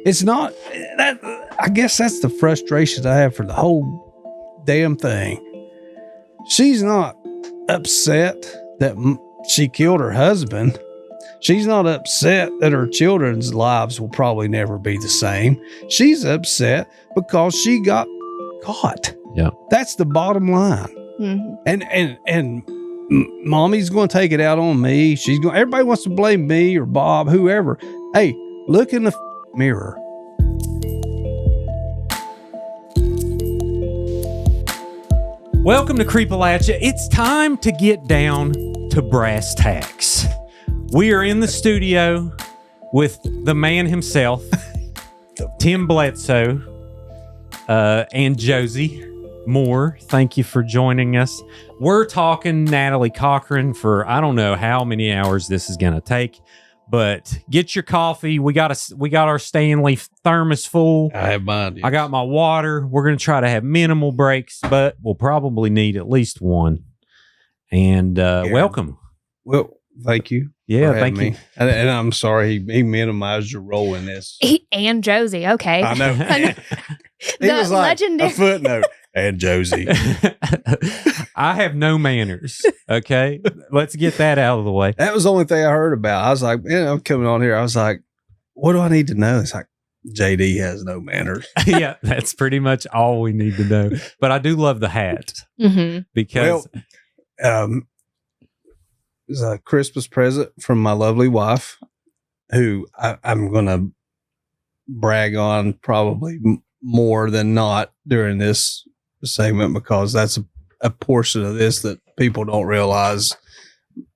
It's not that. I guess that's the frustration I have for the whole damn thing. She's not upset that she killed her husband. She's not upset that her children's lives will probably never be the same. She's upset because she got caught. Yeah. That's the bottom line. Mm-hmm. And mommy's going to take it out on me. Everybody wants to blame me or Bob, whoever. Hey, look in the mirror. Welcome to Creepalachia. It's time to get down to brass tacks. We are in the studio with the man himself, Tim Bledsoe, and Jozy Moore. Thank you for joining us. We're talking Natalie Cochran for I don't know how many hours this is going to take, but get your coffee. We got our Stanley thermos full. I have mine. Yes. I got my water. We're going to try to have minimal breaks, but we'll probably need at least one. And welcome. Well, thank you. Yeah, thank you. And I'm sorry he minimized your role in this. And Jozy, okay. I know. He was like legendary. A footnote. And Jozy. I have no manners. Okay. Let's get that out of the way. That was the only thing I heard about. I was like, I'm coming on here. I was like, what do I need to know? It's like, JD has no manners. Yeah, that's pretty much all we need to know. But I do love the hat because it's a Christmas present from my lovely wife, who I'm going to brag on probably more than not during this segment, because that's a portion of this that people don't realize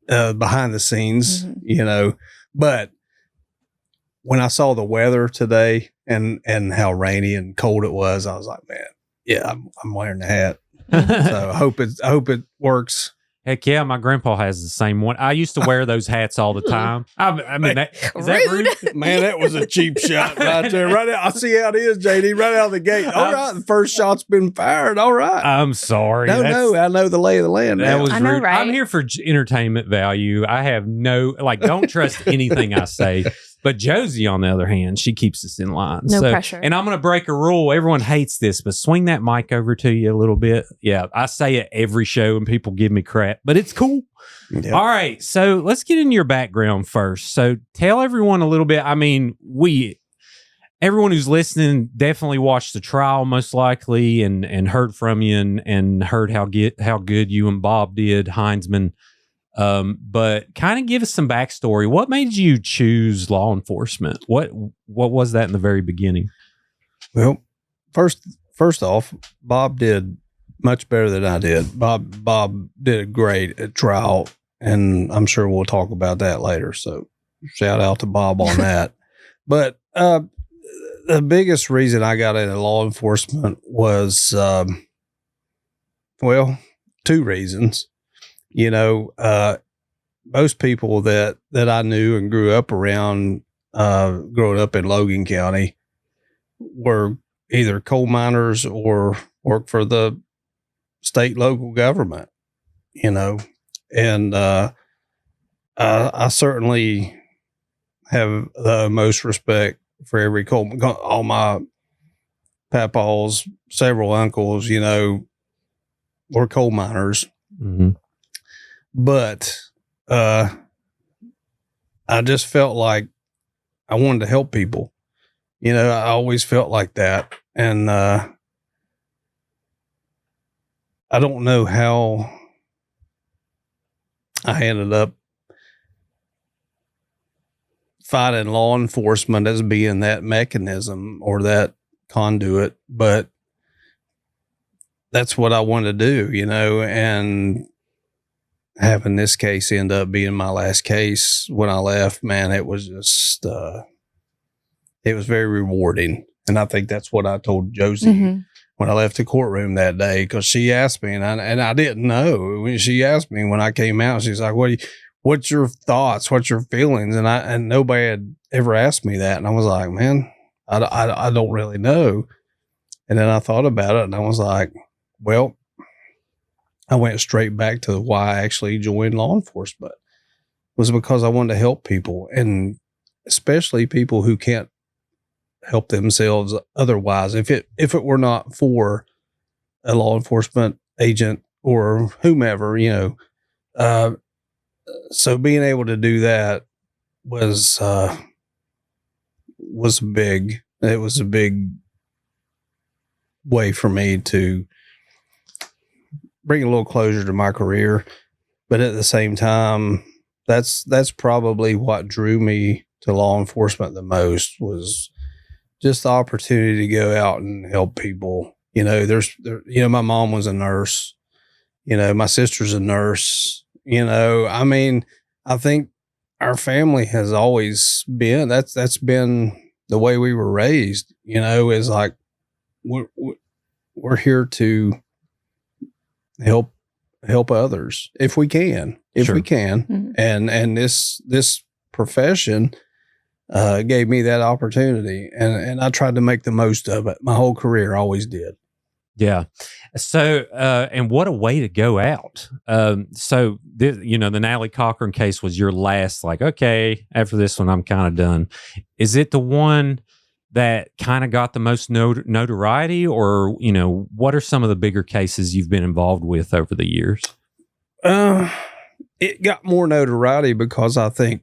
behind the scenes, But when I saw the weather today and how rainy and cold it was, I was like, man, yeah, I'm wearing the hat. So I hope it works. Heck yeah, my grandpa has the same one. I used to wear those hats all the time. I mean, is that rude? Man, that was a cheap shot right there. Right out. I see how it is, JD, right out of the gate. All right, the first shot's been fired. All right. I'm sorry. No, I know the lay of the land. That was I know, rude. right? I'm here for entertainment value. I have don't trust anything I say. But Jozy, on the other hand, she keeps us in line. No pressure. And I'm going to break a rule. Everyone hates this, but swing that mic over to you a little bit. Yeah, I say it every show and people give me crap, but it's cool. Yep. All right, so let's get into your background first. So tell everyone a little bit. I mean, everyone who's listening definitely watched the trial most likely and heard from you and heard how good you and Bob did, Heinzman. But kind of give us some backstory. What made you choose law enforcement? What was that in the very beginning? Well, first off, Bob did much better than I did. Bob did great at trial, and I'm sure we'll talk about that later. So shout out to Bob on that. But the biggest reason I got into law enforcement was, two reasons. Most people that I knew and grew up around, growing up in Logan County, were either coal miners or worked for the state local government, and I certainly have the most respect for every all my papaws, several uncles, were coal miners. Mm-hmm. But I just felt like I wanted to help people. I always felt like that. And I don't know how I ended up fighting law enforcement as being that mechanism or that conduit, but that's what I wanted to do, and having this case end up being my last case when I left, man, it was just, it was very rewarding. And I think that's what I told Jozy when I left the courtroom that day, because she asked me, and I didn't know. When she asked me when I came out, she's like, what's your thoughts? What's your feelings? And nobody had ever asked me that. And I was like, man, I don't really know. And then I thought about it, and I was like, well, I went straight back to why I actually joined law enforcement, was because I wanted to help people, and especially people who help themselves otherwise. If it were not for a law enforcement agent or whomever, so being able to do that was big. It was a big way for me to bring a little closure to my career. But at the same time, that's probably what drew me to law enforcement the most, was just the opportunity to go out and help people. My mom was a nurse. My sister's a nurse. I think our family has always been, that's been the way we were raised, is like, we're here to help others if we can. Mm-hmm. And this profession gave me that opportunity, and I tried to make the most of it. My whole career, I always did. Yeah. So, and what a way to go out. So the Natalie Cochran case was your last, like, okay, after this one, I'm kind of done. Is it the one that kind of got the most notoriety, or, what are some of the bigger cases you've been involved with over the years? It got more notoriety because I think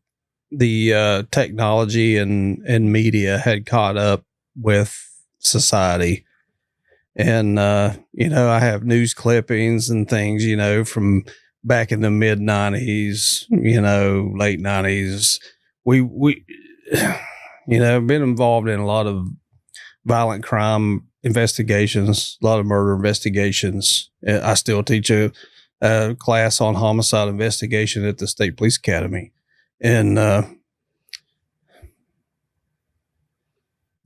the technology and media had caught up with society. And, I have news clippings and things, from back in the mid 90s, late 90s. We been involved in a lot of violent crime investigations, a lot of murder investigations. I still teach a class on homicide investigation at the State Police Academy. And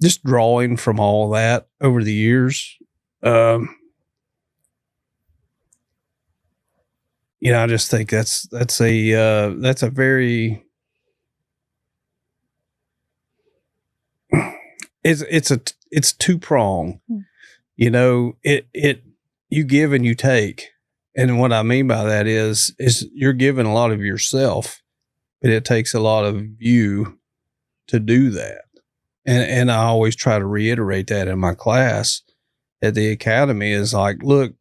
just drawing from all that over the years, I just think that's a very, it's two prong. You give and you take. And what I mean by that is you're giving a lot of yourself, but it takes a lot of you to do that. And I always try to reiterate that in my class at the academy, is like, look,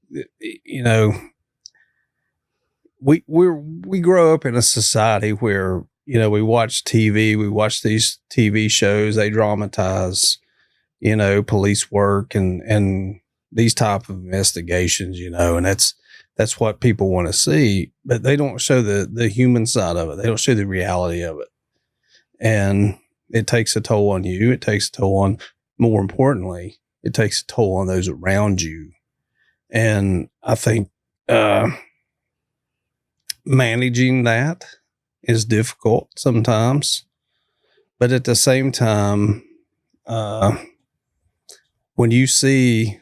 we grow up in a society where, we watch TV, we watch these TV shows, they dramatize, police work and these type of investigations, and that's what people want to see, but they don't show the human side of it. They don't show the reality of it. And it takes a toll on you. It takes a toll on, more importantly, it takes a toll on those around you. And I think managing that is difficult sometimes. But at the same time, when you see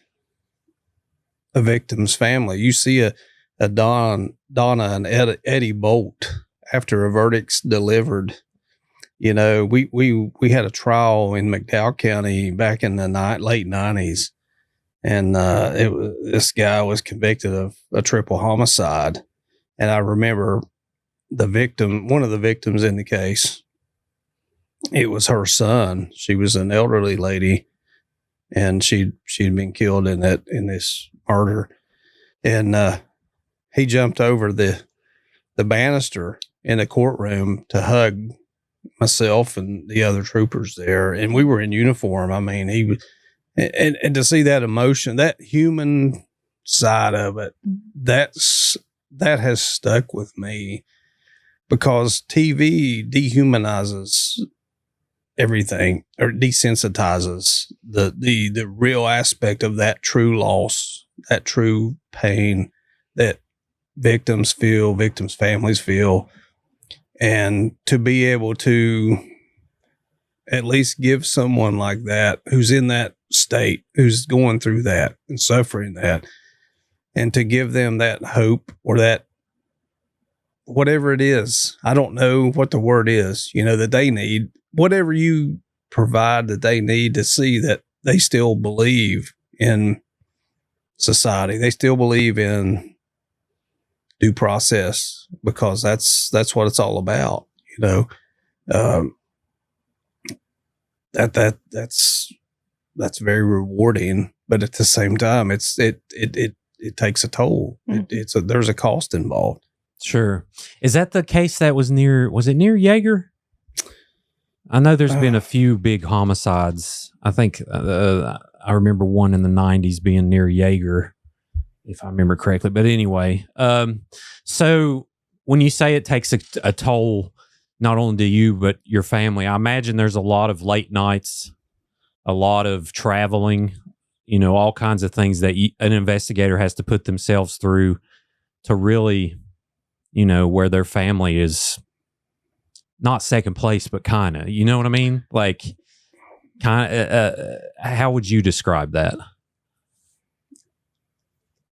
a victim's family, you see a Donna and Eddie Bolt after a verdict's delivered. We had a trial in McDowell County back in the late 90s, and this guy was convicted of a triple homicide. And I remember one of the victims in the case, it was her son. She was an elderly lady, and she'd been killed in this murder. And he jumped over the banister in the courtroom to hug myself and the other troopers there, and we were in uniform. I mean, he was, and to see that emotion, that human side of it, that has stuck with me, because TV dehumanizes everything, or desensitizes the real aspect of that true loss, that true pain that victims feel, victims' families feel. And to be able to at least give someone like that, who's in that state, who's going through that and suffering that, and to give them that hope, or that, whatever it is, I don't know what the word is, that they need, whatever you provide that they need, to see that they still believe in society. They still believe in due process, because that's what it's all about. That's that's very rewarding, but at the same time, it takes a toll. Mhm. There's a cost involved. Sure. Is that the case that was it near Jaeger? I know there's been a few big homicides. I think I remember one in the 90s being near Jaeger, if I remember correctly. But anyway, so when you say it takes a toll, not only to you, but your family, I imagine there's a lot of late nights, a lot of traveling, all kinds of things that an investigator has to put themselves through to really, where their family is not second place, but kind of, you know what I mean? Like, kind of, how would you describe that?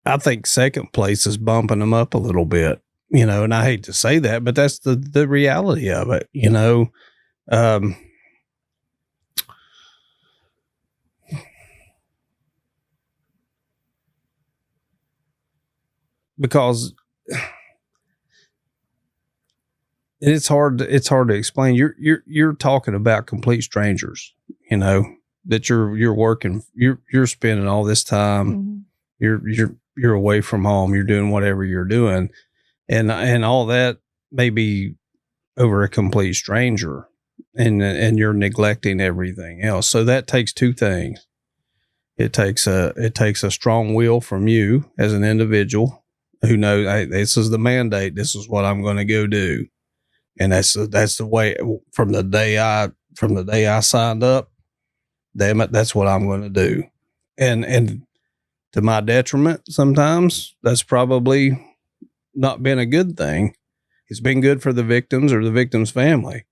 I think second place is bumping them up a little bit, and I hate to say that, but that's the reality of it, because it's hard to explain. You're talking about complete strangers, that you're working, you're spending all this time, you're away from home, you're doing whatever you're doing, and all that may be over a complete stranger, and you're neglecting everything else. So that takes two things. It takes a strong will from you as an individual who knows, hey, this is the mandate, this is what I'm going to go do. And that's the way from the day I signed up. Damn it, that's what I'm going to do. And to my detriment, sometimes that's probably not been a good thing. It's been good for the victims or the victim's family.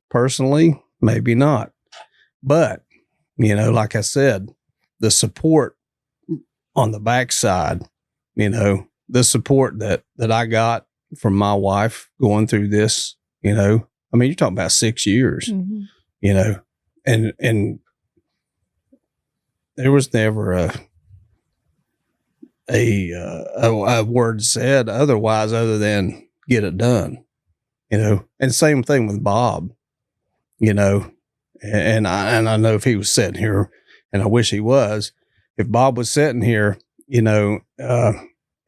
Personally, maybe not. But, like I said, the support on the backside, the support that I got from my wife going through this, you're talking about 6 years, and there was never a word said otherwise other than get it done, and same thing with Bob, and I know if he was sitting here, and I wish he was, if Bob was sitting here,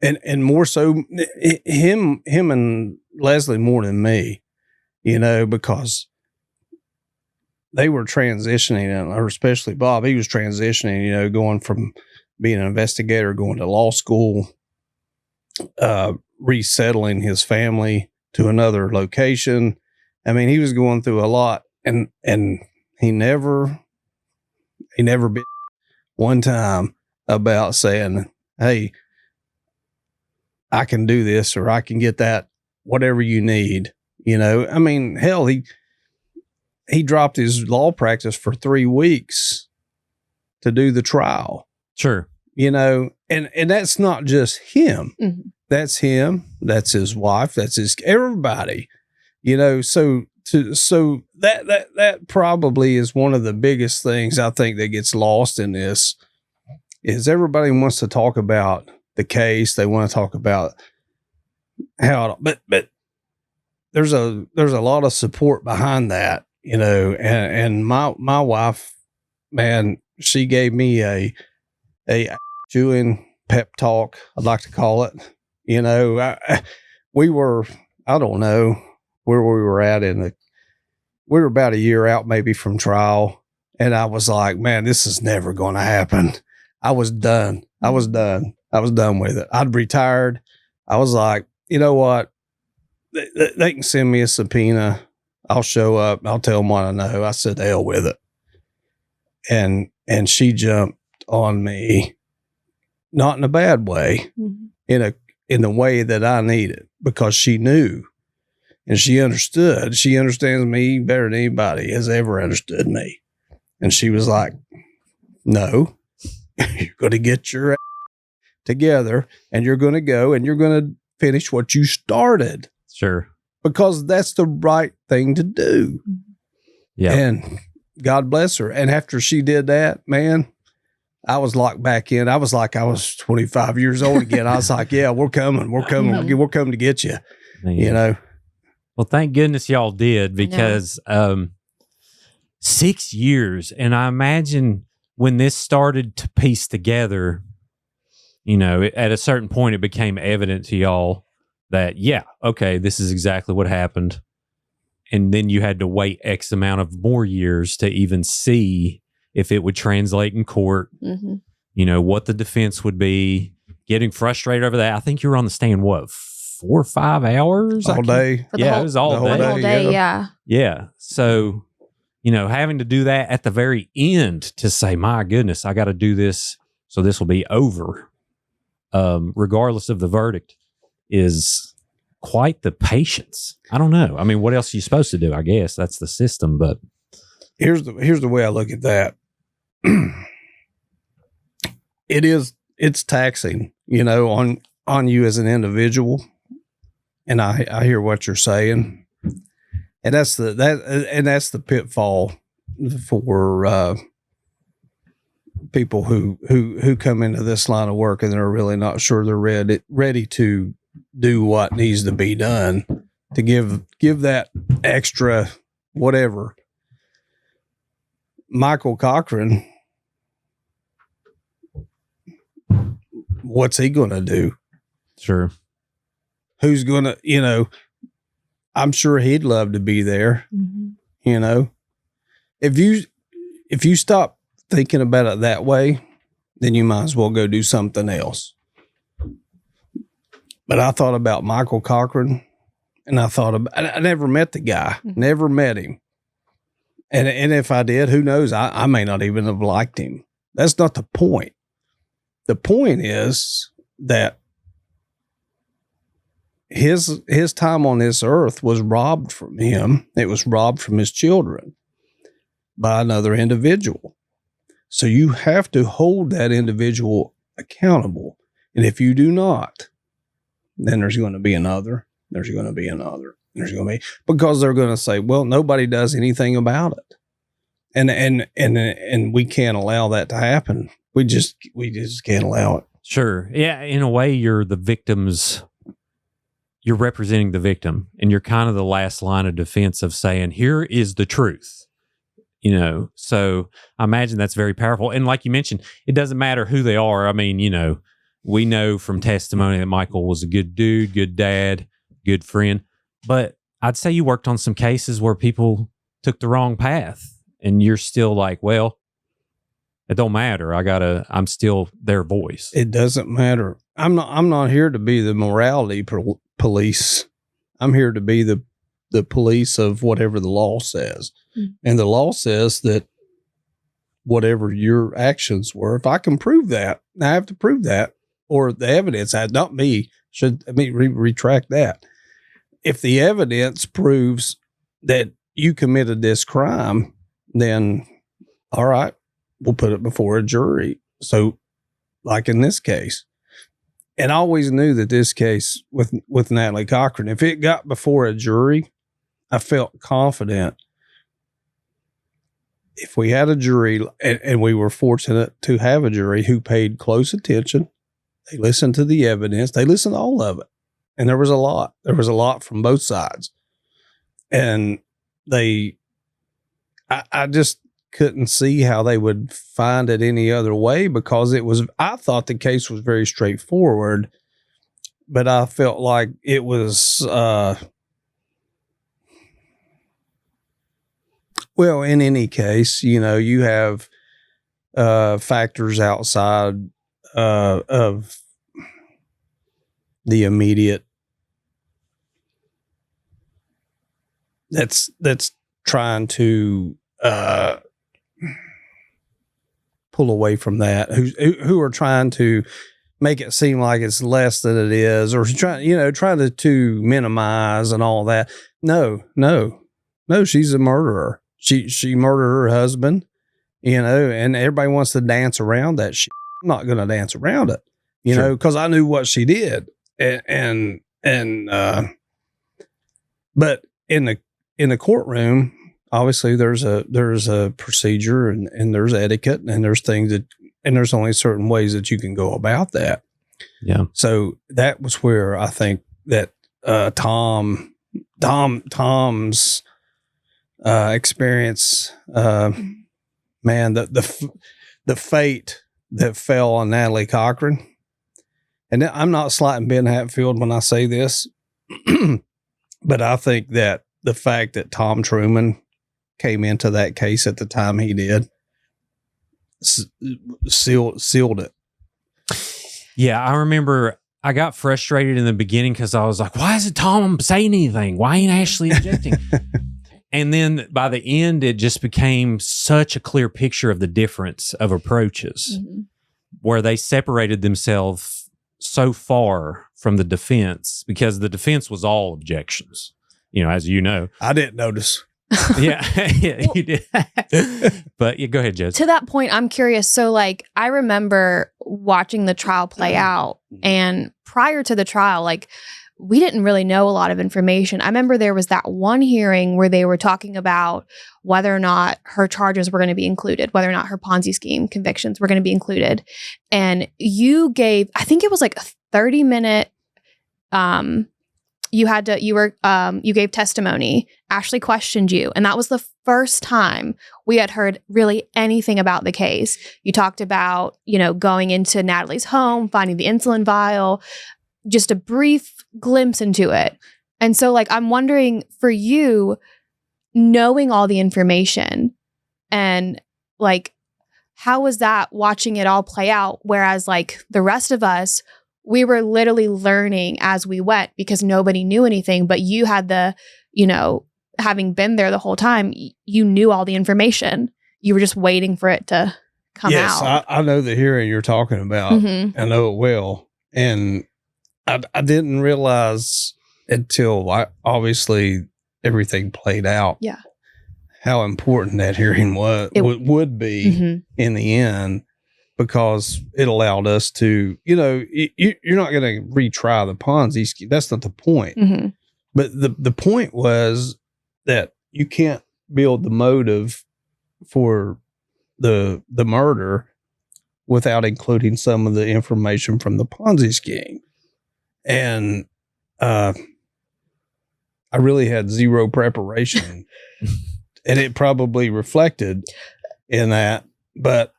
and more so him and Leslie more than me, because they were transitioning, or especially Bob, he was transitioning, going from being an investigator, going to law school, resettling his family to another location. I mean, he was going through a lot, and he never been one time about saying, hey, I can do this, or I can get that, whatever you need. I mean, hell, he dropped his law practice for 3 weeks to do the trial. Sure. And that's not just him. Mm-hmm. That's him. That's his wife. That's everybody, so that probably is one of the biggest things I think that gets lost in this is everybody wants to talk about the case. They want to talk about how, but there's a lot of support behind that, and my wife, man, she gave me a chewing pep talk, I'd like to call it. I don't know where we were at we were about a year out maybe from trial. And I was like, man, this is never going to happen. I was done. I was done with it. I'd retired. I was like, you know what? They can send me a subpoena. I'll show up. I'll tell them what I know. I said, hell with it. And she jumped on me, not in a bad way, in the way that I needed, because she knew and she understood. She understands me better than anybody has ever understood me. And she was like, no, you're going to get your together and you're going to go and you're going to finish what you started. Sure. Because that's the right thing to do. Yeah. And God bless her. And after she did that, man, I was locked back in. I was like, I was 25 years old again. I was like, yeah, we're coming. We're coming. We're coming to get you, Man. Well, thank goodness y'all did, because 6 years. And I imagine when this started to piece together, you know, at a certain point, it became evident to y'all that, yeah, okay, this is exactly what happened. And then you had to wait X amount of more years to even see if it would translate in court, you know, what the defense would be, getting frustrated over that. I think you were on the stand, what, 4 or 5 hours? All day. Yeah, it was all For the whole day, yeah. Yeah. So, you know, having to do that at the very end to say, my goodness, I got to do this so this will be over, regardless of the verdict, is quite the patience. I don't know. I mean, what else are you supposed to do? I guess that's the system, but Here's the way I look at that. It's taxing, you know, on you as an individual. And I hear what you're saying. And that's the pitfall for people who come into this line of work and they're really not sure they're ready to do what needs to be done to give that extra whatever. Michael Cochran, what's he going to do? sure. Who's going to, you know, I'm sure he'd love to be there. You know, if you stop thinking about it that way, then you might as well go do something else. But I thought about Michael Cochran, and I never met the guy, never met him. And if I did, who knows? I may not even have liked him. That's not the point. The point is that his time on this earth was robbed from him. It was robbed from his children by another individual. So you have to hold that individual accountable. And if you do not, then there's going to be another. There's going to be another. There's going to be, because they're going to say, well, nobody does anything about it. And we can't allow that to happen. We just can't allow it. Sure. Yeah. In a way, you're representing the victim, and you're kind of the last line of defense of saying, here is the truth, you know? So I imagine that's very powerful. And like you mentioned, it doesn't matter who they are. I mean, you know, we know from testimony that Michael was a good dude, good dad, good friend, but I'd say you worked on some cases where people took the wrong path, and you're still like, well, it don't matter. I'm still their voice. It doesn't matter. I'm not here to be the morality police. I'm here to be the police of whatever the law says. And the law says that whatever your actions were, if I can prove that, I have to prove that, or the evidence, not me, retract that. If the evidence proves that you committed this crime, then all right, we'll put it before a jury. So like in this case, and I always knew that this case with Natalie Cochran, if it got before a jury, I felt confident. If we had a jury, and we were fortunate to have a jury who paid close attention, they listened to the evidence, they listened to all of it. And there was a lot from both sides. And I just couldn't see how they would find it any other way, because I thought the case was very straightforward, but I felt like it was, well, in any case, you know, you have factors outside of the immediate that's trying to pull away from that, who are trying to make it seem like it's less than it is, or trying to minimize and all that. No, she's a murderer. She murdered her husband, you know, and everybody wants to dance around that shit. I'm not going to dance around it, you know, because I knew what she did. But in the courtroom, obviously there's a procedure and there's etiquette, and there's things and there's only certain ways that you can go about that. Yeah. So that was where I think that Tom's experience, man, the fate that fell on Natalie Cochran. And I'm not slighting Ben Hatfield when I say this, but I think that the fact that Tom Truman came into that case at the time he did sealed it. Yeah, I remember I got frustrated in the beginning because I was like, why isn't Tom saying anything? Why ain't Ashley objecting? And then by the end, it just became such a clear picture of the difference of approaches where they separated themselves so far from the defense because the defense was all objections, as you know. I didn't notice. Yeah, you did. But go ahead, Jozy. To that point, I'm curious. So, I remember watching the trial play out, and prior to the trial, we didn't really know a lot of information. I remember there was that one hearing where they were talking about whether or not her charges were going to be included, whether or not her Ponzi scheme convictions were going to be included. And you gave, I think it was a 30-minute, you gave testimony. Ashley questioned you. And that was the first time we had heard really anything about the case. You talked about, going into Natalie's home, finding the insulin vial, just a brief glimpse into it. And so I'm wondering for you, knowing all the information and how was that watching it all play out? Whereas the rest of us, we were literally learning as we went because nobody knew anything, but you had the, having been there the whole time, you knew all the information. You were just waiting for it to come out. Yes, I know the hearing you're talking about. Mm-hmm. I know it well. And I didn't realize until obviously everything played out. Yeah. How important that hearing would be in the end, because it allowed us to, you're not going to retry the Ponzi scheme. That's not the point. Mm-hmm. But the point was that you can't build the motive for the murder without including some of the information from the Ponzi scheme. And I really had zero preparation, and it probably reflected in that. But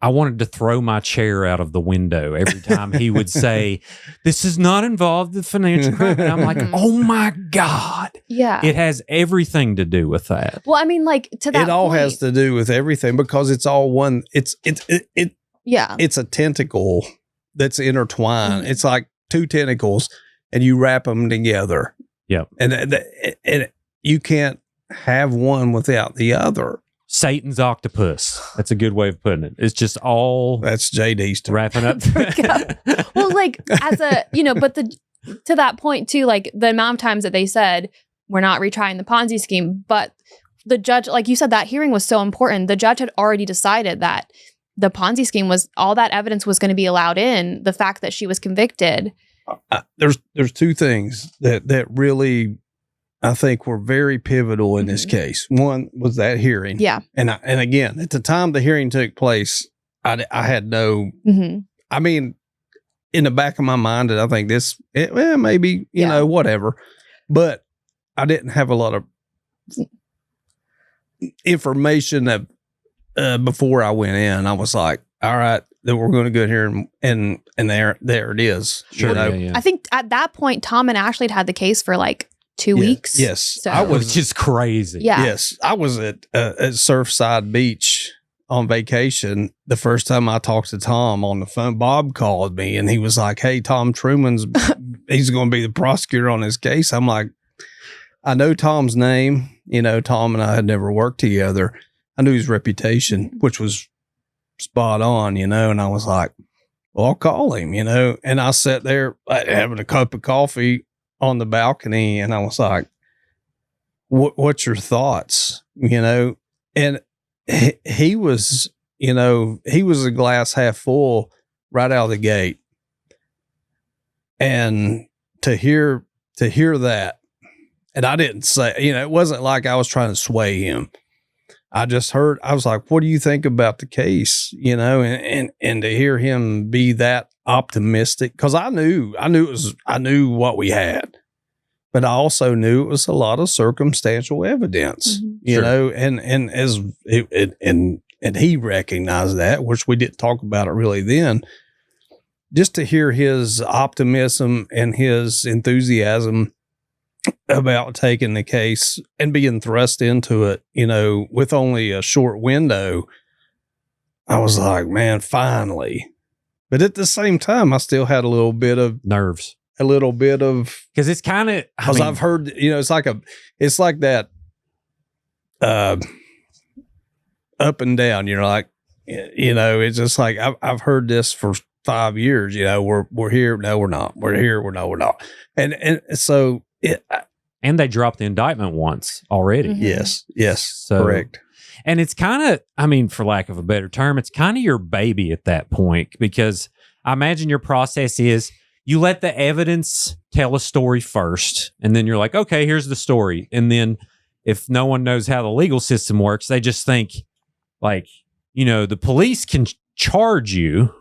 I wanted to throw my chair out of the window every time he would say, "This is not involved with financial crime." And I'm like, "Oh my God!" Yeah, it has everything to do with that. Well, I mean, to that, it all point, has to do with everything because it's all one. It's yeah, it's a tentacle that's intertwined. It's like two tentacles, and you wrap them together. Yep, and you can't have one without the other. Satan's octopus. That's a good way of putting it. It's just all that's JD's wrapping up. Well, as a but to that point too, the amount of times that they said we're not retrying the Ponzi scheme, but the judge, like you said, that hearing was so important. The judge had already decided that the Ponzi scheme was all that evidence was going to be allowed in. The fact that she was convicted. There's two things that really, I think, were very pivotal in this case. One was that hearing. Yeah. And again, at the time the hearing took place, I had no, I mean, in the back of my mind, I think maybe, you know, whatever. But I didn't have a lot of information that before I went in. I was like, all right, then we're going to go here and there it is. Sure. You know? Yeah. I think at that point, Tom and Ashley had had the case for 2 weeks. Yes. So. Which is crazy. Yeah. Yes. I was at Surfside Beach on vacation. The first time I talked to Tom on the phone, Bob called me and he was like, hey, Tom Truman's, he's going to be the prosecutor on this case. I'm like, I know Tom's name. You know, Tom and I had never worked together. I knew his reputation, which was spot on, you know, and I was like, well, I'll call him, you know, and I sat there having a cup of coffee on the balcony and I was like, what's your thoughts, you know? And he was, you know, he was a glass half full right out of the gate. And to hear that, and I didn't say, you know, it wasn't like I was trying to sway him. I just heard, I was like, what do you think about the case? You know, and to hear him be that optimistic, because I knew what we had, but I also knew it was a lot of circumstantial evidence, you Sure. know, and as it, and he recognized that, which we didn't talk about it really then. Just to hear his optimism and his enthusiasm about taking the case and being thrust into it, you know, with only a short window, I was like, man, finally. But at the same time, I still had a little bit of Nerves. because it's kind of, I've heard, you know, it's like that up and down. You're like, you know, it's just like I've heard this for 5 years. You know, we're here, no, we're not. We're here, we're not. And so and they dropped the indictment once already. Mhm. yes, So- correct. And it's kind of, I mean, for lack of a better term, it's kind of your baby at that point, because I imagine your process is you let the evidence tell a story first, and then you're like, okay, here's the story. And then if no one knows how the legal system works, they just think like, you know, the police can charge you,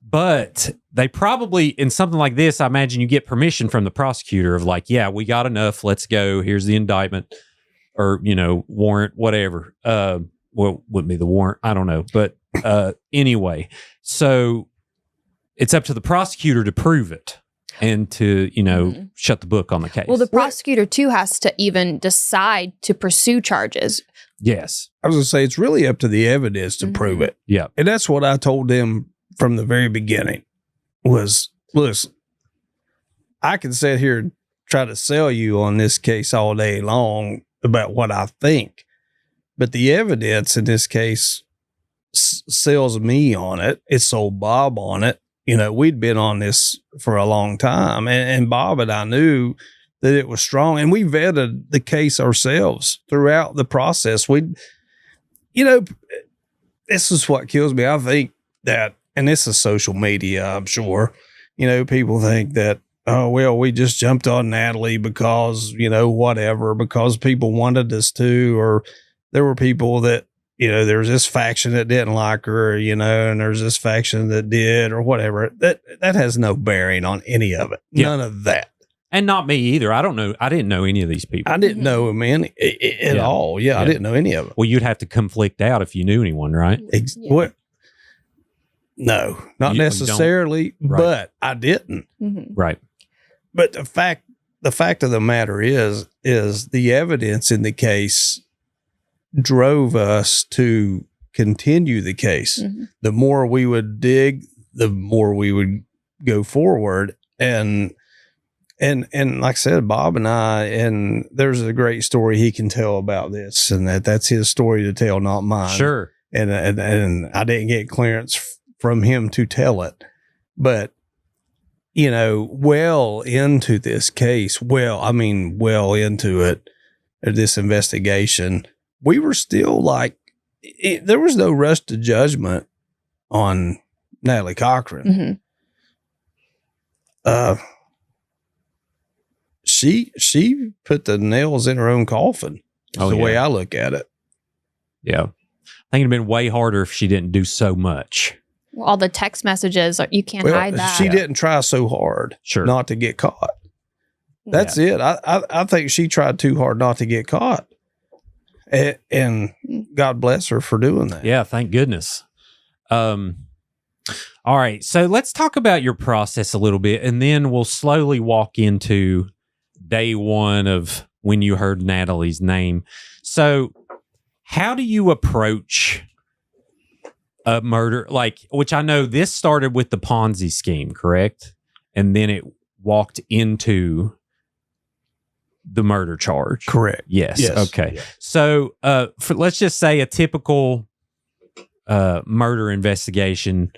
but they probably, in something like this, I imagine you get permission from the prosecutor of like, yeah, we got enough. Let's go. Here's the indictment. Or, you know, warrant, whatever. What would be the warrant? I don't know. But anyway, so it's up to the prosecutor to prove it and to, you know, shut the book on the case. Well, the prosecutor too has to even decide to pursue charges. Yes. I was going to say, it's really up to the evidence to prove it. Yeah. And that's what I told them from the very beginning was, listen, I can sit here and try to sell you on this case all day long about what I think, but the evidence in this case sells me on it. It sold Bob on it. You know, we'd been on this for a long time, and Bob and I knew that it was strong, and we vetted the case ourselves throughout the process. You know, this is what kills me. I think that, and this is social media, I'm sure, you know, people think that, oh, well, we just jumped on Natalie because, you know, whatever, because people wanted us to, or there were people that, you know, there was this faction that didn't like her, you know, and there's this faction that did, or whatever. That has no bearing on any of it. Yeah. None of that. And not me either. I don't know. I didn't know any of these people. I didn't know him at all. Yeah, I didn't know any of them. Well, you'd have to conflict out if you knew anyone, right? Yeah. What? No, not You don't- necessarily, Right. but I didn't. Mhm. Right. But the fact of the matter is the evidence in the case drove us to continue the case. Mhm. The more we would dig, the more we would go forward. And like I said, Bob and I, and there's a great story he can tell about this, and that's his story to tell, not mine. Sure. And I didn't get clearance from him to tell it, but you know, well into this case, well into it, this investigation, we were still like, there was no rush to judgment on Natalie Cochran. Mhm. She put the nails in her own coffin. That's the way I look at it. Yeah. I think it'd been way harder if she didn't do so much. Well, all the text messages, you can't hide that. She didn't try so hard Sure. not to get caught. That's it. I think she tried too hard not to get caught. And God bless her for doing that. Yeah, thank goodness. All right, so let's talk about your process a little bit, and then we'll slowly walk into day one of when you heard Natalie's name. So how do you approach a murder, like, which I know this started with the Ponzi scheme, correct? And then it walked into the murder charge. Correct. Yes. Okay. So let's just say a typical murder investigation,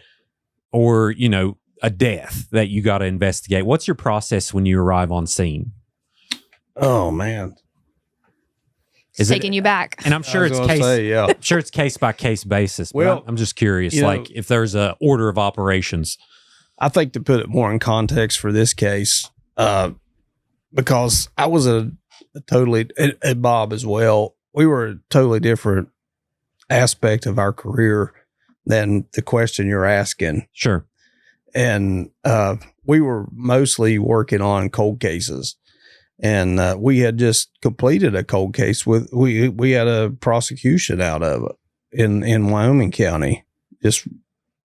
or, you know, a death that you got to investigate. What's your process when you arrive on scene? Oh man. It's taking you back. And I'm sure it's case by case basis. But Well, I'm just curious, like, if there's a order of operations. I think to put it more in context for this case, because I was a totally, and Bob as well, we were a totally different aspect of our career than the question you're asking. Sure. And we were mostly working on cold cases. And we had just completed a cold case with we had a prosecution out of it in Wyoming County, just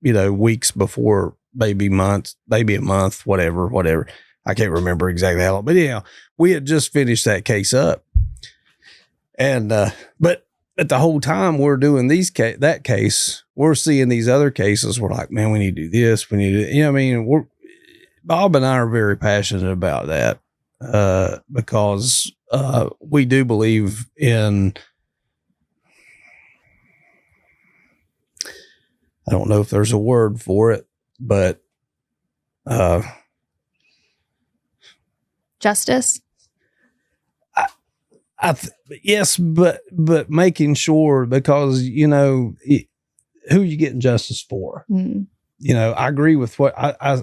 weeks before, maybe a month, whatever. I can't remember exactly how long, but we had just finished that case up. And but at the whole time we're doing that case, we're seeing these other cases. We're like, man, we need to do this. We need to, Bob and I are very passionate about that. Because we do believe in, I don't know if there's a word for it, but justice. Yes, but making sure, because who are you getting justice for? Mm. I agree with what I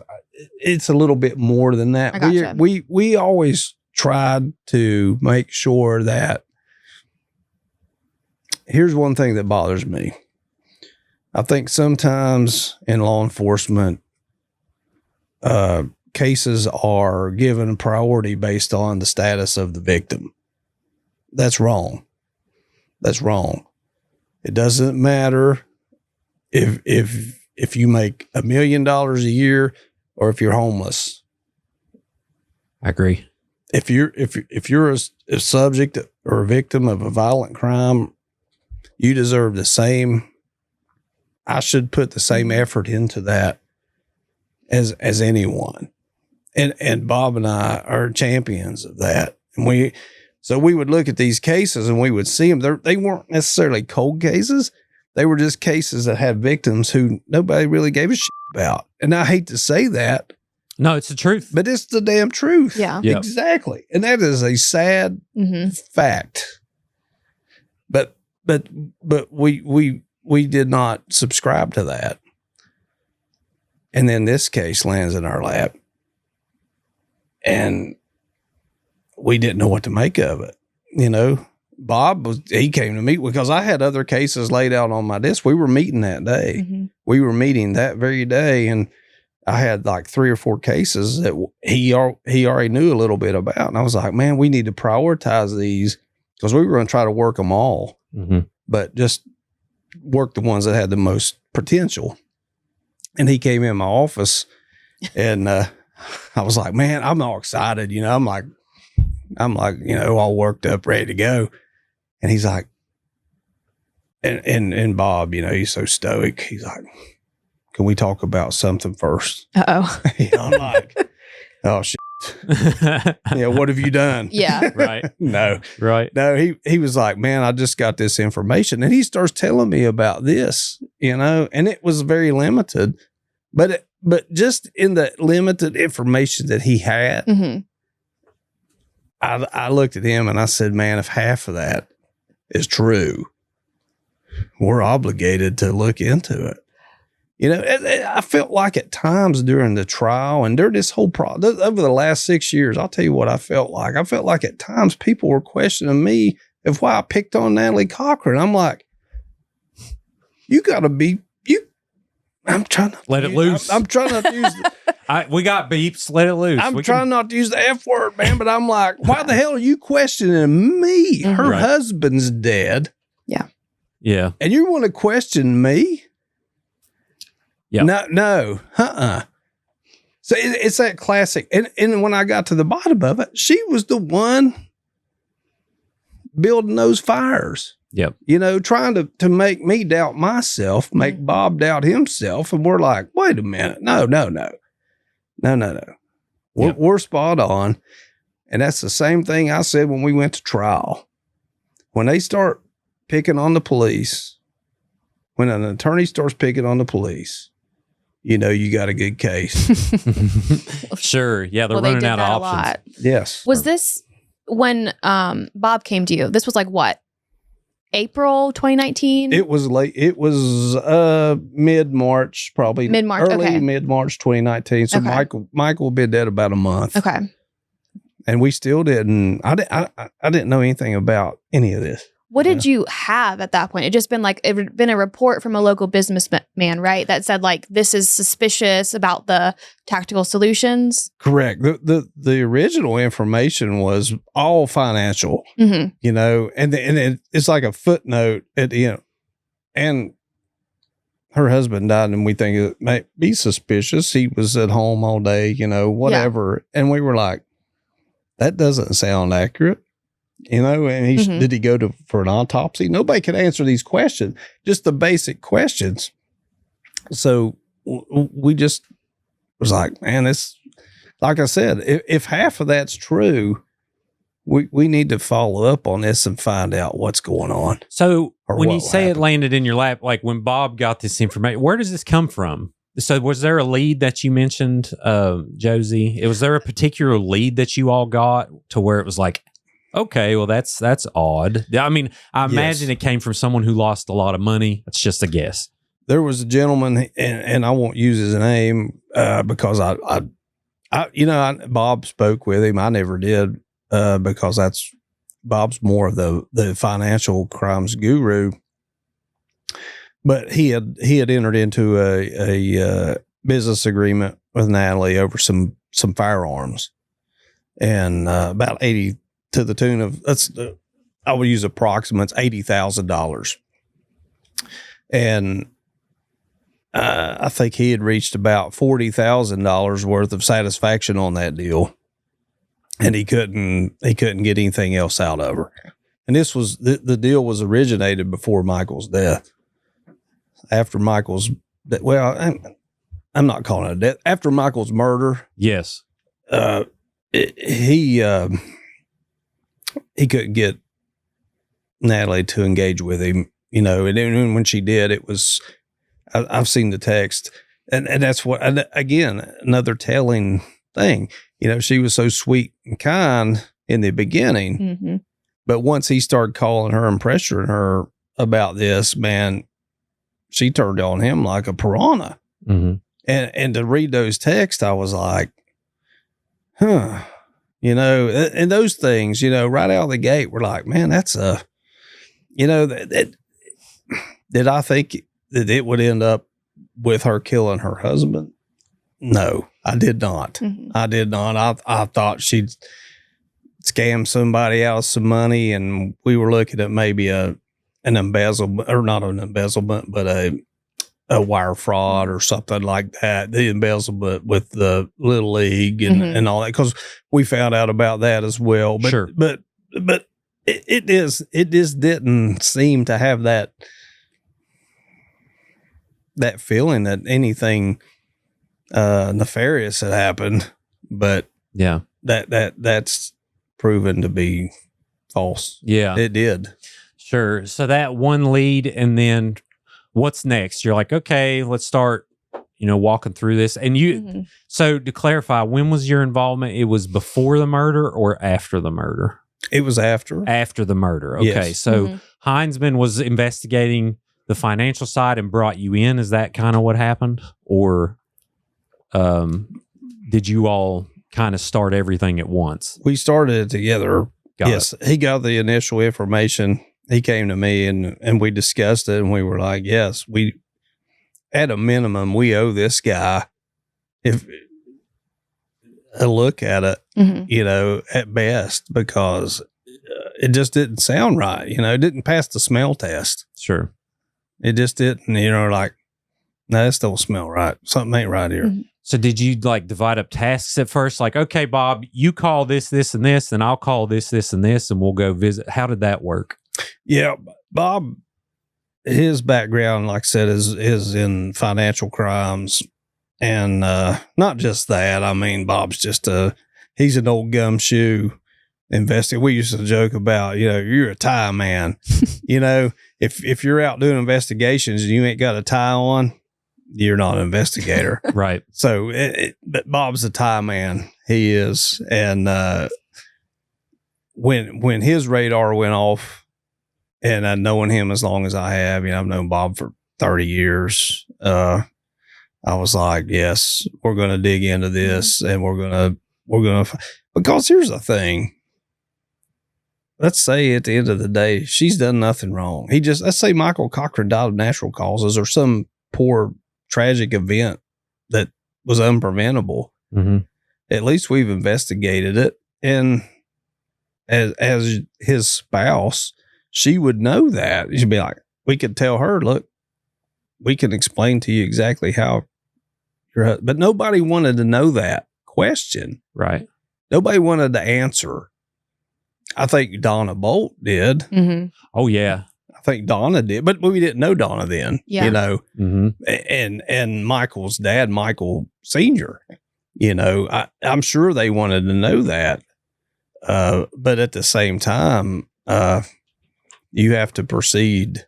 it's a little bit more than that. I gotcha. We always tried to make sure that, here's one thing that bothers me. I think sometimes in law enforcement, cases are given priority based on the status of the victim. That's wrong. That's wrong. It doesn't matter if you make $1 million a year or if you're homeless. I agree. If you're a subject or a victim of a violent crime, you deserve the same. I should put the same effort into that as anyone. And Bob and I are champions of that. And we would look at these cases and we would see them. They weren't necessarily cold cases. They were just cases that had victims who nobody really gave a shit about. And I hate to say that. No, it's the truth. But it's the damn truth. Yeah. Yep. Exactly. And that is a sad fact. But we did not subscribe to that. And then this case lands in our lap. And we didn't know what to make of it. Bob he came to meet because I had other cases laid out on my desk. We were meeting that day. Mm-hmm. We were meeting that very day. And I had like 3 or 4 cases that he already knew a little bit about. And I was like, man, we need to prioritize these because we were going to try to work them all, but just work the ones that had the most potential. And he came in my office and I was like, man, I'm all excited. I'm like, all worked up, ready to go. And he's like, and Bob, he's so stoic. He's like, can we talk about something first? Uh-oh. I'm like, oh shit. What have you done? Yeah. Right. No. Right. No, he was like, man, I just got this information. And he starts telling me about this, and it was very limited, but just in the limited information that he had, I looked at him and I said, man, if half of that is true, we're obligated to look into it. I felt like at times during the trial and during this whole over the last 6 years, I'll tell you what I felt like. I felt like at times people were questioning me of why I picked on Natalie Cochran. I'm like, you got to be, I'm trying to let it loose. I'm trying not to use we got beeps. Let it loose. I'm trying not to use the F word, man, but I'm like, why the hell are you questioning me? Her husband's dead. Yeah. Yeah. And you want to question me? Yeah. No. So it's that classic. And when I got to the bottom of it, she was the one building those fires. Yep. Trying to make me doubt myself, make Bob doubt himself. And we're like, wait a minute. No. We're spot on. And that's the same thing I said when we went to trial. When they start picking on the police, when an attorney starts picking on the police, you got a good case. Sure. Yeah. They're they running did out that of a options. lot. Yes. Was this when Bob came to you? This was like what? April 2019? It was late. It was mid-March, probably. Mid-March, early okay. mid-March 2019. So Okay. Michael been dead about a month. Okay. And we still didn't. I didn't know anything about any of this. What did you have at that point? It just been like, it had been a report from a local businessman, right? That said like, this is suspicious about the tactical solutions. Correct. The original information was all financial, Mm-hmm. you know, and it's like a footnote at the end. And her husband died, and we think it might be suspicious. He was at home all day, you know, whatever. Yeah. And we were like, that doesn't sound accurate. You know, and did he go for an autopsy? Nobody could answer these questions, just the basic questions. So we just was like, man, this, like I said, if half of that's true, we need to follow up on this and find out what's going on. So when you say it landed in your lap, like when Bob got this information, where does this come from? So was there a lead that you mentioned, Jozy? Was there a particular lead that you all got to where it was like, okay, well, that's odd. I mean, I imagine it came from someone who lost a lot of money. That's just a guess. There was a gentleman, and I won't use his name because Bob spoke with him. I never did because Bob's more of the financial crimes guru. But he had entered into a business agreement with Natalie over some firearms, and about 80. To the tune of I would use approximates $80,000, and I think he had reached about $40,000 worth of satisfaction on that deal, and he couldn't get anything else out of her. And this was the deal was originated before Michael's death. After Michael's, I'm not calling it a death. After Michael's murder, yes, he couldn't get Natalie to engage with him, you know, and then when she did, it was, I've seen the text, and that's what, again, another telling thing, you know, she was so sweet and kind in the beginning, but once he started calling her and pressuring her about this, man, she turned on him like a piranha. And to read those texts, I was like, huh. You know, and those things, you know, right out of the gate, we're like, man, that's did I think that it would end up with her killing her husband? No, I did not. I did not. I thought she'd scam somebody out of some money, and we were looking at maybe an embezzlement, or not an embezzlement, but a wire fraud or something like that, the embezzlement with the Little League and all that, because we found out about that as well. But, sure. but it just didn't seem to have that feeling that anything nefarious had happened. But yeah, that's proven to be false. Yeah, it did. Sure. So that one lead, and then what's next? You're like, okay, let's start, walking through this. And you, so to clarify, when was your involvement? It was before the murder or after the murder? It was after. After the murder. Okay. Yes. So Heinzman was investigating the financial side and brought you in. Is that kind of what happened? Or did you all kind of start everything at once? We started it together. Yes. He got the initial information. He came to me and we discussed it, and we were like, yes, we, at a minimum, we owe this guy a look at it, at best, because it just didn't sound right. It didn't pass the smell test. Sure. It just didn't, no, this don't smell right. Something ain't right here. So did you divide up tasks at first? Like, okay, Bob, you call this, this, and this, and I'll call this, this, and this, and we'll go visit. How did that work? Yeah, Bob, his background, like I said, is in financial crimes, and not just that. I mean, Bob's he's an old gumshoe investigator. We used to joke about, you're a tie man. If you're out doing investigations and you ain't got a tie on, you're not an investigator. Right. So, but Bob's a tie man. He is, and when his radar went off. And knowing him as long as I have, I've known Bob for 30 years. I was like, yes, we're going to dig into this, and we're going to, because here's the thing. let's say at the end of the day, she's done nothing wrong. Let's say Michael Cochran died of natural causes or some poor tragic event that was unpreventable. Mm-hmm. At least we've investigated it. And as his spouse, she would know that. She'd be like, we could tell her, look, we can explain to you exactly how but nobody wanted to know that question. Right. Nobody wanted to answer. I think Donna Bolt did. Mm-hmm. Oh, yeah. I think Donna did, but we didn't know Donna then, Yeah. you know, Mm-hmm. and Michael's dad, Michael Sr., you know, I'm sure they wanted to know that. But at the same time, you have to proceed.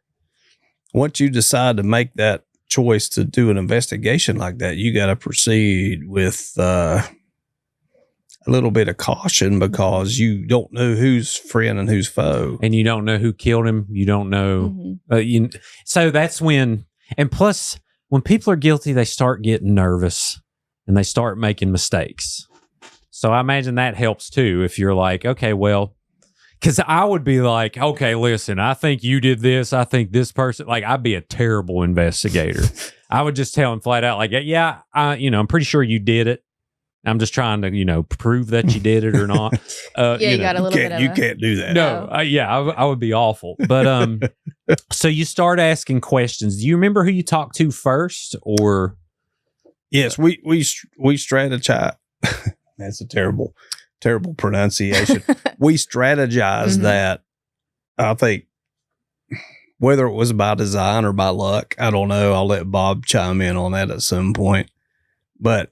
Once you decide to make that choice to do an investigation like that, you got to proceed with a little bit of caution because you don't know who's friend and who's foe. And you don't know who killed him. You don't know. Mm-hmm. So that's when, and plus, when people are guilty, they start getting nervous and they start making mistakes. So I imagine that helps too. If you're like, okay, well, because I would be like, okay, listen, I think you did this. I think this person, like, I'd be a terrible investigator. I would just tell him flat out, like, yeah, I'm pretty sure you did it. I'm just trying to, prove that you did it or not. You got a little bit of You can't do that. No, I would be awful. But so you start asking questions. Do you remember who you talked to first, or? Yes, we strategize. That's a terrible pronunciation. We strategized Mm-hmm. that. I think whether it was by design or by luck, I don't know. I'll let Bob chime in on that at some point. But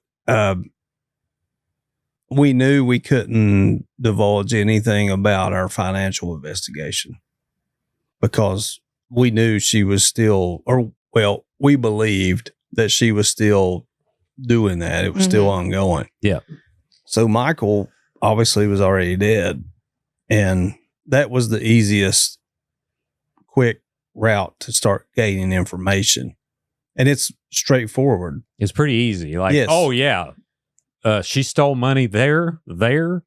we knew we couldn't divulge anything about our financial investigation because we knew she was still, we believed that she was still doing that. It was still ongoing. Yeah. So Michael obviously was already dead. And that was the easiest, quick route to start gaining information. And it's straightforward. It's pretty easy. Like, Yes. oh, yeah. She stole money there, or,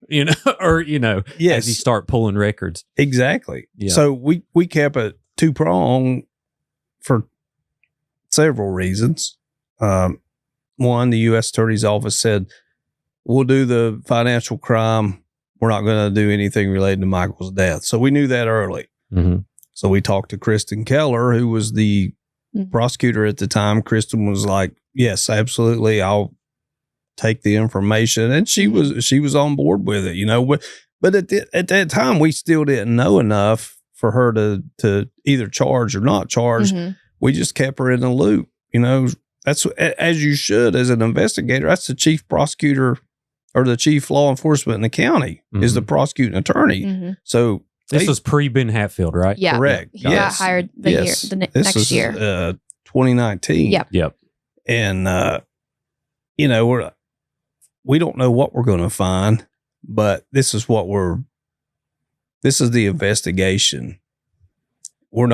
Yes. as you start pulling records. Exactly. Yeah. So we kept it two-pronged for several reasons. One, the U.S. Attorney's Office said, we'll do the financial crime. We're not going to do anything related to Michael's death. So we knew that early. Mm-hmm. So we talked to Kristen Keller, who was the prosecutor at the time. Kristen was like, yes, absolutely. I'll take the information. And she was on board with it, but at that time, we still didn't know enough for her to either charge or not charge. Mm-hmm. We just kept her in the loop. That's as you should as an investigator. That's the chief prosecutor or the chief law enforcement in the county is the prosecuting attorney. Mm-hmm. So this was pre-Ben Hatfield, right? Yeah. correct. He got hired This next year. 2019. Yep. Yep. And, we don't know what we're going to find, but this is the investigation. We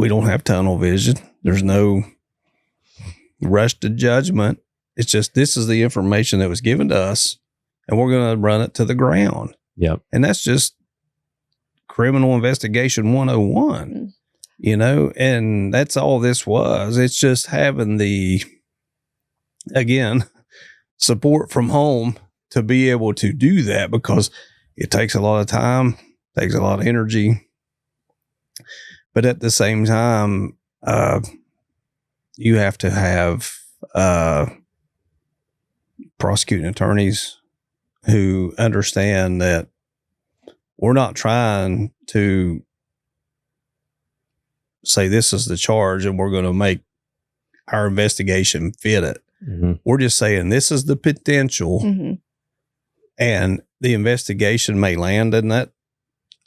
don't have tunnel vision. There's no rush to judgment. It's just, this is the information that was given to us and we're going to run it to the ground. Yep. And that's just criminal investigation 101, and that's all this was. It's just having again, support from home to be able to do that because it takes a lot of time, takes a lot of energy. But at the same time, you have to have prosecuting attorneys who understand that we're not trying to say this is the charge and we're going to make our investigation fit it. Mm-hmm. We're just saying this is the potential and the investigation may land in that.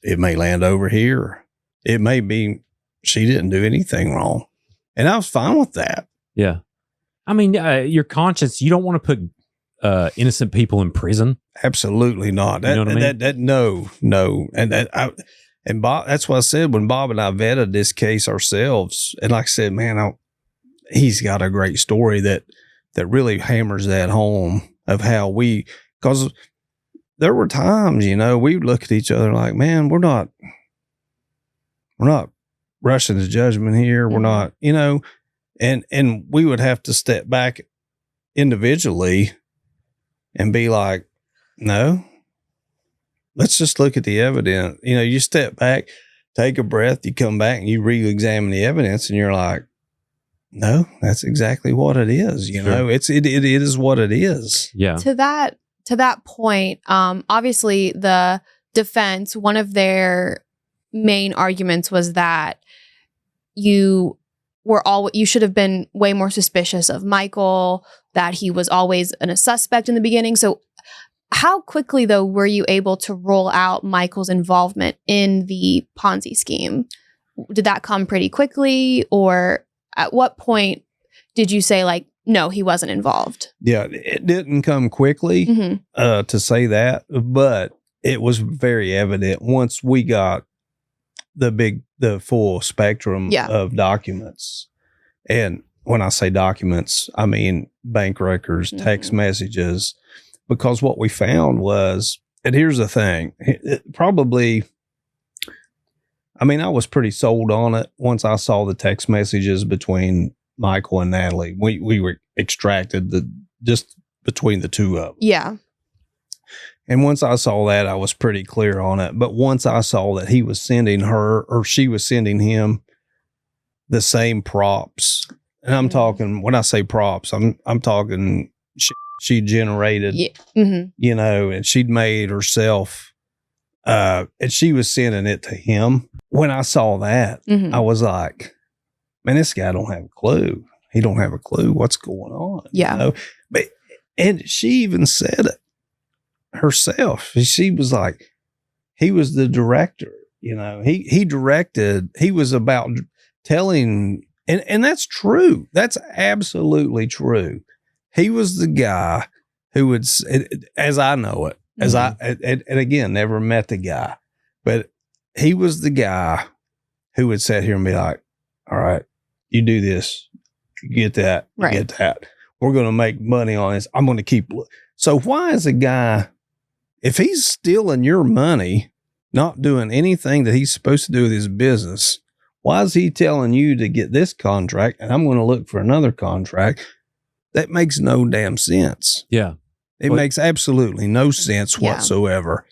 It may land over here. It may be she didn't do anything wrong. And I was fine with that. Yeah. I mean, your conscience, you don't want to put innocent people in prison. Absolutely not. You know what I mean? No. And Bob, that's what I said when Bob and I vetted this case ourselves. And like I said, man, he's got a great story that really hammers that home of how because there were times, we would look at each other like, man, we're not rushing to judgment here. We're not, and we would have to step back individually and be like, no, let's just look at the evidence. You step back, take a breath, you come back and you re-examine the evidence and you're like, no, that's exactly what it is. Sure. It is what it is. Yeah. To that point, obviously the defense, one of their main arguments was that you should have been way more suspicious of Michael, that he was always a suspect in the beginning. So how quickly, though, were you able to roll out Michael's involvement in the Ponzi scheme? Did that come pretty quickly, or at what point did you say, like, no, he wasn't involved? Yeah, it didn't come quickly to say that, but it was very evident once we got the full spectrum of documents. And when I say documents, I mean bank records, text messages, because what we found was, and here's the thing, I was pretty sold on it once I saw the text messages between Michael and Natalie. We were extracted just between the two of them. Yeah. And once I saw that, I was pretty clear on it. But once I saw that he was sending her, or she was sending him, the same props, and I'm talking, when I say props, I'm talking she generated, and she'd made herself, and she was sending it to him. When I saw that, I was like, man, this guy don't have a clue. He don't have a clue what's going on. Yeah. And she even said it herself. She was like, he was the director, he directed, he was about telling, and that's true. That's absolutely true. He was the guy who would, as I know it, and again, never met the guy, but he was the guy who would sit here and be like, all right, you do this, you get that, you get that. We're going to make money on this. I'm going to keep. So why is a guy, if he's stealing your money, not doing anything that he's supposed to do with his business, why is he telling you to get this contract and I'm going to look for another contract? That makes no damn sense. Yeah. It makes absolutely no sense whatsoever.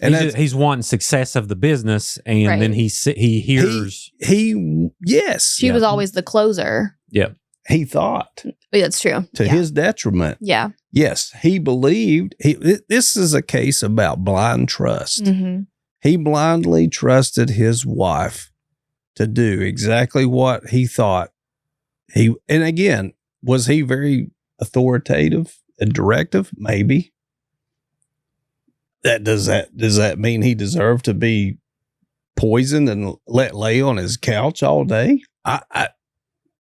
And he's wanting success of the business, and then he hears. She was always the closer. Yeah. He thought. That's true. To his detriment. Yeah. Yes. He believed. This is a case about blind trust. He blindly trusted his wife to do exactly what he thought. And again, was he very authoritative and directive? Maybe. Does that mean he deserved to be poisoned and let lay on his couch all day?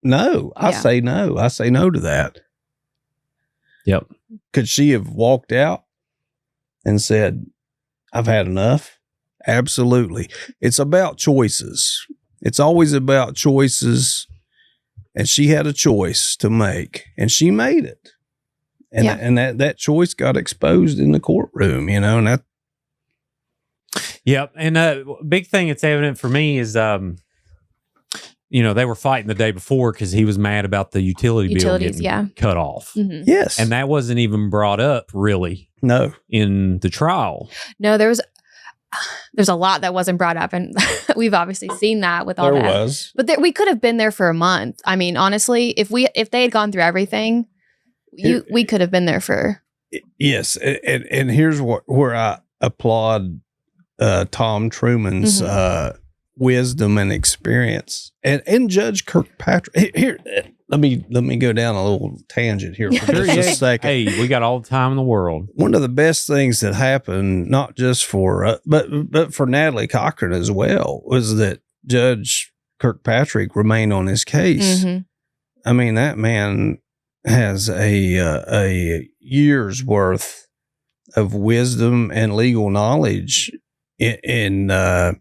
No. I say no. I say no to that. Yep. Could she have walked out and said, I've had enough? Absolutely. It's about choices. It's always about choices. And she had a choice to make, and she made it. And that choice got exposed in the courtroom, and that. Yep. And big thing that's evident for me is, they were fighting the day before because he was mad about the utilities getting cut off. Yes. And that wasn't even brought up really. No. In the trial. No, there's a lot that wasn't brought up, and we've obviously seen that with all that. There was. But we could have been there for a month. I mean, honestly, if they had gone through everything, we could have been there for. Yes. And here's where I applaud Tom Truman's wisdom and experience, and Judge Kirkpatrick. Here, let me go down a little tangent here for just a second. Hey, we got all the time in the world. One of the best things that happened, not just for but for Natalie Cochran as well, was that Judge Kirkpatrick remained on his case. I mean, that man has a year's worth of wisdom and legal knowledge in the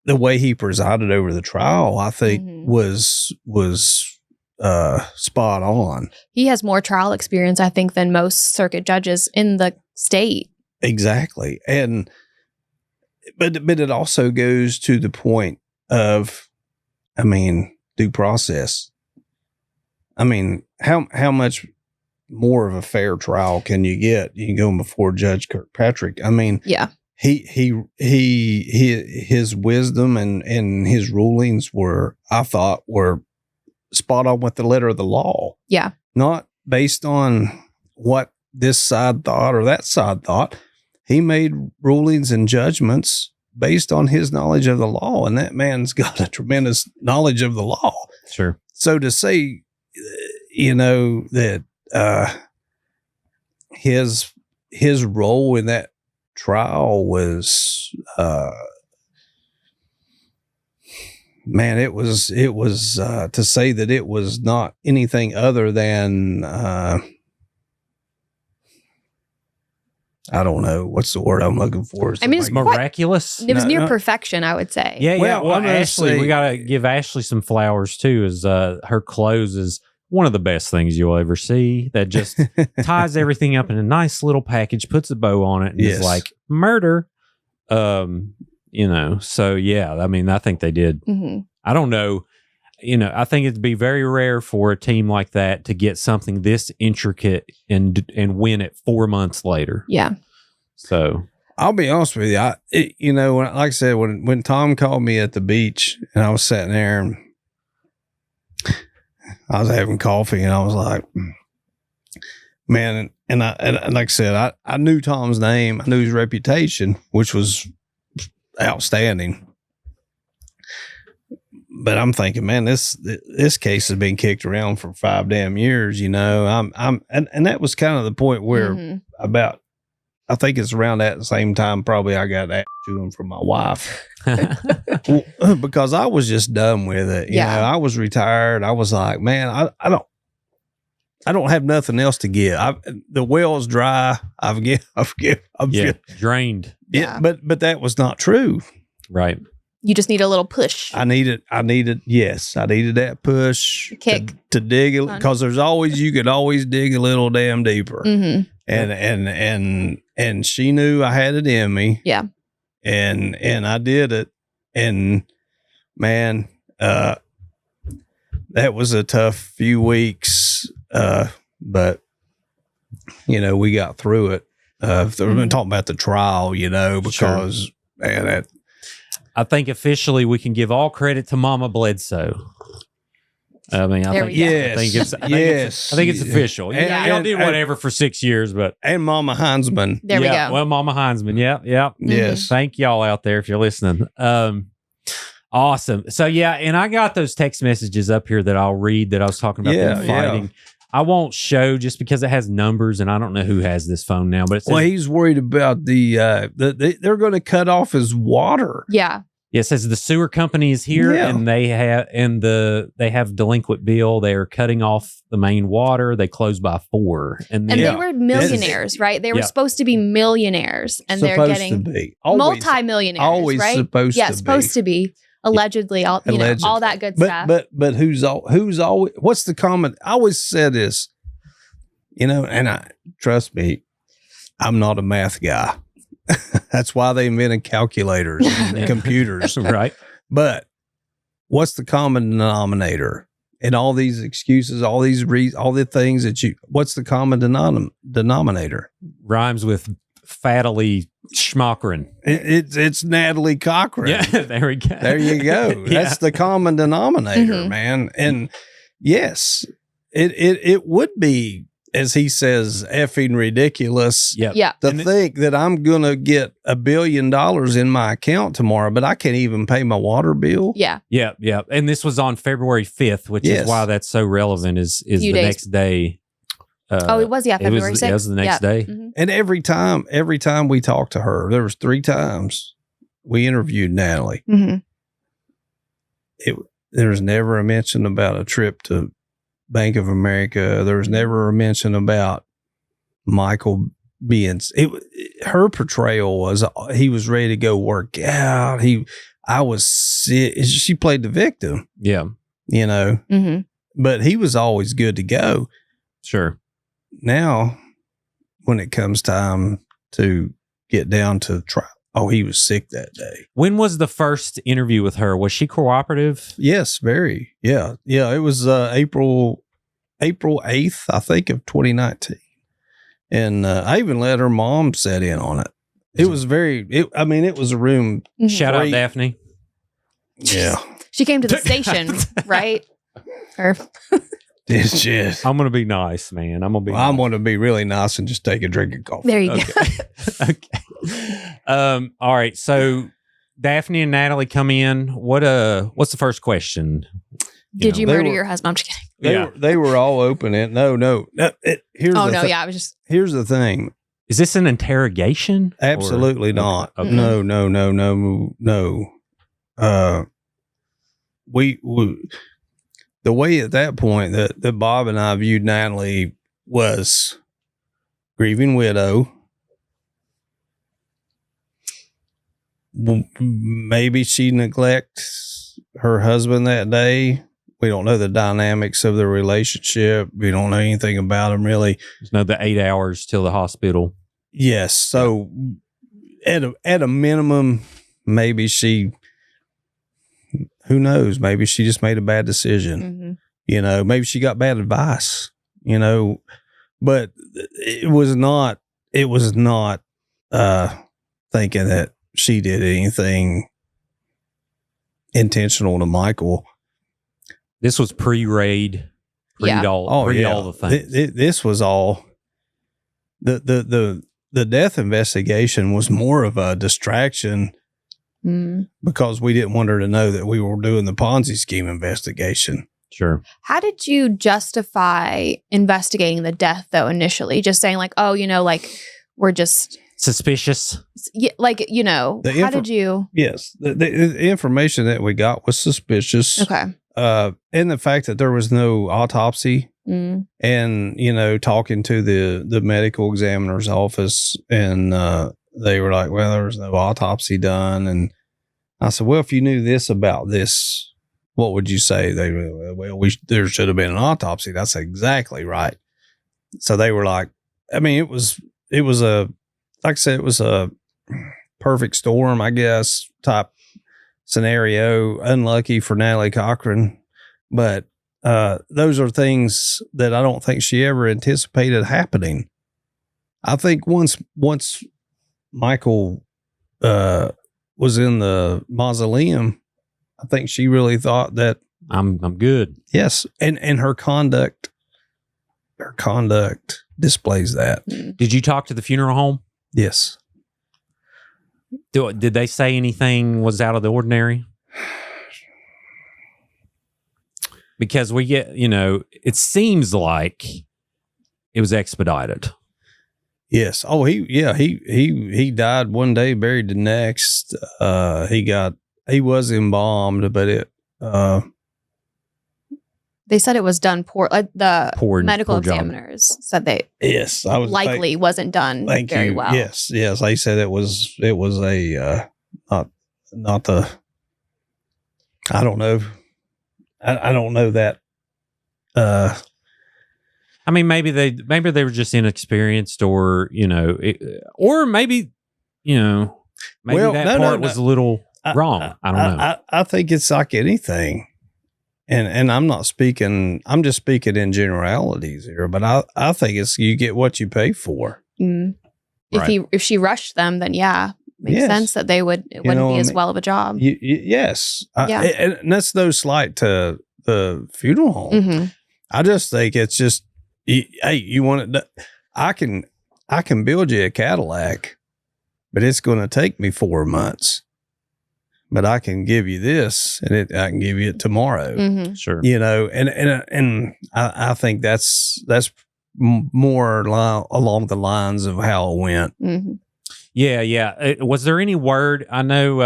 way he presided over the trial. I think was spot on. He has more trial experience, I think, than most circuit judges in the state. Exactly. But it also goes to the point of, due process. How much more of a fair trial can you get? You can go before Judge Kirkpatrick. Yeah. His wisdom and his rulings I thought were spot on with the letter of the law. Yeah. Not based on what this side thought or that side thought. He made rulings and judgments based on his knowledge of the law, and that man's got a tremendous knowledge of the law. Sure. So to say, that his role in that trial was, it was to say that it was not anything other than, I don't know. What's the word I'm looking for? It's miraculous. It was near perfection, I would say. Yeah. Well, I'm gonna Ashley, say- we got to give Ashley some flowers too. Is her clothes is one of the best things you'll ever see. That just ties everything up in a nice little package, puts a bow on it, and Yes. is like murder. So yeah. I think they did. Mm-hmm. I don't know. I think it'd be very rare for a team like that to get something this intricate and win it 4 months later. Yeah. So I'll be honest with you. Like I said, when Tom called me at the beach and I was sitting there and I was having coffee and I was like, man, and like I said, I knew Tom's name. I knew his reputation, which was outstanding. But I'm thinking, man, this case has been kicked around for 5 damn years. And that was kind of the point where Mm-hmm. I think it's around that the same time, probably I got that chewing from my wife because I was just done with it. You know, I was retired. I was like, man, I don't have nothing else to give. The well's dry. I'm drained. Yeah, but that was not true. Right. You just need a little push. I needed that push Kick. to dig it because you could always dig a little damn deeper. Mm-hmm. And she knew I had it in me. Yeah. And I did it. And man, that was a tough few weeks. But we got through it. We've been talking about the trial, because man, I think officially we can give all credit to Mama Bledsoe. I think it's official. Y'all did whatever for 6 years, but and Mama Heinzman. There we go. Well, Mama Heinzman. Yeah. Mm-hmm. Yes. Thank y'all out there if you're listening. Awesome. So and I got those text messages up here that I'll read that I was talking about them fighting. I won't show just because it has numbers and I don't know who has this phone now, but it says, he's worried about they're going to cut off his water. Yeah. Yeah, it says the sewer company is here and they have delinquent bill. They are cutting off the main water. They close by 4. And they were millionaires, right? They were supposed to be millionaires and they're getting multi-millionaires. Always right? supposed to be. Supposed to be. Allegedly, all that good stuff. But who's always, what's the common? I always said this, and trust me, I'm not a math guy. That's why they invented calculators and computers. Right. But what's the common denominator? And all these excuses, all the things what's the common denominator? Rhymes with fattily schmockering. It's Natalie Cochran. Yeah, there we go. There you go. That's the common denominator, man. And yes, it would be, as he says, effing ridiculous to think that I'm going to get $1 billion in my account tomorrow, but I can't even pay my water bill. Yeah. Yeah. Yeah. And this was on February 5th, which is why that's so relevant is the next day. It was, February 6th. It was the next day. Mm-hmm. And every time we talked to her, there was 3 times we interviewed Natalie. Mm-hmm. There was never a mention about a trip to Bank of America. There was never a mention about Michael being. Her portrayal was he was ready to go work out. I was sick. She played the victim. Yeah. Mm-hmm. but he was always good to go. Sure. Now, when it comes time to get down to trial, he was sick that day. When was the first interview with her? Was she cooperative? Yes, very. Yeah. It was April 8th, I think, of 2019. And I even let her mom sit in on it. It was it was a room. Shout out Daphne. Yeah. She came to the station, right? Or It's just, I'm going to be nice, man. I'm going to be I'm nice. going to be really nice and just take a drink of coffee. there you go. Okay. All right. So Daphne and Natalie come in. What's the first question? Did you they murder were- your husband? I'm just kidding. They were all open. And no. Here's Oh the no, thi- yeah, I was just Here's the thing. Is this an interrogation? Absolutely Or- not. Okay. No. We the way at that point that Bob and I viewed Natalie was grieving widow. Maybe she neglects her husband that day. We don't know the dynamics of the relationship. We don't know anything about him really. There's another 8 hours till the hospital. Yes. So at a minimum, maybe she, who knows? Maybe she just made a bad decision. mhm. Maybe she got bad advice, but it was not thinking that she did anything intentional to Michael. This was pre-raid, Yeah. all the things. This was all the death investigation was more of a distraction Mm. because we didn't want her to know that we were doing the Ponzi scheme investigation. Sure. How did you justify investigating the death though initially? Just saying like, oh, we're just Suspicious. how info- did you? Yes, the information that we got was suspicious. Okay. And the fact that there was no autopsy, Mm. and talking to the medical examiner's office, and they were like, well, there was no autopsy done. And I said, well, if you knew this about this, what would you say? They were, well, there should have been an autopsy. That's exactly right. So they were like, it was like I said, it was a perfect storm, I guess, type scenario. Unlucky for Natalie Cochran, but those are things that I don't think she ever anticipated happening. I think once Michael was in the mausoleum, I think she really thought that I'm good. yes, and her conduct displays that. Did you talk to the funeral home? Yes. Did they say anything was out of the ordinary? Because we get, it seems like it was expedited. Yes. Oh, he died one day, buried the next. He was embalmed, but it They said it was done poor. The Poor medical job. examiners said they yes, I was likely wasn't done thank very you. well. Yes. They said it was a not the. I don't know. I don't know that. Maybe they were just inexperienced, or or maybe Well, that no, part no. was a little wrong. I don't know. I think it's like anything. And I'm not speaking, I'm just speaking in generalities here, but I think it's you get what you pay for. Mm. Right. If she rushed them, then makes Yes. sense that it wouldn't be as well of a job. Yes. Yeah. And that's no slight to the funeral home. Mhm. I just think it's just, hey, you want it? I can build you a Cadillac, but it's going to take me 4 months. But I can give you this, and I can give you it tomorrow. Mhm. Sure. And I think that's more along the lines of how it went. Mhm. Yeah. Was there any word? I know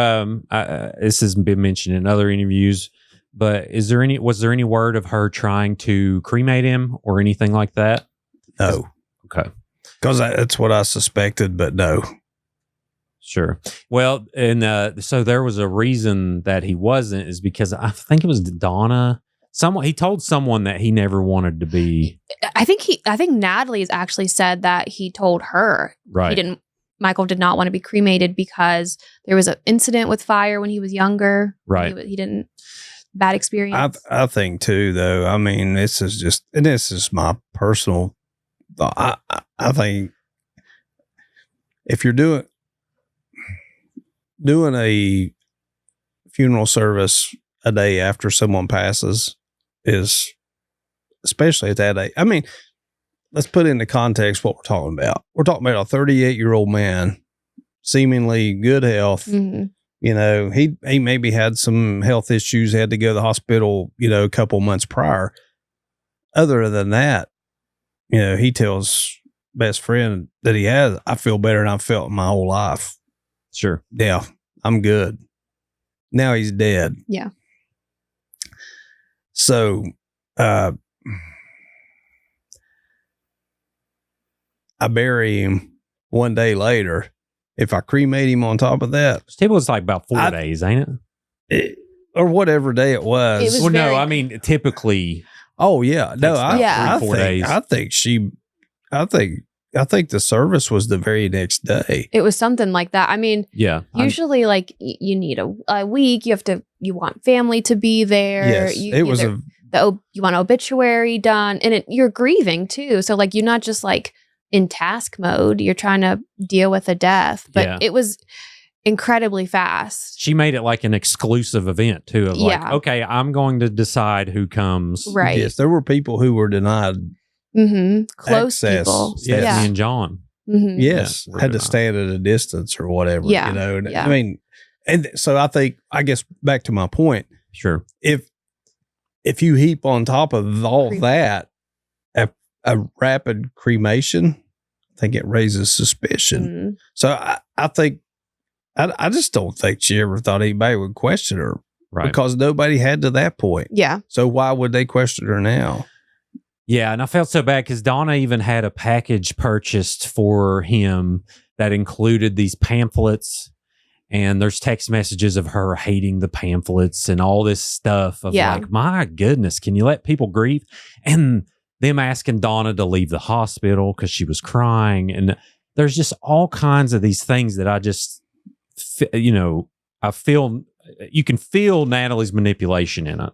this has been mentioned in other interviews, but was there any word of her trying to cremate him or anything like that? No, Okay. because that's what I suspected, but no. Sure. Well, and so there was a reason that he wasn't, is because I think it was Donna He told someone that he never wanted to be. I think Natalie's actually said that he told her Right. Michael did not want to be cremated because there was an incident with fire when he was younger. Right. He didn't, bad experience. I think too, though. I mean, this is my personal thought. I think if you're doing a funeral service a day after someone passes, is especially at that age. I mean, let's put into context what we're talking about. We're talking about a 38-year-old man, seemingly good health. Mm-hmm. You know, he maybe had some health issues, had to go to the hospital, you know, a couple months prior. Other than that, you know, he tells best friend that he has, I feel better than I've felt in my whole life. Sure. Yeah, I'm good. Now he's dead. Yeah. So, I bury him one day later. If I cremate him on top of that, It was like about 4 days, ain't it? Or whatever day it was. It was Well, no, very- I mean, typically. Oh yeah, no, about 3-4 days. I think the service was the very next day. It was something like that. I mean, Yeah. usually like you need a week. You want family to be there. Yes, You, it was you want an obituary done, and you're grieving too. So like you're not just like in task mode. You're trying to deal with a death, but Yeah. it was incredibly fast. She made it like an exclusive event too. Of like, Yeah. okay, I'm going to decide who comes. Right. Yes, there were people who were denied. Mm-hmm. Close Access. people. Stephanie Yeah. and John. Mm-hmm. Yes, Yeah, had to right. stand at a distance or whatever. Yeah, You know, yeah. I mean, and so I guess back to my point. Sure. If you heap on top of all that a rapid cremation, I think it raises suspicion. Mm-hmm. So I think I just don't think she ever thought anybody would question her Right. because nobody had to that point. Yeah. So why would they question her now? Yeah, and I felt so bad because Donna even had a package purchased for him that included these pamphlets, and there's text messages of her hating the pamphlets and all this stuff of Yeah. like, my goodness, can you let people grieve? And them asking Donna to leave the hospital because she was crying. And there's just all kinds of these things that I just, I feel, you can feel Natalie's manipulation in it.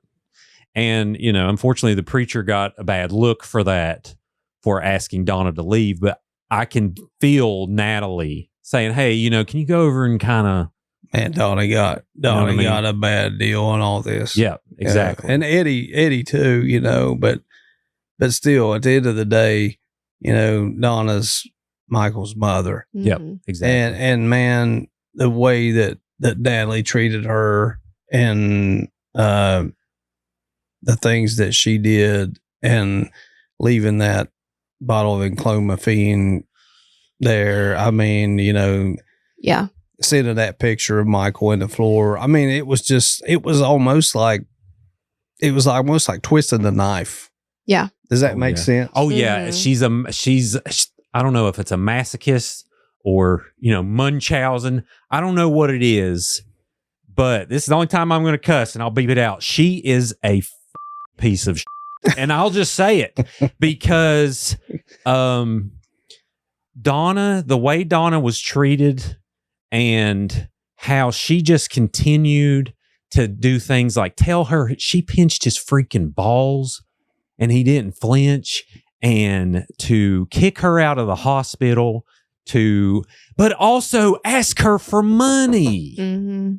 And, unfortunately, the preacher got a bad look for that, for asking Donna to leave. But I can feel Natalie saying, hey, can you go over and kind of. Man, Donna got a bad deal on all this. Yeah, exactly. And Eddie too, but still at the end of the day, Donna's Michael's mother. Yep, Mm-hmm. exactly. And man, the way that Natalie treated her and the things that she did and leaving that bottle of enclomiphene there. I mean, Yeah. sending that picture of Michael in the floor. I mean, it was almost like twisting the knife. Yeah. Does that make yeah. sense? Oh yeah, Mhm. she's I don't know if it's a masochist or Munchausen. I don't know what it is, but this is the only time I'm going to cuss, and I'll beep it out. She is a piece of shit. And I'll just say it because Donna, the way Donna was treated and how she just continued to do things like tell her she pinched his freaking balls and he didn't flinch, and to kick her out of the hospital, but also ask her for money. Mm-hmm.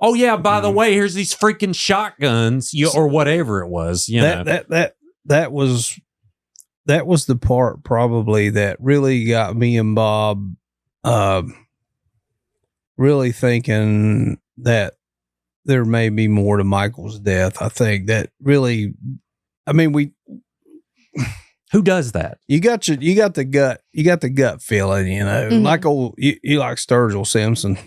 Oh yeah, by the way, here's these freaking shotguns, or whatever it was. That was the part probably that really got me and Bob really thinking that there may be more to Michael's death. I think that really, I mean, Who does that? you got the gut feeling, Mhm. like you like Sturgill Simpson.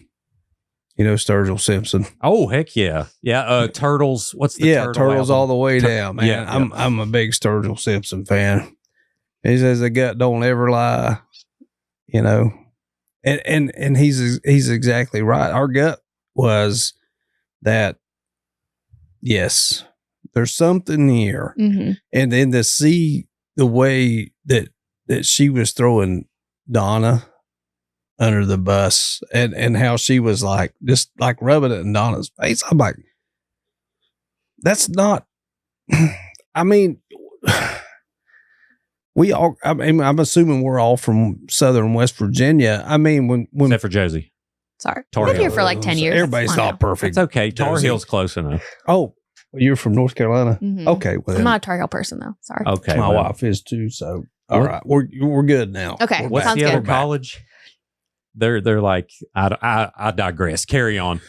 Sturgill Simpson. Oh heck yeah, yeah. Turtles. What's the turtle Turtles album? all the way down, man. yeah. I'm a big Sturgill Simpson fan. He says the gut don't ever lie, and he's exactly right. Our gut was that, yes, There's something here. And then to see the way that she was throwing Donna under the bus and how she was like, just like rubbing it in Donna's face. I'm like, that's not, I mean, I'm assuming we're all from Southern West Virginia. I mean, when except for Jozy. Sorry. Tar I've been here Heel. for like 10 years. Everybody's not perfect. It's okay. Tar Jozy. Heel's close enough. Oh, you're from North Carolina? Okay. Well, I'm not a Tar Heel person though. Sorry. Okay. my wife is too. So, all right. We're good now. Okay. What's Sounds the other good. college? They're like, I digress. Carry on.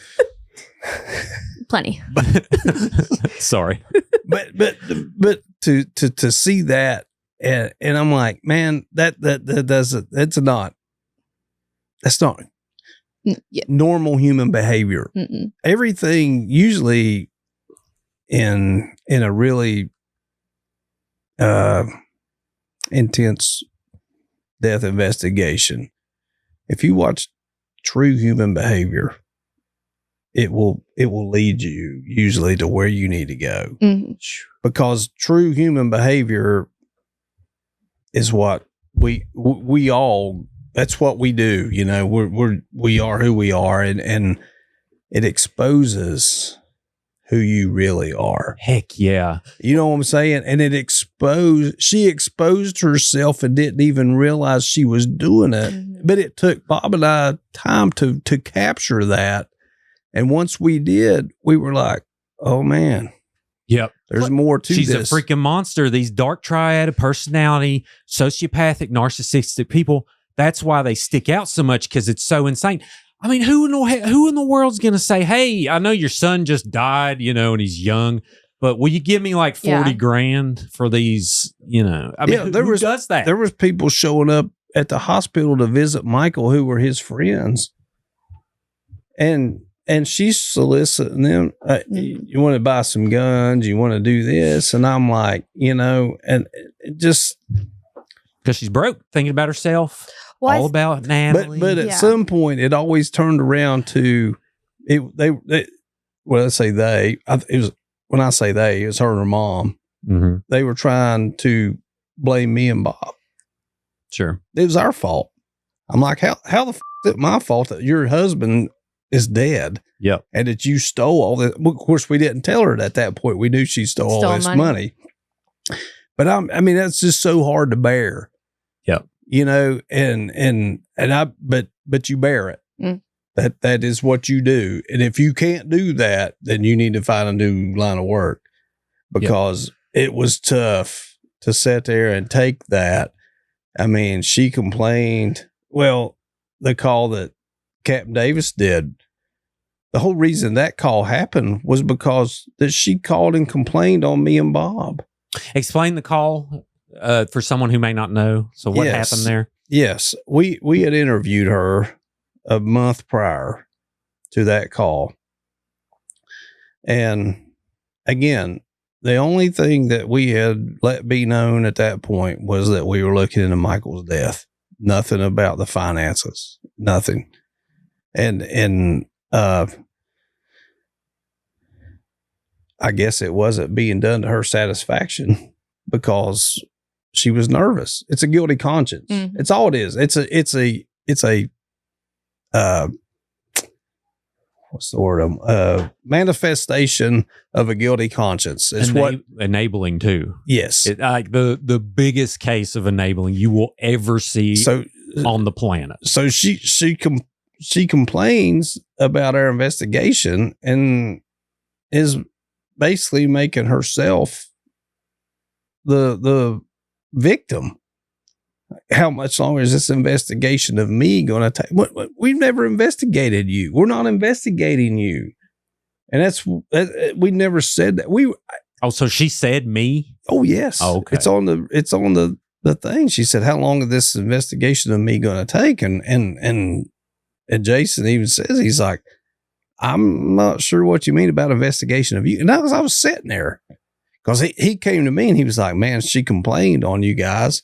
Plenty. Sorry. But to see that and I'm like, man, that doesn't, that's not Yeah. normal human behavior. Everything usually in a really intense death investigation, if you watch true human behavior, it will lead you usually to where you need to go, because true human behavior is what we all, that's what we do. You know, we are who we are, and it exposes who you really are. Heck yeah. You know what I'm saying? And she exposed herself and didn't even realize she was doing it. But it took Bob and I time to capture that. And once we did, we were like, oh man. Yep. There's more to She's this. a freaking monster. These dark triad of personality, sociopathic, narcissistic people. That's why they stick out so much, because it's so insane. I mean, who in the world's going to say, hey, I know your son just died, and he's young, but will you give me like 40 grand for these, I mean, who does that? There was people showing up at the hospital to visit Michael who were his friends. And she's soliciting them. You want to buy some guns? You want to do this? And I'm like, and it just, because she's broke, thinking about herself, all about Natalie. But at some point, it always turned around to it. When I say they, it was her and her mom. Mm-hmm. They were trying to blame me and Bob. Sure, it was our fault. I'm like, how the f is it my fault that your husband is dead? Yep. And that you stole all that. Of course, we didn't tell her at that point. We knew she stole all this money. But I mean, that's just so hard to bear. Yep. But you bear it. That is what you do. And if you can't do that, then you need to find a new line of work, because it was tough to sit there and take that. I mean, she complained. Well, the call that Captain Davis did, the whole reason that call happened was because that she called and complained on me and Bob. Explain the call for someone who may not know. So what happened there? Yes. We had interviewed her a month prior to that call. And again, the only thing that we had let be known at that point was that we were looking into Michael's death. Nothing about the finances. Nothing. And I guess it wasn't being done to her satisfaction because she was nervous. It's a guilty conscience. It's all it is. It's a what's the word? Manifestation of a guilty conscience. It's enabling too. Yes. Like the biggest case of enabling you will ever see on the planet. So she complains about our investigation and is basically making herself the victim. How much longer is this investigation of me going to take? We've never investigated you. We're not investigating you. And we never said that. So she said me? Oh, yes. Oh, okay. It's on the thing. She said, how long is this investigation of me going to take? And Jason even says, he's like, I'm not sure what you mean about investigation of you. And I was sitting there because he came to me and he was like, man, she complained on you guys.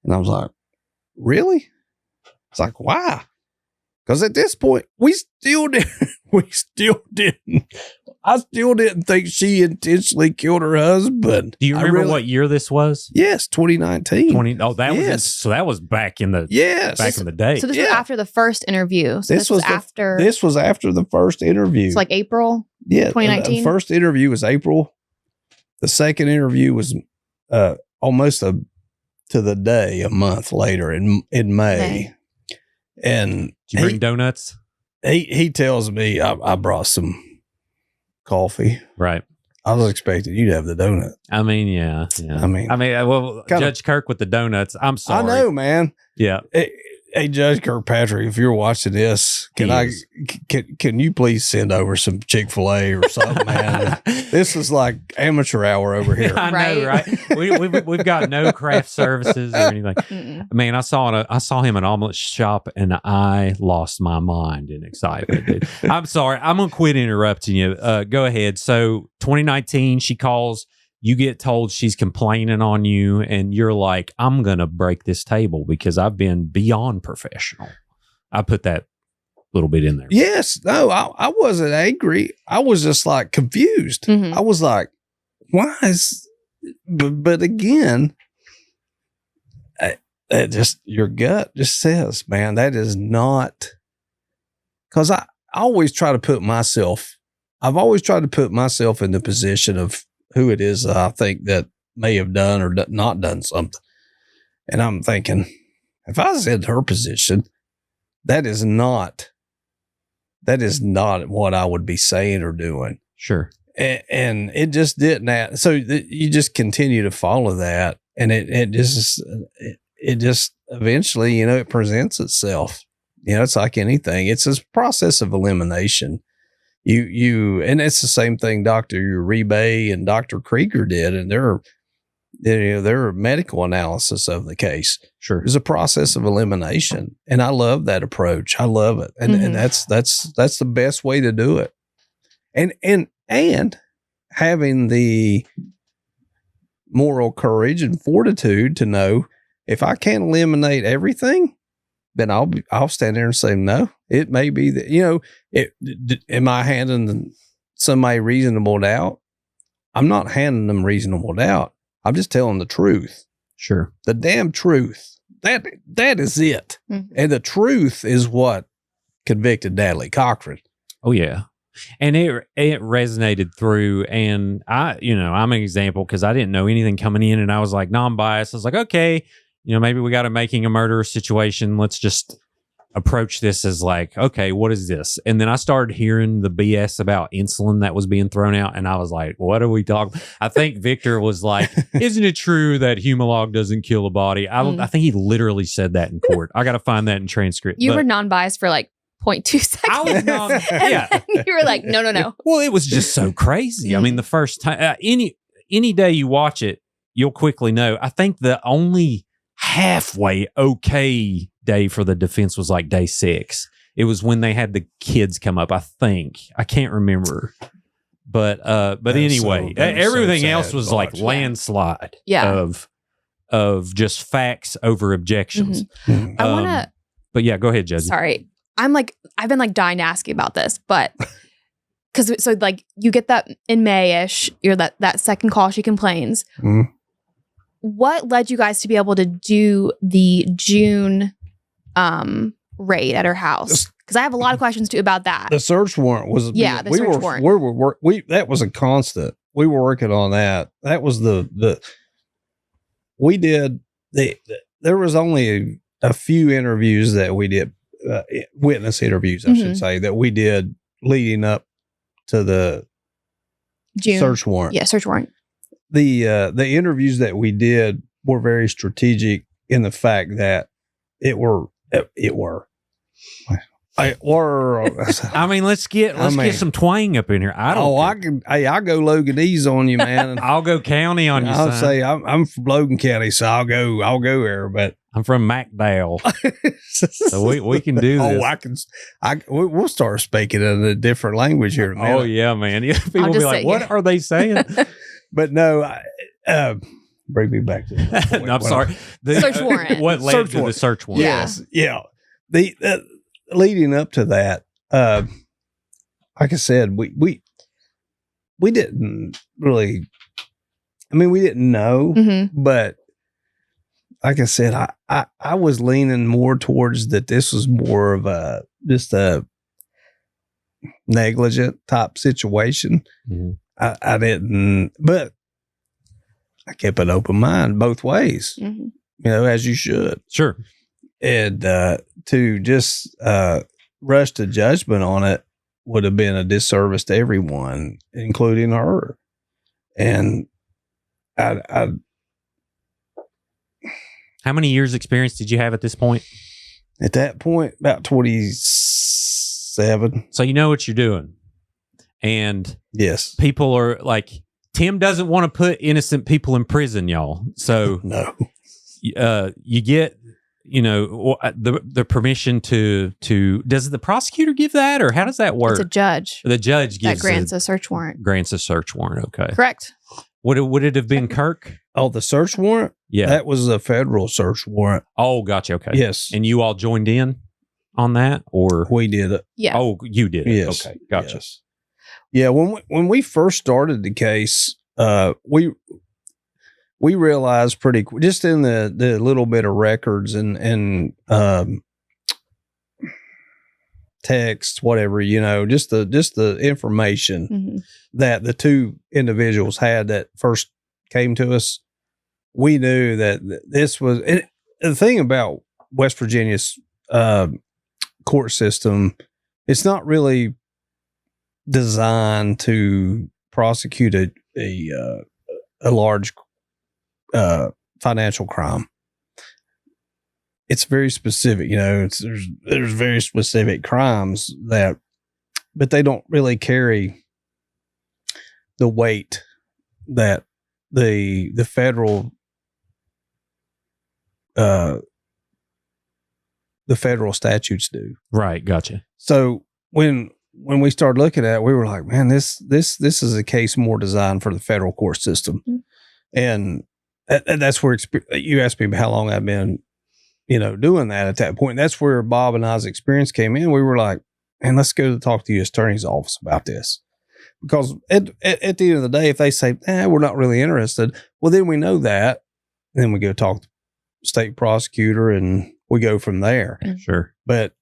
And I was like, really? It's like, why? Because at this point, we still didn't I still didn't think she intentionally killed her husband. Do you remember what year this was? Yes, 2019. That was Yes. so that was back in the Yes. in the day. So this was after the first interview. So this was after. This was after the first interview. It's like April. Yeah, 2019? The first interview was April. The second interview was almost to the day a month later in May. And Did you bring donuts? He tells me I brought some coffee. Right. I was expecting you to have the donut. I mean, yeah. Well, Judge Kirk with the donuts. I'm sorry. I know, man. Yeah. Hey, Judge Kirkpatrick, if you're watching this, can you please send over some Chick-fil-A or something, man? This is like amateur hour over here. I know, right? We've got no craft services or anything. Mm-mm. Man, I saw him at an omelet shop and I lost my mind in excitement. Dude. I'm sorry. I'm gonna quit interrupting you. Go ahead. So 2019, she calls. You get told she's complaining on you, and you're like, I'm going to break this table because I've been beyond professional. I put that little bit in there. Yes. No, I wasn't angry. I was just like confused. Mhm. I was like, why is, but again, that just, your gut just says, man, that is not, because I always try to put myself, I've always tried to put myself in the position of who it is that I think that may have done or not done something. And I'm thinking, if I was in her position, that is not what I would be saying or doing. Sure. And it just didn't. So you just continue to follow that. And it just eventually, it presents itself. It's like anything. It's a process of elimination. And it's the same thing Dr. Uribe and Dr. Krieger did, and their medical analysis of the case. Sure. It's a process of elimination. And I love that approach. I love it. And that's the best way to do it. And having the moral courage and fortitude to know if I can't eliminate everything, then I'll stand there and say, no, it may be that, am I handing somebody reasonable doubt? I'm not handing them reasonable doubt. I'm just telling the truth. Sure. The damn truth. That is it. Mm-hmm. And the truth is what convicted Natalie Cochran. Oh yeah. And it resonated through, and I'm an example because I didn't know anything coming in, and I was like non-biased. I was like, okay, maybe we got a making a murderer situation. Let's just approach this as like, okay, what is this? And then I started hearing the BS about insulin that was being thrown out, and I was like, what are we talking? I think Victor was like, isn't it true that Humalog doesn't kill a body? I think he literally said that in court. I got to find that in transcript. You were non-biased for like 0.2 seconds. I was yeah. You were like, no. Well, it was just so crazy. I mean, the first time, any day you watch it, you'll quickly know. I think the only halfway okay day for the defense was like day 6. It was when they had the kids come up. I think I can't remember, but anyway, everything else was like landslide. Yeah. Of just facts over objections. Mm-hmm. I want to. But yeah, go ahead, Jozy. Sorry. I've been like dying to ask you about this, but because so like you get that in May-ish, you're that second call, she complains. Mm-hmm. What led you guys to be able to do the June raid at her house? Because I have a lot of questions too about that. The search warrant was the search warrant. That was a constant. We were working on that. That was there was only a few interviews that we did. Witness interviews, I should say, that we did leading up to the June search warrant. Yeah, search warrant. The interviews that we did were very strategic in the fact that it were. I mean, let's get some twang up in here. I go Loganese on you, man. I'll go county on you. I'll say I'm from Logan County, so I'll go there. But I'm from MacDowell, so we can do this. We'll start speaking in a different language here. Oh yeah, man. People will be like, "What are they saying?" But no, bring me back to the no, I'm sorry. The search warrant. What led to the search warrant? Yes, yeah. The leading up to that, like I said, we we didn't really, I mean, we didn't know, Mm-hmm. but like I said, I was leaning more towards that this was more of just a negligent type situation. Mhm. I didn't, but I kept an open mind both ways, Mm-hmm. as you should. Sure. And to just rush to judgment on it would have been a disservice to everyone, including her. And I How many years experience did you have at this point? at that point, about 27. So you know what you're doing. And Yes. people are like, Tim doesn't want to put innocent people in prison, y'all. So No. you get, the permission to does the prosecutor give that, or how does that work? It's a judge The judge that gives grants a search warrant. grants a search warrant. Okay. Correct. Would it have been Kirk? Oh, the search warrant? Yeah. That was a federal search warrant. Oh, gotcha. Okay. Yes. And you all joined in on that, or We did it. Yeah. oh, you did it. Yes. Okay, gotcha. Yes. Yeah, when we first started the case, we realized pretty quick, just in the little bit of records and text, whatever, just the information Mm-hmm. that the two individuals had that first came to us. We knew that this was, and the thing about West Virginia's court system, it's not really designed to prosecute a large financial crime. It's very specific, there's very specific crimes but they don't really carry the weight that the federal statutes do. Right, gotcha. So when we started looking at it, we were like, man, this is a case more designed for the federal court system. Mm-hmm. And that's where you asked me how long I've been, doing that at that point. That's where Bob and I's experience came in. We were like, man, let's go to talk to the U.S. Attorney's Office about this. Because at the end of the day, if they say, we're not really interested, well, then we know that. And then we go talk to the state prosecutor and we go from there. Sure. But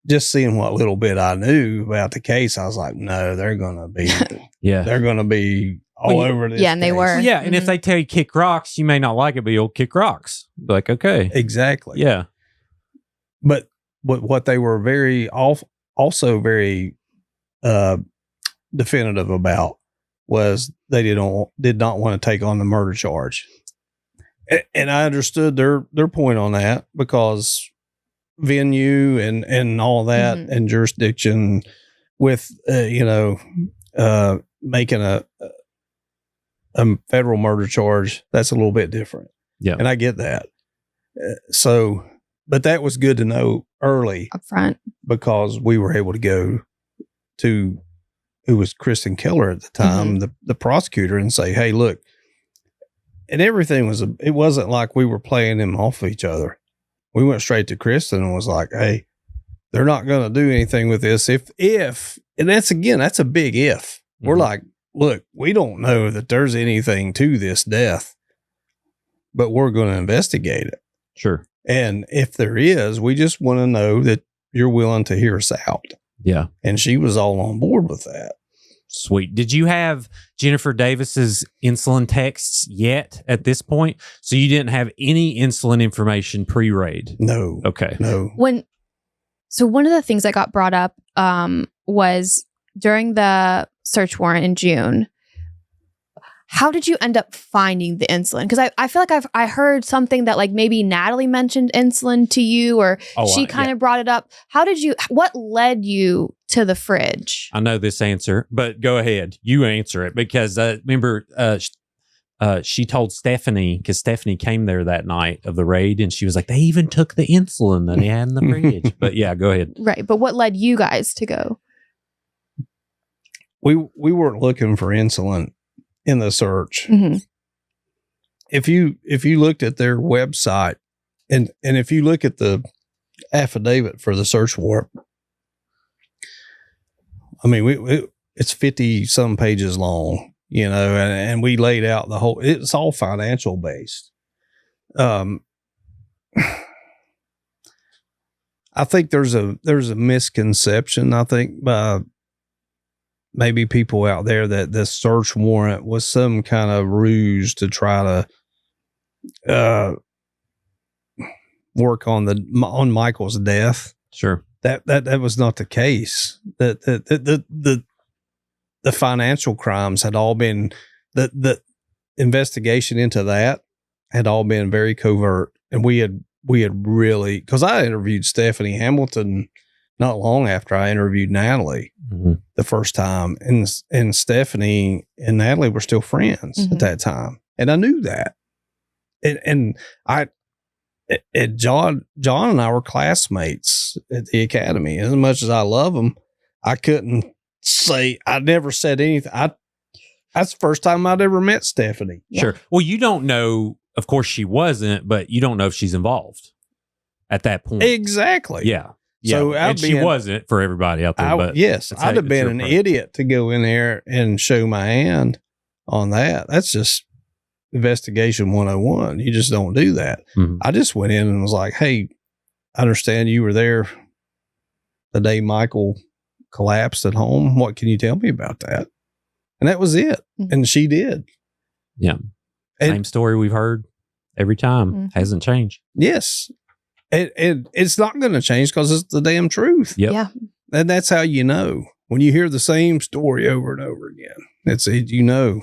just seeing what little bit I knew about the case, I was like, no, they're going to be, Yeah. they're going to be all Well, over this. yeah, and they case. were. Yeah, and if Mhm. they tell you kick rocks, you may not like it, but you'll kick rocks. Be like, okay. Exactly. Yeah. But what they were also very definitive about was they did not want to take on the murder charge. And I understood their point on that, because venue and all that, Mhm. and jurisdiction with making a federal murder charge, that's a little bit different. Yeah. And I get that. But that was good to know early, Up front. because we were able to go to who was Kristen Keller at the time, the prosecutor, and say, hey, look, and everything it wasn't like we were playing them off of each other. We went straight to Kristen and was like, hey, they're not going to do anything with this. If, and that's a big if. We're Mhm. like, look, we don't know that there's anything to this death, but we're going to investigate it. Sure. And if there is, we just want to know that you're willing to hear us out. Yeah. And she was all on board with that. Sweet. Did you have Jennifer Davis's insulin texts yet at this point? So you didn't have any insulin information pre-raid? No. Okay. No. So one of the things that got brought up was during the search warrant in June. How did you end up finding the insulin? Because I feel like I heard something that like maybe Natalie mentioned insulin to you, or she kind of brought it up. What led you to the fridge? I know this answer, but go ahead. You answer it, because remember, she told Stephanie, because Stephanie came there that night of the raid, and she was like, they even took the insulin that he had in the fridge. But yeah, go ahead. Right. But what led you guys to go? We weren't looking for insulin in the search. Mm-hmm. If you looked at their website and if you look at the affidavit for the search warrant, I mean, it's 50 some pages long, and we laid out it's all financial based. I think there's a misconception, I think, by maybe people out there that this search warrant was some kind of ruse to try to work on Michael's death. Sure. That was not the case. The financial crimes had all been, the investigation into that had all been very covert, and we had really, because I interviewed Stephanie Hamilton not long after I interviewed Natalie the first time, and Stephanie and Natalie were still friends at that time, and I knew that, and John and I were classmates at the academy. As much as I love him, I couldn't say, I never said anything. That's the first time I'd ever met Stephanie. Yeah. Sure. Well, you don't know. Of course, she wasn't, but you don't know if she's involved at that point. Exactly. Yeah. So and she wasn't for everybody out there. But yes, I'd have been an idiot to go in there and show my hand on that. That's just investigation 101. You just don't do that. Mm-hmm. I just went in and was like, hey, I understand you were there the day Michael collapsed at home. What can you tell me about that? And that was it. Mm-hmm. And she did. Yeah. Same story we've heard every time. Mm-hmm. Hasn't changed. Yes. It's not going to change because it's the damn truth. Yep. Yeah. And that's how you know. When you hear the same story over and over again, you know.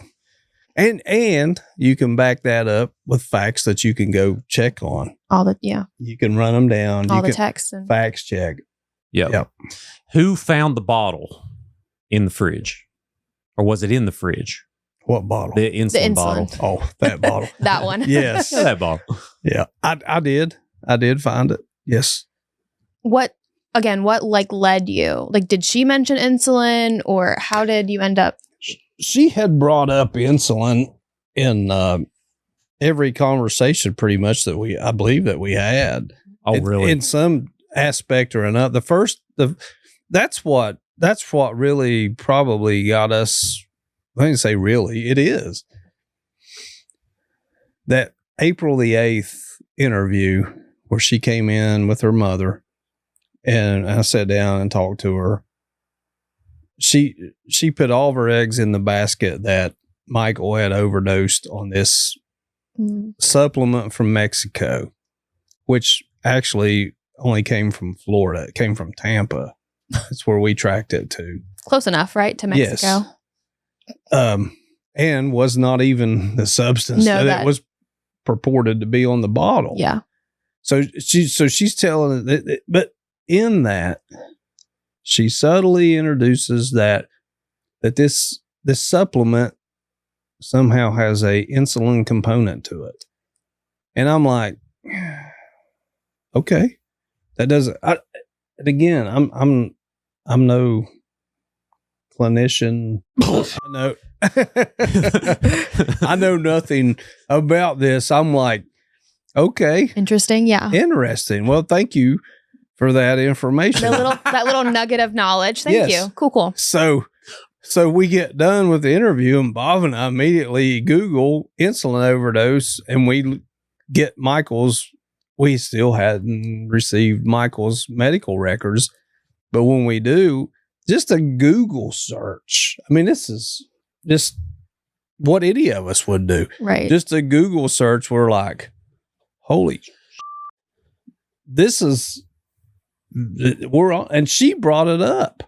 And you can back that up with facts that you can go check on. You can run them down. All the texts. And facts check. Yep. Who found the bottle in the fridge? Or was it in the fridge? What bottle? The insulin bottle. Oh, that bottle. That one. Yes. Yeah, that bottle. Yeah. I did find it. Yes. What led you? Like, did she mention insulin, or how did you end up? She had brought up insulin in every conversation pretty much I believe that we had. Oh, really? In some aspect or another. That's what really probably got us. I didn't say really, it is. That April the 8th interview where she came in with her mother and I sat down and talked to her. She put all of her eggs in the basket that Michael had overdosed on this supplement from Mexico, which actually only came from Florida. It came from Tampa. That's where we tracked it to. Close enough, right? To Mexico. Yes. And was not even the substance that it was purported to be on the bottle. Yeah. So she's telling it, but in that, she subtly introduces that this supplement somehow has a insulin component to it. And I'm like, okay, that doesn't, and again, I'm no clinician. I know nothing about this. I'm like, okay. Interesting. Yeah. Interesting. Well, thank you for that information. that little nugget of knowledge. Thank you. Cool. So we get done with the interview and Bob and I immediately Google insulin overdose and we get we still hadn't received Michael's medical records. But when we do, just a Google search. I mean, this is just what any of us would do. Right. Just a Google search. We're like, holy, we're on, and she brought it up.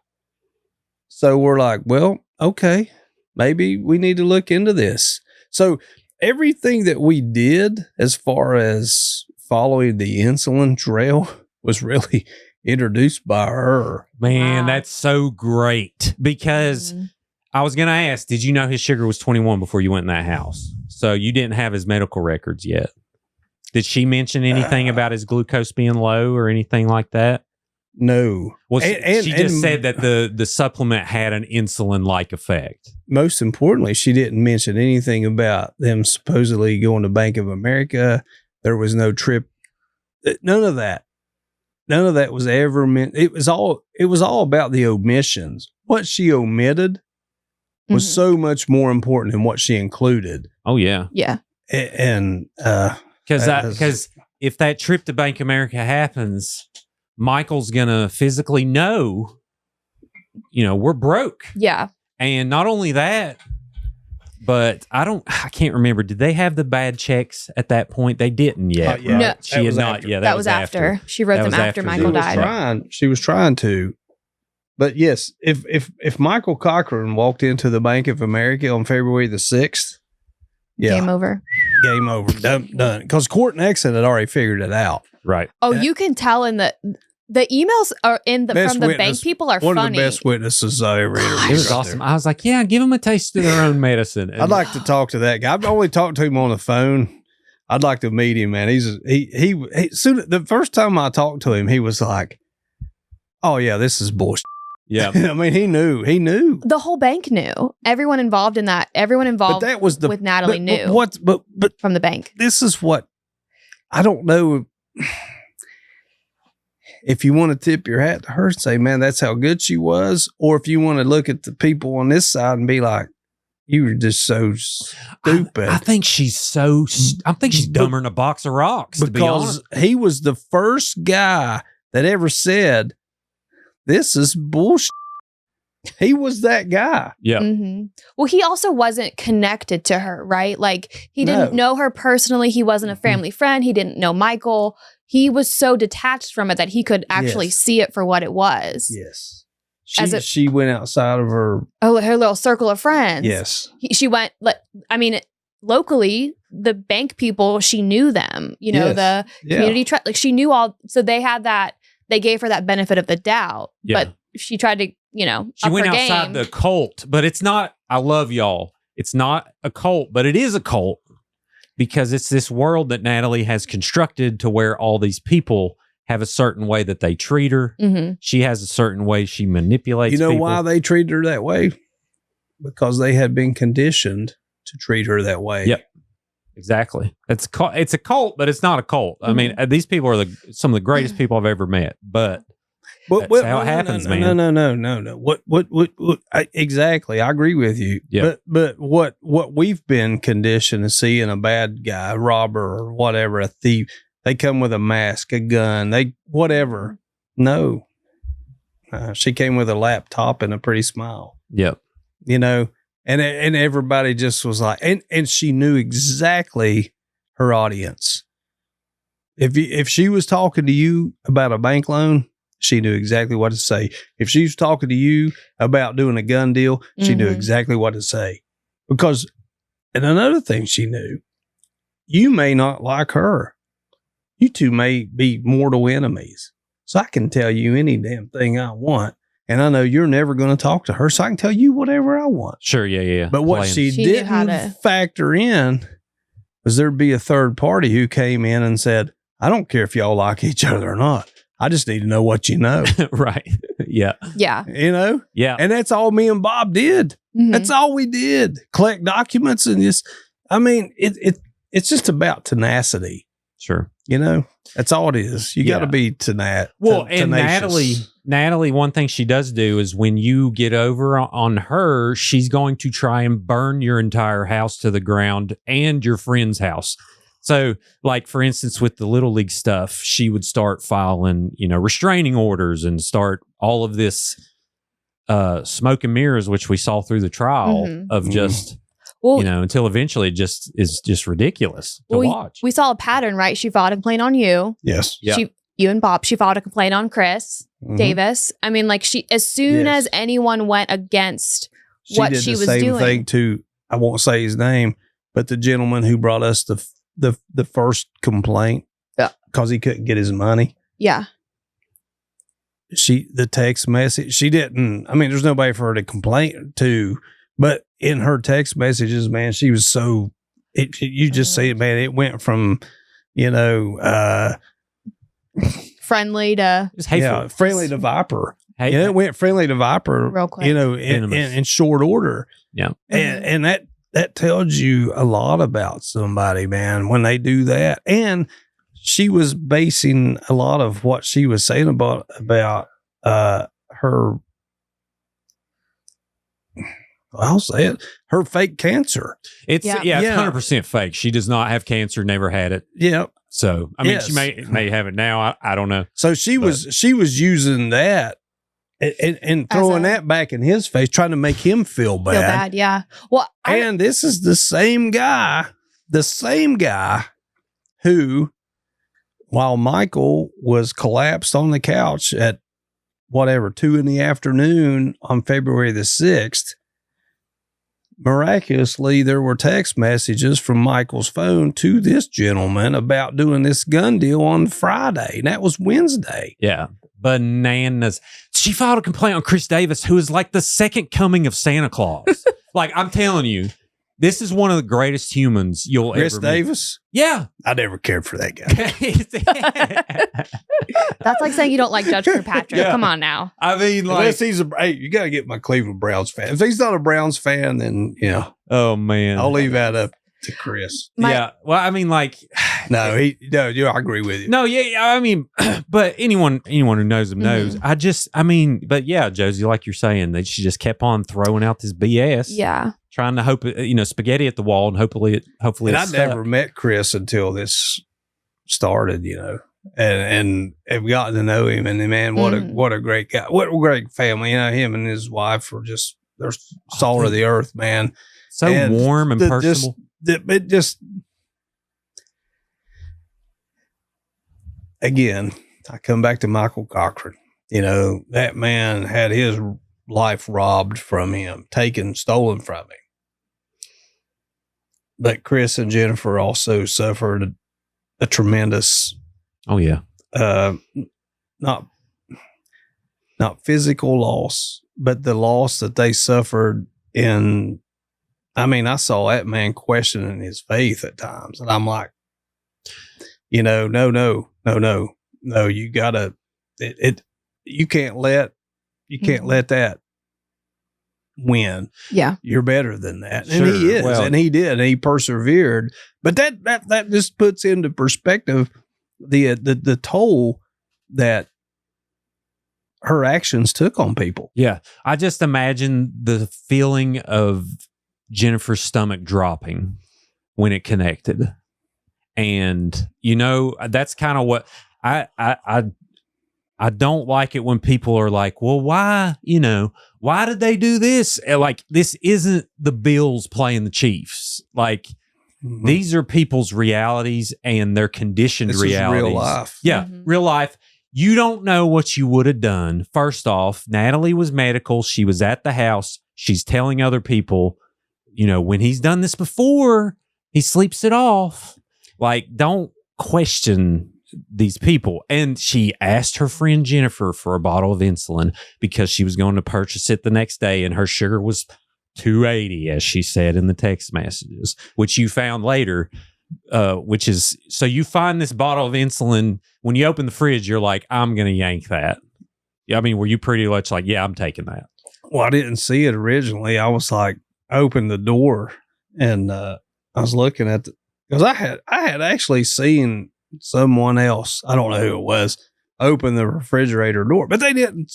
So we're like, well, okay, maybe we need to look into this. So everything that we did as far as following the insulin trail was really introduced by her. Man, that's so great. Because I was going to ask, did you know his sugar was 21 before you went in that house? So you didn't have his medical records yet. Did she mention anything about his glucose being low or anything like that? No. Well, she just said that the supplement had an insulin-like effect. Most importantly, she didn't mention anything about them supposedly going to Bank of America. There was no trip. None of that. None of that was ever meant. It was all about the omissions. What she omitted was Mhm. so much more important than what she included. Oh yeah. Yeah. And Because if that trip to Bank America happens, Michael's gonna physically know, we're broke. Yeah. And not only that, but I can't remember. Did they have the bad checks at that point? They didn't yet. Yeah. Right? No. She had not. After. Yeah, That was after. She wrote That them was after after Michael she was died. she was trying to. But yes, if Michael Cochran walked into the Bank of America on February the 6th, Game over. game over, done. Because Court and Exon had already figured it out. Right. Oh, you can tell in the emails are in the Best from the witness- bank people are One funny. of the best witnesses I ever interviewed. It was right awesome. there. I was like, yeah, give them a taste of their own medicine. And I'd like to talk to that guy. I've only talked to him on the phone. I'd like to meet him, man. He soon the first time I talked to him, he was like, "Oh yeah, this is bullshit." yeah. I mean, he knew. The whole bank knew. Everyone involved in that. Everyone But involved that was the with Natalie but knew what but from the bank. this is what I don't know if you want to tip your hat to her and say, man, that's how good she was, or if you want to look at the people on this side and be like, you were just so stupid. I think she's I think she's dumber than a box of rocks, to be honest. Because he was the first guy that ever said, this is bullshit. He was that guy. Yeah. Mm-hmm. Well, he also wasn't connected to her, right? Like he didn't No. know her personally. He wasn't a family friend. He didn't know Michael. He was so detached from it that he could actually Yes. see it for what it was. Yes. As She went outside of her. Oh, her little circle of friends. Yes. She went. Locally, the bank people, she knew them. Yes. The Yeah. community trust. Like she knew all. So they had that. They gave her that benefit of the doubt. Yeah. But she tried to, She up went her outside game. the cult, but it's not. I love y'all. It's not a cult, but it is a cult because it's this world that Natalie has constructed to where all these people have a certain way that they treat her. Mhm. She has a certain way she manipulates You know people. why they treated her that way? Because they had been conditioned to treat her that way. Yep. Exactly. It's a cult, but it's not a cult. I mean, these people are some of the greatest people I've ever met. But that's how it happens, man. No. What exactly? I agree with you. Yeah. But what we've been conditioned to see in a bad guy, a robber or whatever, a thief, they come with a mask, a gun, whatever. No. She came with a laptop and a pretty smile. Yep. And everybody just was like, and she knew exactly her audience. If she was talking to you about a bank loan, she knew exactly what to say. If she was talking to you about doing a gun deal, she knew Mhm. exactly what to say. Because, and another thing she knew, you may not like her. You two may be mortal enemies. So I can tell you any damn thing I want. And I know you're never going to talk to her, so I can tell you whatever I want. Sure. Yeah. But what Playing. she She knew how didn't to- factor in was there'd be a third party who came in and said, I don't care if y'all like each other or not. I just need to know what you know. Right. Yeah. Yeah. Yeah. And that's all me and Bob did. Mhm. That's all we did. Collect documents and just, it's just about tenacity. Sure. That's all it is. You got to Yeah. be Well, and tenacious. Natalie, one thing she does do is when you get over on her, she's going to try and burn your entire house to the ground and your friend's house. So, like, for instance, with the Little League stuff, she would start filing, restraining orders and start all of this smoke and mirrors, which we saw through the trial Mhm. of just, Well, until eventually it just is just ridiculous to watch. we saw a pattern, right? She filed a complaint on you. Yes. Yeah. You and Bob. She filed a complaint on Chris Mhm. Davis. I mean, like as soon Yes. as anyone went against what did she the was same doing. thing to, I won't say his name, but the gentleman who brought us the first complaint. Yeah. Because he couldn't get his money. Yeah. The text message, she didn't, there's nobody for her to complain to, but in her text messages, man, she was so, you just see it, man, it went from, Friendly to It's hateful. yeah, friendly to Viper. Hey, It went friendly to Viper, Real quick. in short order. Yeah. And that tells you a lot about somebody, man, when they do that. And she was basing a lot of what she was saying about her I'll say it. Her fake cancer. It's Yeah. it's Yeah. 100% fake. She does not have cancer, never had it. Yeah. So, I mean, Yes. she may have it now. I don't know. So she was using that and throwing that back in his face, trying to make him feel bad. Feel bad, yeah. Well, And this is the same guy who, while Michael was collapsed on the couch at 2 p.m. on February the 6th, miraculously, there were text messages from Michael's phone to this gentleman about doing this gun deal on Friday. And that was Wednesday. Yeah. Bananas. She filed a complaint on Chris Davis, who is like the second coming of Santa Claus. Like, I'm telling you, this is one of the greatest humans you'll Chris ever meet. Davis? Yeah. I never cared for that guy. that's like saying you don't like Judge Kirkpatrick. Yeah. Come on now. I mean, like, Unless he's you got to get my Cleveland Browns fan. If he's not a Browns fan, then oh man, I'll leave that up to Chris. yeah. Well, I mean, like, No, I agree with you. no, yeah. I mean, but anyone who knows him knows. But yeah, Jozy, like you're saying, that she just kept on throwing out this BS. Yeah. Trying to hope, spaghetti at the wall, and hopefully And I it's never met Chris until this started, and have gotten to know him. And man, what a great guy! What a great family! Him and his wife are they're salt of the earth, man. so And warm and personable. It just again, I come back to Michael Cochran. That man had his life robbed from him, stolen from him. But Chris and Jennifer also suffered a tremendous, Oh yeah, not physical loss, but the loss that they suffered I saw that man questioning his faith at times. And I'm like, no, you gotta, you can't let that win. Yeah. You're better than that. Sure. And he is, Well- and he did, and he persevered. But that just puts into perspective the toll that her actions took on people. yeah. I just imagine the feeling of Jennifer's stomach dropping when it connected, and that's kind of what I don't like it when people are like, well, why did they do this? And like, this isn't the Bills playing the Chiefs. Like, these are people's realities and their conditioned This realities. is real life. Yeah, Mhm. real life. You don't know what you would have done. First off, Natalie was medical. She was at the house. She's telling other people, when he's done this before, he sleeps it off. Like, don't question these people. And she asked her friend Jennifer for a bottle of insulin because she was going to purchase it the next day, and her sugar was 280, as she said in the text messages, which you found later, which is, so you find this bottle of insulin. When you open the fridge, you're like, I'm going to yank that. I mean, were you pretty much like, yeah, I'm taking that? Well, I didn't see it originally. I was like, open the door, and I was looking at because I had actually seen someone else, I don't know who it was, open the refrigerator door, but they didn't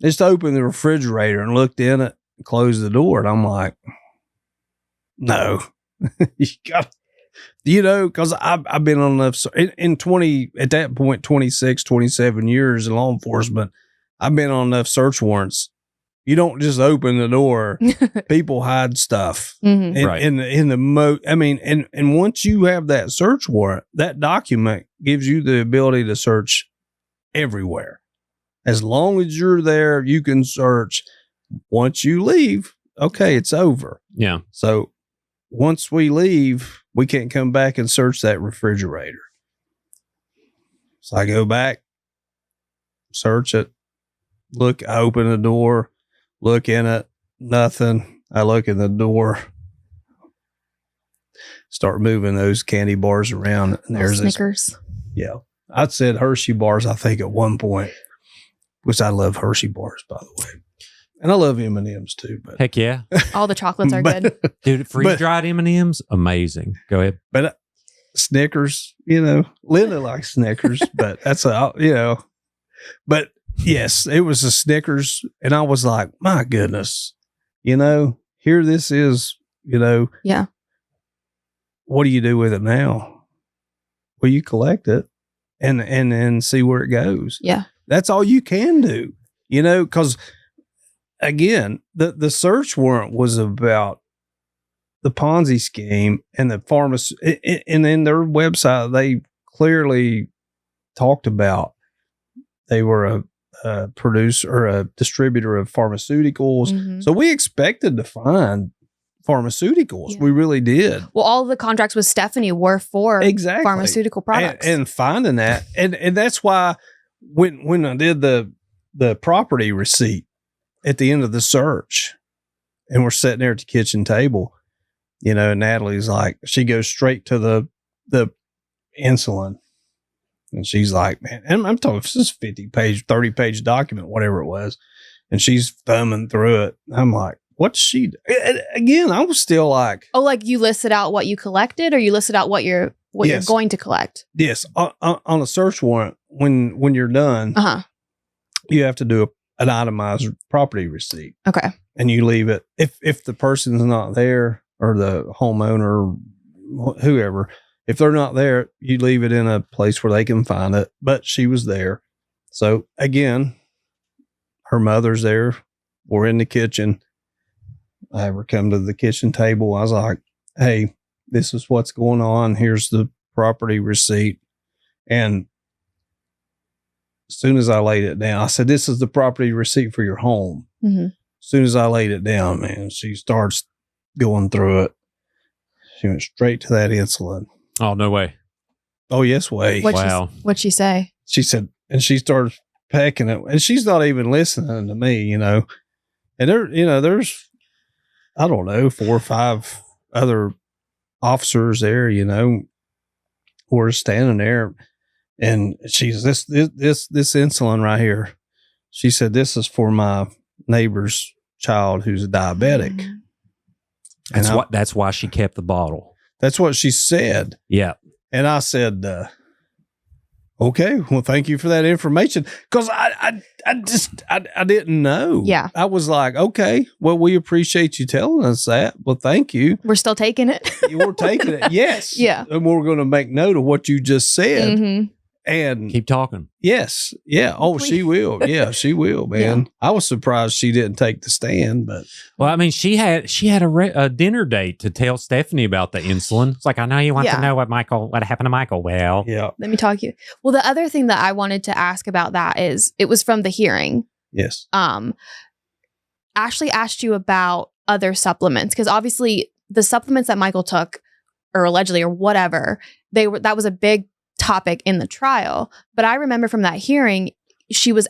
just opened the refrigerator and looked in it and closed the door. And I'm like, no, you got, cause I've been on enough in 20, at that point, 26, 27 years in law enforcement. I've been on enough search warrants. You don't just open the door. People hide stuff. Mhm. Right. And once you have that search warrant, that document gives you the ability to search everywhere. As long as you're there, you can search. Once you leave, okay, it's over. Yeah. So once we leave, we can't come back and search that refrigerator. So I go back, search it, look, I open the door, look in it, nothing. I look in the door, start moving those candy bars around. And there's Snickers. yeah. I said Hershey bars, I think, at one point, which I love Hershey bars, by the way. And I love M&Ms too. But Heck yeah. All the chocolates are good. Dude, freeze-dried M&Ms, amazing. Go ahead. But Snickers, Linda likes Snickers, but that's but Yes, it was a Snickers. And I was like, my goodness, here this is, Yeah. what do you do with it now? Well, you collect it and then see where it goes. Yeah. That's all you can do, because again, the search warrant was about the Ponzi scheme and the pharmacy. And in their website, they clearly talked about they were a producer or a distributor of pharmaceuticals. Mhm. So we expected to find pharmaceuticals. Yeah. We really did. Well, all of the contracts with Stephanie were for Exactly. pharmaceutical products. And finding that. And that's why when I did the property receipt at the end of the search and we're sitting there at the kitchen table, Natalie's like, she goes straight to the insulin. And she's like, man, and I'm talking, this is 50-page, 30-page document, whatever it was. And she's thumbing through it. I'm like, what's she? Again, I was still like, oh, like you listed out what you collected, or you listed out what you're Yes. going to collect? yes, on a search warrant, when you're done, you have to do an itemized property receipt. Okay. And you leave it if the person's not there or the homeowner, whoever, if they're not there, you leave it in a place where they can find it. But she was there. So again, her mother's there. We're in the kitchen. I have her come to the kitchen table. I was like, hey, this is what's going on. Here's the property receipt. And as soon as I laid it down, I said, this is the property receipt for your home. Mm-hmm. As soon as I laid it down, man, she starts going through it. She went straight to that insulin. Oh, no way. Oh, yes, way. Wow. What'd she say? She said, and she started pecking it, and she's not even listening to me, And there's, I don't know, 4 or 5 other officers there, who are standing there, and she's this insulin right here. She said, this is for my neighbor's child who's a diabetic. Mm-hmm. That's why she kept the bottle. That's what she said. Yeah. And I said, okay, well, thank you for that information. Because I didn't know. Yeah. I was like, okay, well, we appreciate you telling us that. Well, thank you. We're still taking it. We're taking it. Yes. Yeah. And we're going to make note of what you just said. Mm-hmm. And Keep talking. yes. Yeah. Oh, she will. Yeah, she will, man. I was surprised she didn't take the stand, but. Well, I mean, she had a dinner date to tell Stephanie about the insulin. It's like, I know you want to know what happened to Michael. Well, Yeah. Let me talk to you. Well, the other thing that I wanted to ask about that is it was from the hearing. Yes. Ashley asked you about other supplements because obviously the supplements that Michael took or allegedly or whatever, that was a big topic in the trial. But I remember from that hearing, she was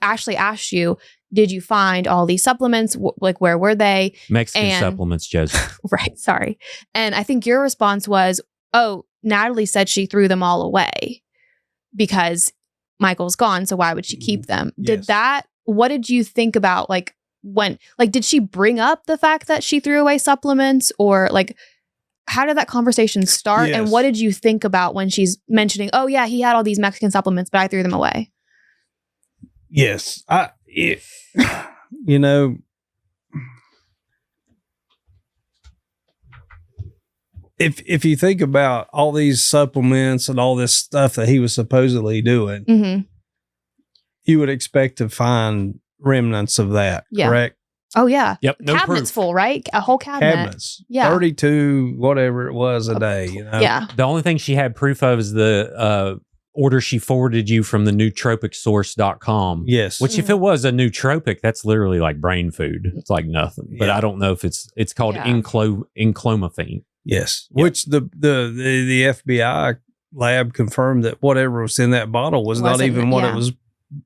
Ashley asked you, did you find all these supplements? Where were they? Mexican supplements, Jozy. Right. Sorry. And I think your response was, oh, Natalie said she threw them all away because Michael's gone. So why would she keep them? Yes. What did you think about did she bring up the fact that she threw away supplements or how did that conversation start? Yes. And what did you think about when she's mentioning, oh yeah, he had all these Mexican supplements, but I threw them away? Yes. If you think about all these supplements and all this stuff that he was supposedly doing, Mm-hmm. you would expect to find remnants of that, Yeah. correct? Oh yeah. Yep. No Cabinet's proof. full, right? A whole cabinet. Cabinets. Yeah. 32, whatever it was a day, Yeah. The only thing she had proof of is the order she forwarded you from the nootropicsource.com. Yes. Which, if it was a nootropic, that's literally like brain food. It's like nothing. But Yeah. I don't know if it's called Yeah. enclomiphene. Yes. Yep. Which the FBI lab confirmed that whatever was in that bottle was not Wasn't- even what yeah. it was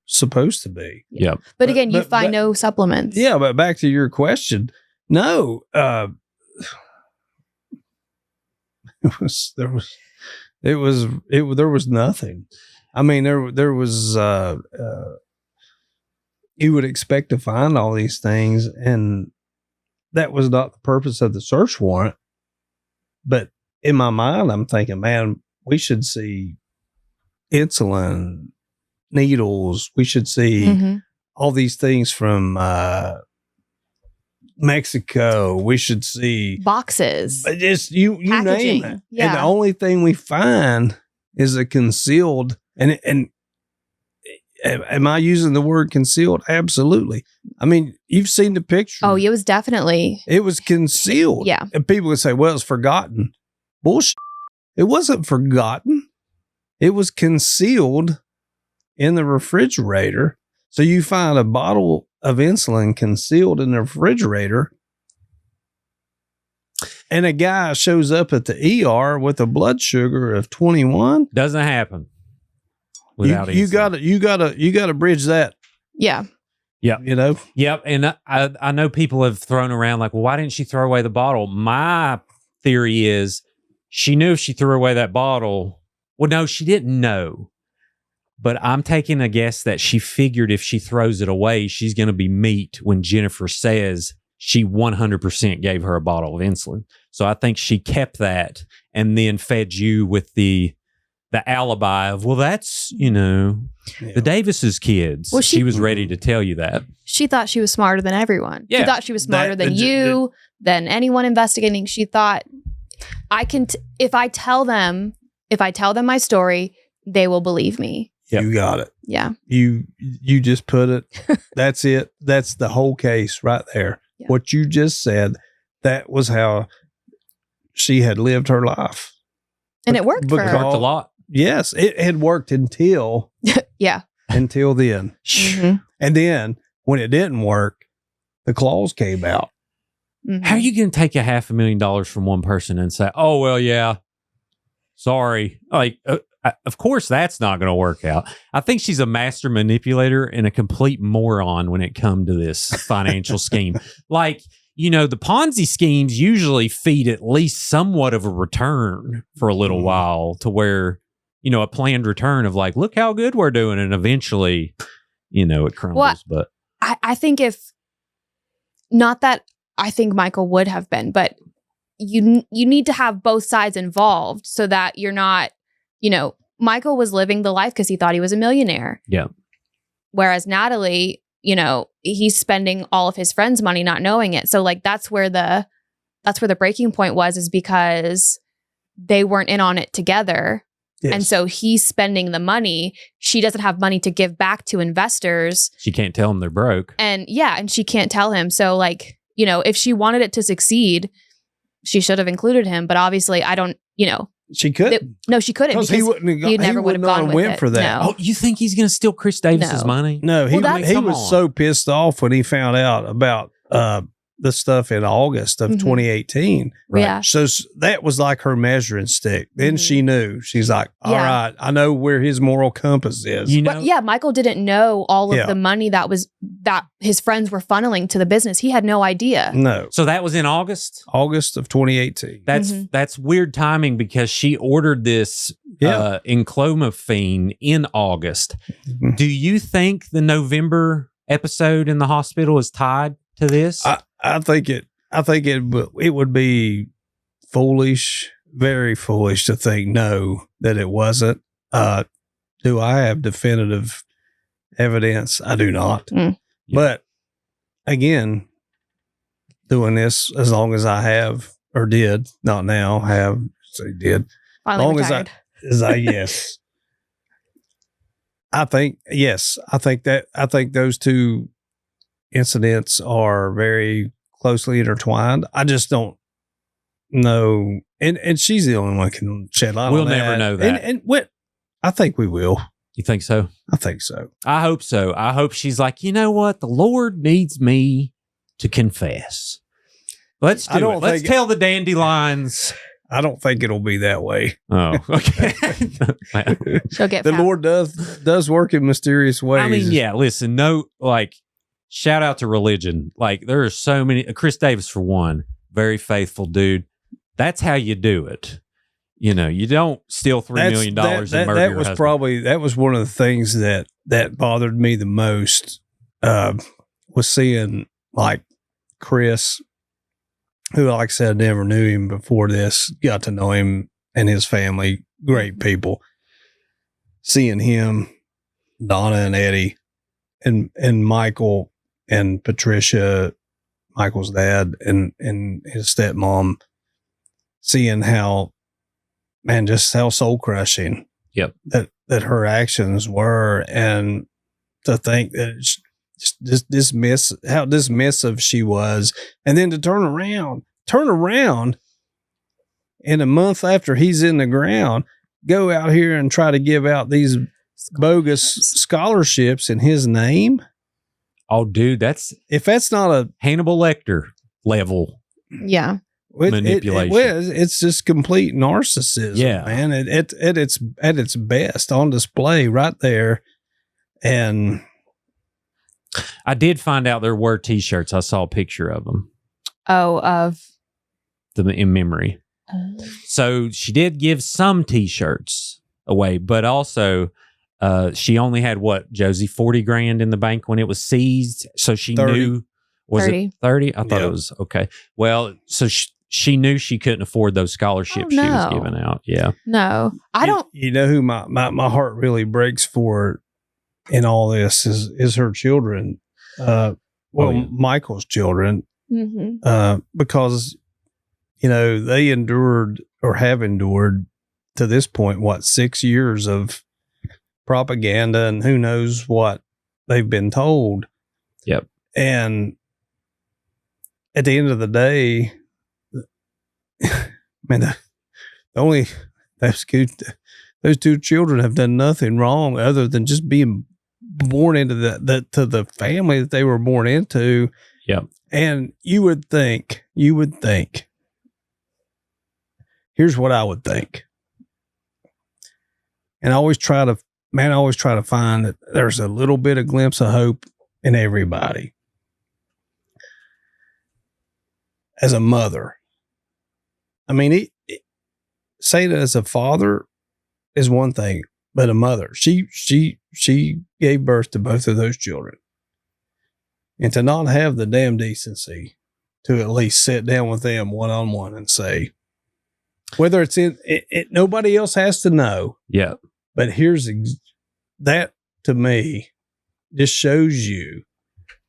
supposed to be. Yep. But again, you but- find no supplements. Yeah, but back to your question. No, there was nothing. I mean, there was, you would expect to find all these things, and that was not the purpose of the search warrant. But in my mind, I'm thinking, man, we should see insulin, needles. We should see Mhm. all these things from Mexico. We should see Boxes. but just you name Packaging. it. Yeah. And the only thing we find is a concealed and am I using the word concealed? Absolutely. I mean, you've seen the picture. Oh, it was definitely. It was concealed. Yeah. And people would say, well, it's forgotten. Bullshit. It wasn't forgotten. It was concealed in the refrigerator. So you find a bottle of insulin concealed in the refrigerator, and a guy shows up at the ER with a blood sugar of 21. Doesn't happen without You insulin. gotta bridge that. Yeah. You know, Yep. And I know people have thrown around like, well, why didn't she throw away the bottle? My theory is she knew if she threw away that bottle. Well, no, she didn't know. But I'm taking a guess that she figured if she throws it away, she's going to be meat when Jennifer says she 100% gave her a bottle of insulin. So I think she kept that and then fed you with the alibi of, well, that's, the Davis's kids. Well, she was ready to tell you that. She thought she was smarter than everyone. She Yeah. thought she was smarter than you, than anyone investigating. She thought, I can, if I tell them my story, they will believe me. Yep. You got it. Yeah. You just put it. That's it. That's the whole case right there. Yeah. What you just said, that was how she had lived her life. And it worked for Because- her. Worked a lot. Yes, it had worked until Yeah. until then. Mhm. And then when it didn't work, the claws came out. Mhm. How are you going to take $500,000 from one person and say, oh, well, yeah, sorry. Like, of course, that's not going to work out. I think she's a master manipulator and a complete moron when it comes to this financial scheme. Like, the Ponzi schemes usually feed at least somewhat of a return for a little while to where, a planned return of like, look how good we're doing. And eventually, it crumbles. Well, but I think not that I think Michael would have been, but you need to have both sides involved so that you're not, Michael was living the life because he thought he was a millionaire. Yeah. Whereas Natalie, he's spending all of his friends' money not knowing it. So like that's where the breaking point was, is because they weren't in on it together. Yes. And so he's spending the money. She doesn't have money to give back to investors. she can't tell them they're broke. And she can't tell him. So like, if she wanted it to succeed, she should have included him. But obviously I don't, She couldn't. no, she couldn't, Because because he wouldn't have he never would have gone with went it. for that. No. Oh, you think he's going to steal Chris Davis's No. money? No, he, Well, he come was on. so pissed off when he found out about the stuff in August of Mhm. 2018. Right. Yeah. So that was like her measuring stick. Then Mhm. she knew. She's like, all Yeah. right, I know where his moral compass is. But yeah, Michael didn't know all of Yeah. the money that his friends were funneling to the business. He had no idea. No, So that was in August? August of 2018. Mhm. That's weird timing because she ordered this Yeah. enclomiphene in August. Mhm. Do you think the November episode in the hospital is tied to this? I think it would be foolish, very foolish to think no, that it wasn't. Do I have definitive evidence? I do not. Mm. Yeah. But again, doing this as long as I have or did, not now, have, say did, Finally long retired. as I yes. I think those two incidents are very closely intertwined. I just don't know. And she's the only one who can shed light We'll on never know that. And what I think we will. You think so? I think so. I hope so. I hope she's like, you know what? The Lord needs me to confess. Let's I do don't it. Let's think- tell the dandelions. I don't think it'll be that way. Oh, okay. She'll get The fat. Lord does work in mysterious ways. I mean, yeah, listen, no, like, shout out to religion. Like, there are so many. Chris Davis, for one, very faithful dude. That's how you do it. You don't steal $3 million and murder that your was husband. that was one of the things that bothered me the most, was seeing like Chris, who, like I said, never knew him before this, got to know him and his family, great people. Seeing him Donna and Eddie and Michael and Patricia, Michael's dad, and his stepmom, seeing how, man, just how soul crushing that her actions were, and to think that it's just how dismissive she was, and then to turn around in a month after he's in the ground, go out here and try to give out these bogus scholarships in his name. Oh, dude, if that's not a Hannibal Lecter level. Yeah. Manipulation. It's just complete narcissism, man. At its best, on display right there. And I did find out there were T-shirts. I saw a picture of them. Oh, of the in memory. So she did give some T-shirts away, but also she only had what, Jozy, 40 grand in the bank when it was seized. So she 30. knew, was 30. it 30? I thought it was okay. Well, so she knew she couldn't afford those scholarships she was giving out. Yeah. No, I don't. You know who my heart really breaks for in all this is her children. Michael's children, because, you know, they endured or have endured to this point, 6 years of propaganda and who knows what they've been told. Yep. And at the end of the day, man, those two children have done nothing wrong other than just being born into to the family that they were born into. Yep. And you would think, here's what I would think. And I always try to find that there's a little bit of glimpse of hope in everybody. As a mother, I mean, say that as a father is one thing, but a mother, she gave birth to both of those children, and to not have the damn decency to at least sit down with them one-on-one and say, whether it's in it, nobody else has to know. Yeah. But here's that, to me, just shows you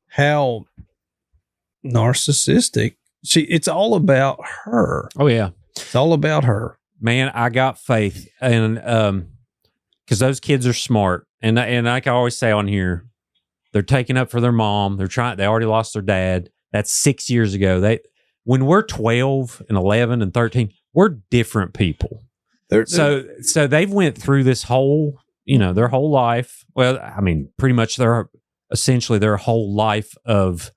how narcissistic it's all about her. Oh yeah. It's all about her. Man, I got faith. And because those kids are smart. And like I always say on here, they're taking up for their mom. They already lost their dad. That's 6 years ago. When we're 12 and 11 and 13, we're different people. So they've went through this whole, their whole life. Well, I mean, pretty much essentially their whole life of,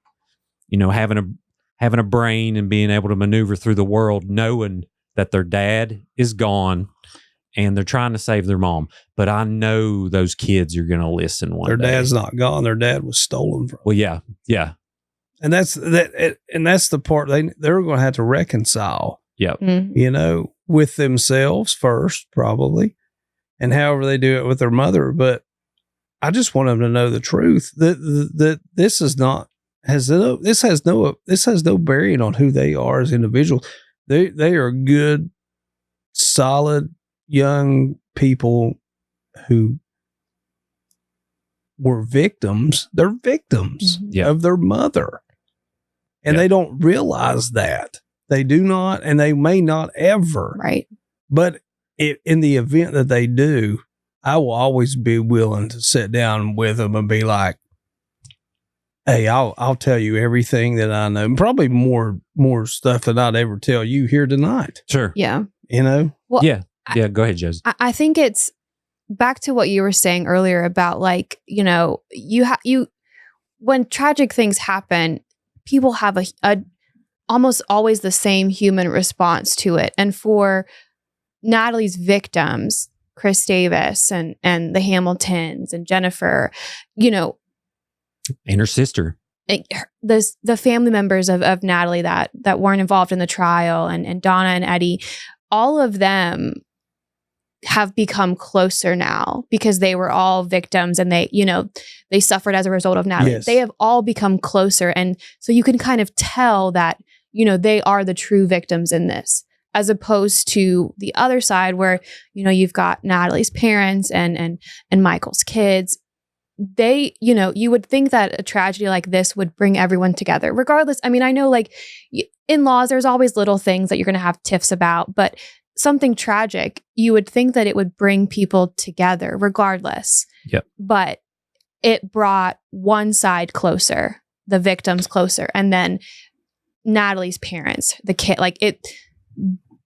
having a brain and being able to maneuver through the world, knowing that their dad is gone and they're trying to save their mom. But I know those kids are going to listen one day. Their dad's not gone. Their dad was stolen from them. Well, yeah. Yeah. And that's the part they're going to have to reconcile. Yep. With themselves first, probably, and however they do it with their mother. But I just want them to know the truth that this has no bearing on who they are as individuals. They are good, solid young people who were victims. They're victims of their mother, and they don't realize that. They do not, and they may not ever. Right. But in the event that they do, I will always be willing to sit down with them and be like, hey, I'll tell you everything that I know. Probably more stuff than I'd ever tell you here tonight. Sure. Yeah. Well, yeah. Yeah. Go ahead, Jozy. I think it's back to what you were saying earlier about, like, when tragic things happen, people have a almost always the same human response to it. And for Natalie's victims, Chris Davis and the Hamiltons and Jennifer, and her sister, the family members of Natalie that weren't involved in the trial, and Donna and Eddie, all of them have become closer now because they were all victims and they suffered as a result of Natalie. Yes. They have all become closer. And so you can kind of tell that, they are the true victims in this, as opposed to the other side where, you've got Natalie's parents and Michael's kids. they, you would think that a tragedy like this would bring everyone together, regardless. I mean, I know like in laws, there's always little things that you're going to have tiffs about, but something tragic, you would think that it would bring people together regardless. Yep. But it brought one side closer, the victims closer, and then Natalie's parents, the kid,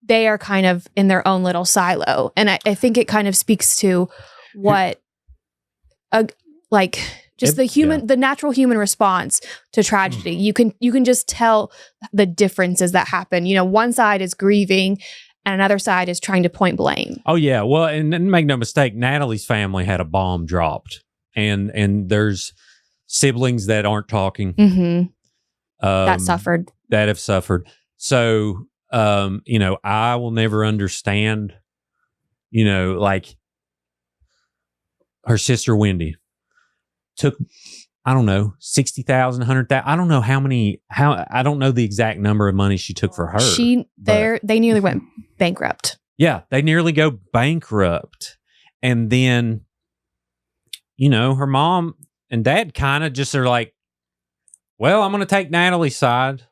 they are kind of in their own little silo. And I think it kind of speaks to what the natural human response to tragedy. You can just tell the differences that happen. One side is grieving and another side is trying to point blame. Oh yeah. Well, and make no mistake, Natalie's family had a bomb dropped, and there's siblings that aren't talking. Mm-hmm. That have suffered. So, I will never understand, like her sister Wendy took, I don't know, 60,000, 100,000. I don't know I don't know the exact number of money she took for her. They nearly went bankrupt. Yeah, they nearly go bankrupt. And then, her mom and dad kind of just are like, well, I'm going to take Natalie's side.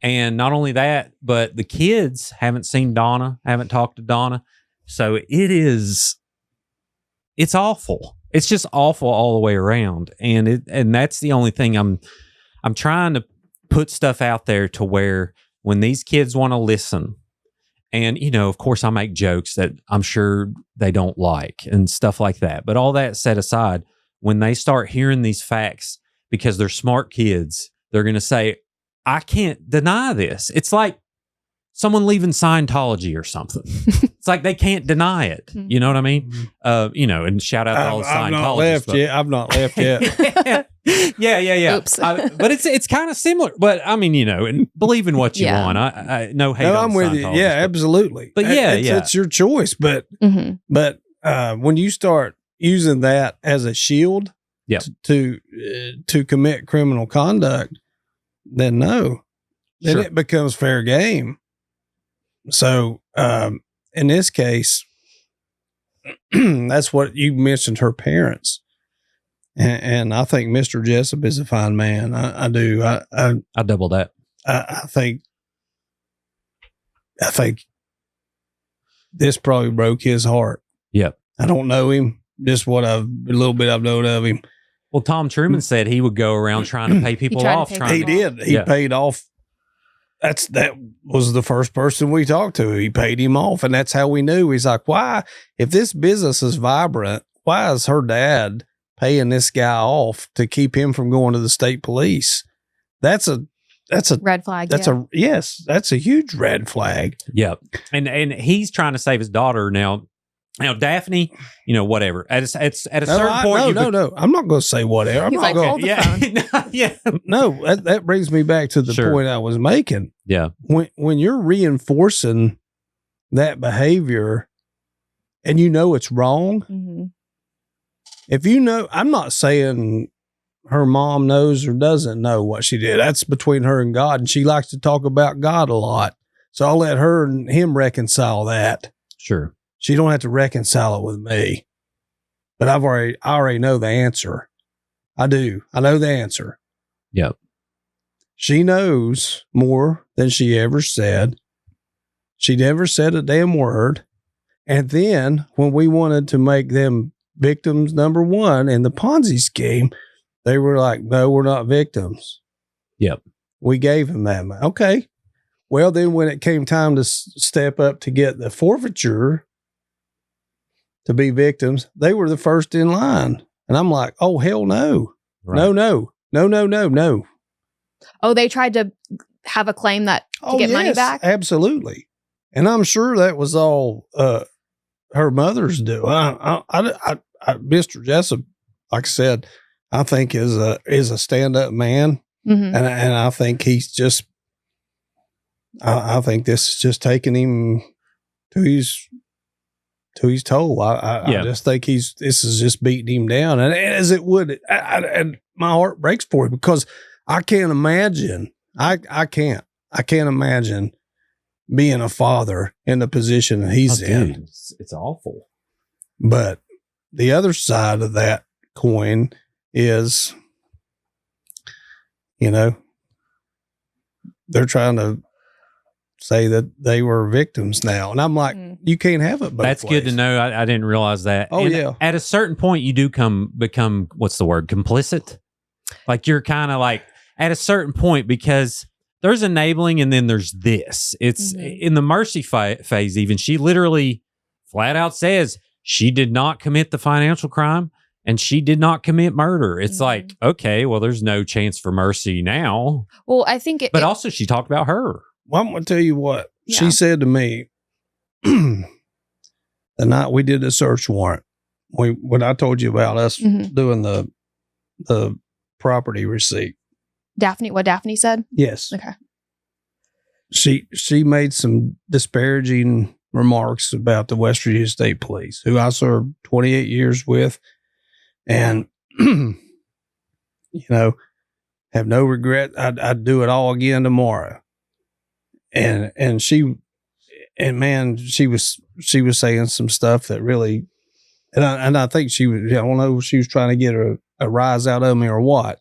And not only that, but the kids haven't seen Donna, haven't talked to Donna. So it's awful. It's just awful all the way around. And that's the only thing I'm trying to put stuff out there to where when these kids want to listen, and, of course I make jokes that I'm sure they don't like and stuff like that. But all that set aside, when they start hearing these facts, because they're smart kids, they're going to say, I can't deny this. It's like someone leaving Scientology or something. It's like they can't deny it. You know what I mean? And shout out to all the Scientologists. I've not left yet. Yeah. Oops. But it's kind of similar. But I mean, and believe in what you want. I no hate. I'm with you. Yeah, absolutely. But it's your choice. But when you start using that as a shield, to commit criminal conduct, then no, then it becomes fair game. So in this case, that's what you mentioned, her parents. And I think Mr. Jessup is a fine man. I do. I double that. I think this probably broke his heart. Yep. I don't know him. Just a little bit I've known of him. Well, Tom Truman said he would go around trying to pay people off. He did. He paid off. That was the first person we talked to. He paid him off, and that's how we knew. He's like, why? If this business is vibrant, why is her dad paying this guy off to keep him from going to the state police? That's a red flag. That's a huge red flag. Yep. And he's trying to save his daughter now. Now, Daphne, whatever. At a certain point, no. I'm not going to say whatever. I'm He's not like, going. hold the phone. Yeah. No, that brings me back to the point I was making. Yeah. When you're reinforcing that behavior, and it's wrong. Mm-hmm. If I'm not saying her mom knows or doesn't know what she did. That's between her and God, and she likes to talk about God a lot. So I'll let her and him reconcile that. Sure. She don't have to reconcile it with me. But I already know the answer. I do. I know the answer. Yep. She knows more than she ever said. She never said a damn word. And then when we wanted to make them victims number one in the Ponzi scheme, they were like, no, we're not victims. Yep. We gave them that money. Okay. Well, then when it came time to step up to get the forfeiture to be victims, they were the first in line. And I'm like, oh, hell no. Right. No. Oh, they tried to have a claim to get money back? Absolutely. And I'm sure that was all her mother's do. Mr. Jessup, like I said, I think is a stand-up man. Mm-hmm. And I think he's just, I think this is just taking him to his toll. I just think this is just beating him down. And as it would, and my heart breaks for it because I can't imagine, I can't imagine being a father in the position that he's in. Dude, it's awful. But the other side of that coin is, they're trying to say that they were victims now. And I'm like, you can't have it both That's ways. good to know. I didn't realize that. Oh, And yeah. At a certain point, you do become, what's the word, complicit? Like you're kind of like, at a certain point, because there's enabling and then there's this. It's in the mercy phase even. She literally flat out says she did not commit the financial crime and she did not commit murder. It's like, okay, well, there's no chance for mercy now. Well, I think But also she talked about her. Well, I'm going to tell you what Yeah. she said to me the night we did the search warrant. When I told you about us doing the property receipt. What Daphne said? Yes. Okay. She made some disparaging remarks about the West Virginia State Police, who I served 28 years with, and have no regret. I'd do it all again tomorrow. And she was saying some stuff that really, and I think she was, I don't know if she was trying to get a rise out of me or what.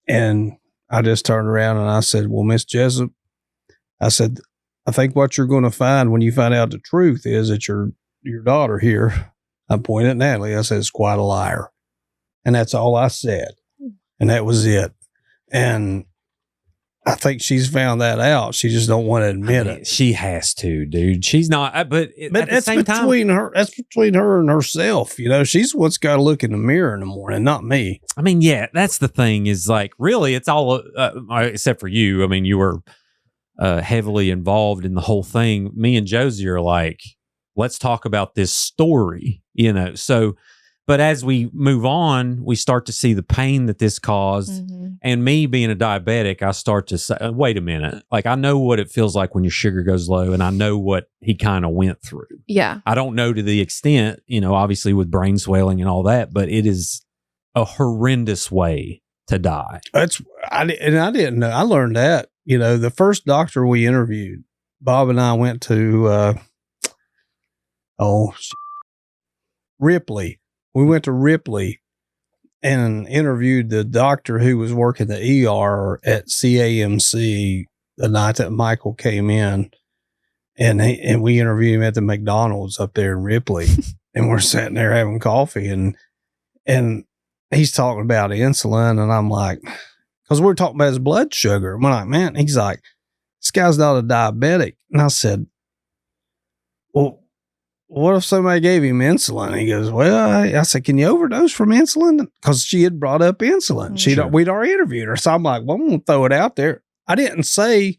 And I just turned around and I said, well, Miss Jessup, I said, I think what you're going to find when you find out the truth is that your daughter here, I pointed at Natalie, I said, is quite a liar. And that's all I said. And that was it. And I think she's found that out. She just don't want to admit it. She has to, dude. She's not, but at the same time, that's between her and herself. She's what's got to look in the mirror in the morning, not me. I mean, yeah, that's the thing is like, really, it's all, except for you. I mean, you were heavily involved in the whole thing. Me and Jozy are like, let's talk about this story, so, but as we move on, we start to see the pain that this caused. And me being a diabetic, I start to say, wait a minute. Like, I know what it feels like when your sugar goes low, and I know what he kind of went through. Yeah. I don't know to the extent, obviously with brain swelling and all that, but it is a horrendous way to die. I didn't know. I learned that, the first doctor we interviewed, Bob and I went to, Ripley. We went to Ripley and interviewed the doctor who was working the ER at CAMC the night that Michael came in, and we interviewed him at the McDonald's up there in Ripley, and we're sitting there having coffee, and he's talking about insulin, and I'm like, because we're talking about his blood sugar. I'm like, man, he's like, this guy's not a diabetic, and I said, well, what if somebody gave him insulin? He goes, well, I said, can you overdose from insulin? Because she had brought up insulin. We'd already interviewed her. So I'm like, well, I'm going to throw it out there. I didn't say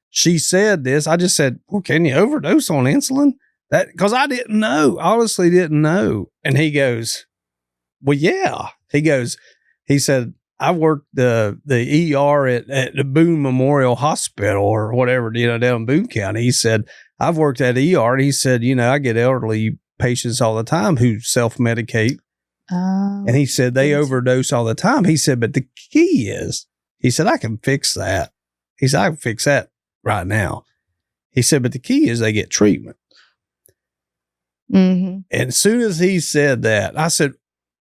she said this. I just said, well, can you overdose on insulin? Because I didn't know. Honestly didn't know. And he goes, well, yeah. He said, I worked the ER at the Boone Memorial Hospital or whatever, down in Boone County. He said, I've worked at ER, and he said, I get elderly patients all the time who self-medicate. And he said, they overdose all the time. He said, but the key is, he said, I can fix that. He said, I can fix that right now. He said, but the key is they get treatment. And as soon as he said that, I said,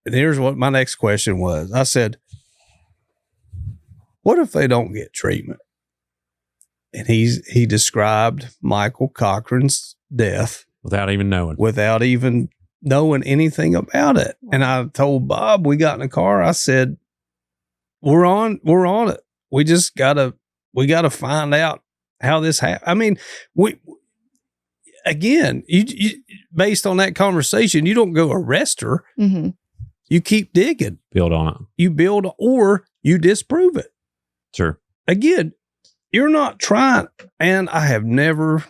and here's what my next question was. I said, what if they don't get treatment? And he described Michael Cochran's death without even knowing anything about it. And I told Bob, we got in the car. I said, we're on it. We just gotta find out how this happened. I mean, you based on that conversation, you don't go arrest her. You keep digging, build on it. You build, or you disprove it. Sure. Again, you're not trying. And I have never,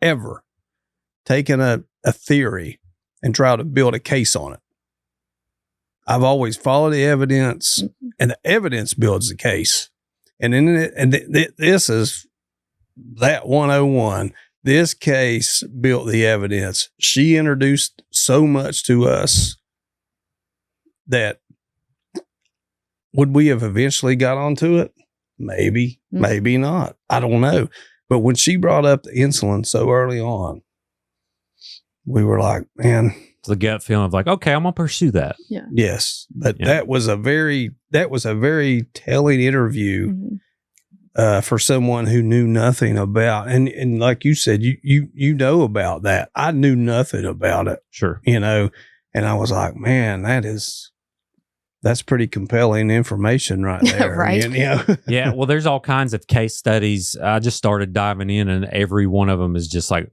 ever taken a theory and tried to build a case on it. I've always followed the evidence, and the evidence builds the case. And this is that 101. This case built the evidence. She introduced so much to us that would we have eventually got onto it? Maybe, maybe not. I don't know. But when she brought up the insulin so early on, we were like, man, the gut feeling of like, okay, I'm gonna pursue that. Yes, but Yeah. that was a very telling interview for someone who knew nothing about, and like you said, you know about that. I knew nothing about it, Sure. and I was like, man, that's pretty compelling information right there, Right. Yeah. Well, there's all kinds of case studies. I just started diving in, and every one of them is just like,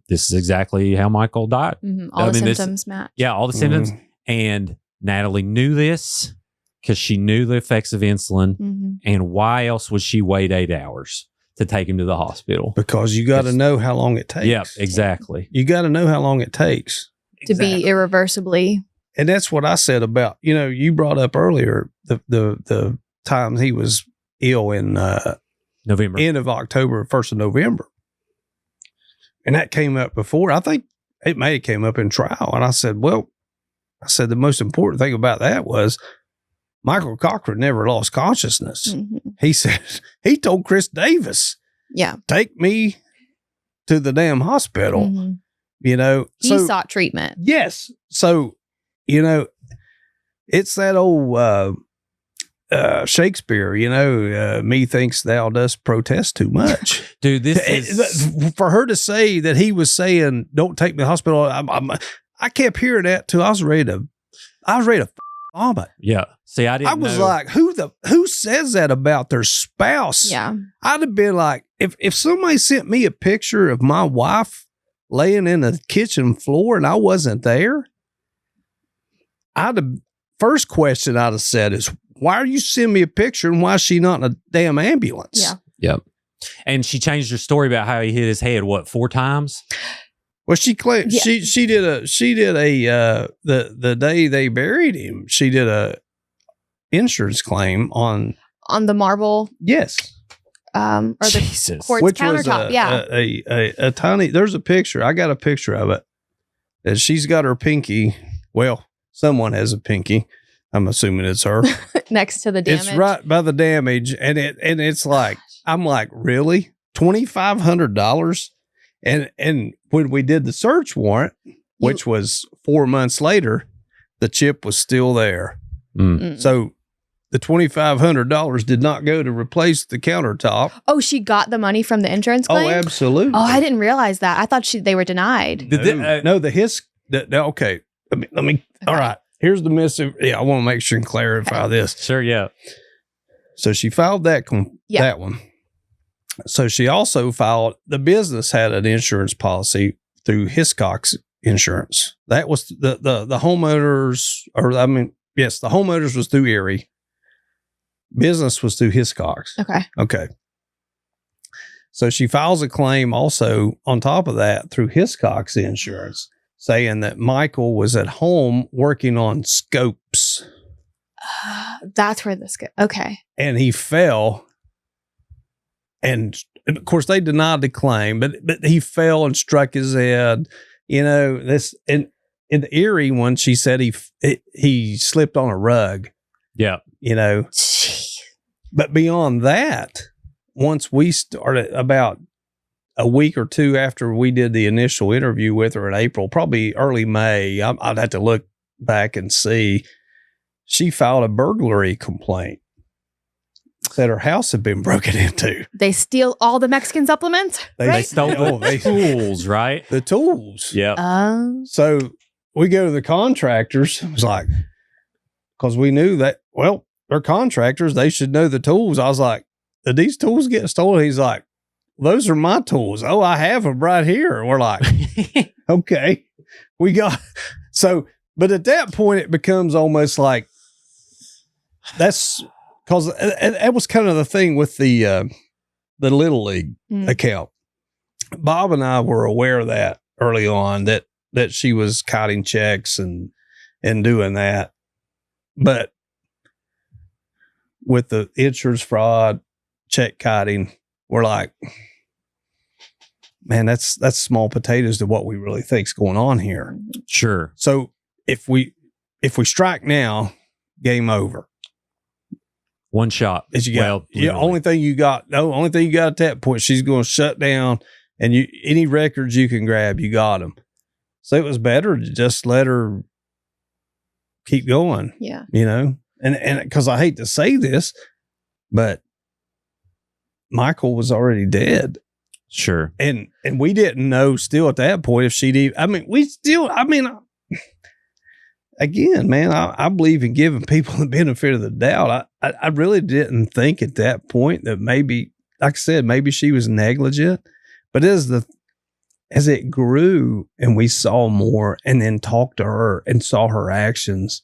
this is exactly how Michael died. All I the mean, symptoms match. Yeah, all the symptoms. And Natalie knew this because she knew the effects of insulin. And why else would she wait 8 hours to take him to the hospital? Because you got to know how long it takes. Yeah, exactly. You got to know how long it takes To be irreversibly. And that's what I said about, you brought up earlier the times he was ill in November, end of October, 1st of November. And that came up before. I think it may have came up in trial. And I said, the most important thing about that was Michael Cochran never lost consciousness. He said, he told Chris Davis, take me to the damn hospital, He So, sought treatment. yes. So, it's that old Shakespeare, me thinks thou dost protest too much. dude. This is For her to say that he was saying, don't take me to the hospital. I kept hearing that till I was ready to vomit. yeah. See, I didn't. I was know. like, who says that about their spouse? Yeah. I'd have been like, if somebody sent me a picture of my wife laying in the kitchen floor and I wasn't there, first question I'd have said is, why are you sending me a picture and why is she not in a damn ambulance? Yeah. Yep. And she changed her story about how he hit his head, 4 times? Well, she claimed she did a the day they buried him, she did a insurance claim on the marble, yes, or the Jesus. quartz which countertop. was a tiny. There's a picture. I got a picture of it. And she's got her pinky. Well, someone has a pinky. I'm assuming it's her. Next to the damage. It's right by the damage, and it's like, I'm like, really? $2,500? And when we did the search warrant, which was 4 months later, the chip was still there. So the $2,500 did not go to replace the countertop. Oh, she got the money from the insurance claim? Oh, absolutely. Oh, I didn't realize that. I thought they were denied. Okay. Let me. All right. Here's the missive. Yeah, I want to make sure and clarify this. Sure, yeah. So she filed that one. So she also filed, the business had an insurance policy through Hiscox Insurance. That was the homeowners, the homeowners was through Erie. Business was through Hiscox. Okay. So she files a claim also on top of that through Hiscox Insurance, saying that Michael was at home working on scopes. That's where this goes. Okay. And he fell. And of course, they denied the claim, but he fell and struck his head. This in the Erie one, she said he slipped on a rug. Yeah. But beyond that, once we started, about a week or two after we did the initial interview with her in April, probably early May, I'd have to look back and see, she filed a burglary complaint. Said her house had been broken into. They steal all the Mexican supplements? They stole the tools, right? The tools. Yeah. So we go to the contractors. It was like, because we knew that, they're contractors. They should know the tools. I was like, did these tools get stolen? He's like, those are my tools. Oh, I have them right here. And we're like, okay. But at that point, it becomes almost like, that's because it was kind of the thing with the Little League account. Bob and I were aware of that early on, that she was kiting checks and doing that. But with the insurance fraud, check kiting, we're like, man, that's small potatoes to what we really think's going on here. Sure. So if we strike now, game over. One shot. Only thing you got at that point, she's going to shut down, and any records you can grab, you got them. So it was better to just let her keep going, Yeah. you know? And because I hate to say this, but Michael was already dead. Sure. And we didn't know still at that point if she'd even, again, man, I believe in giving people the benefit of the doubt. I really didn't think at that point that maybe, like I said, maybe she was negligent. But as it grew and we saw more and then talked to her and saw her actions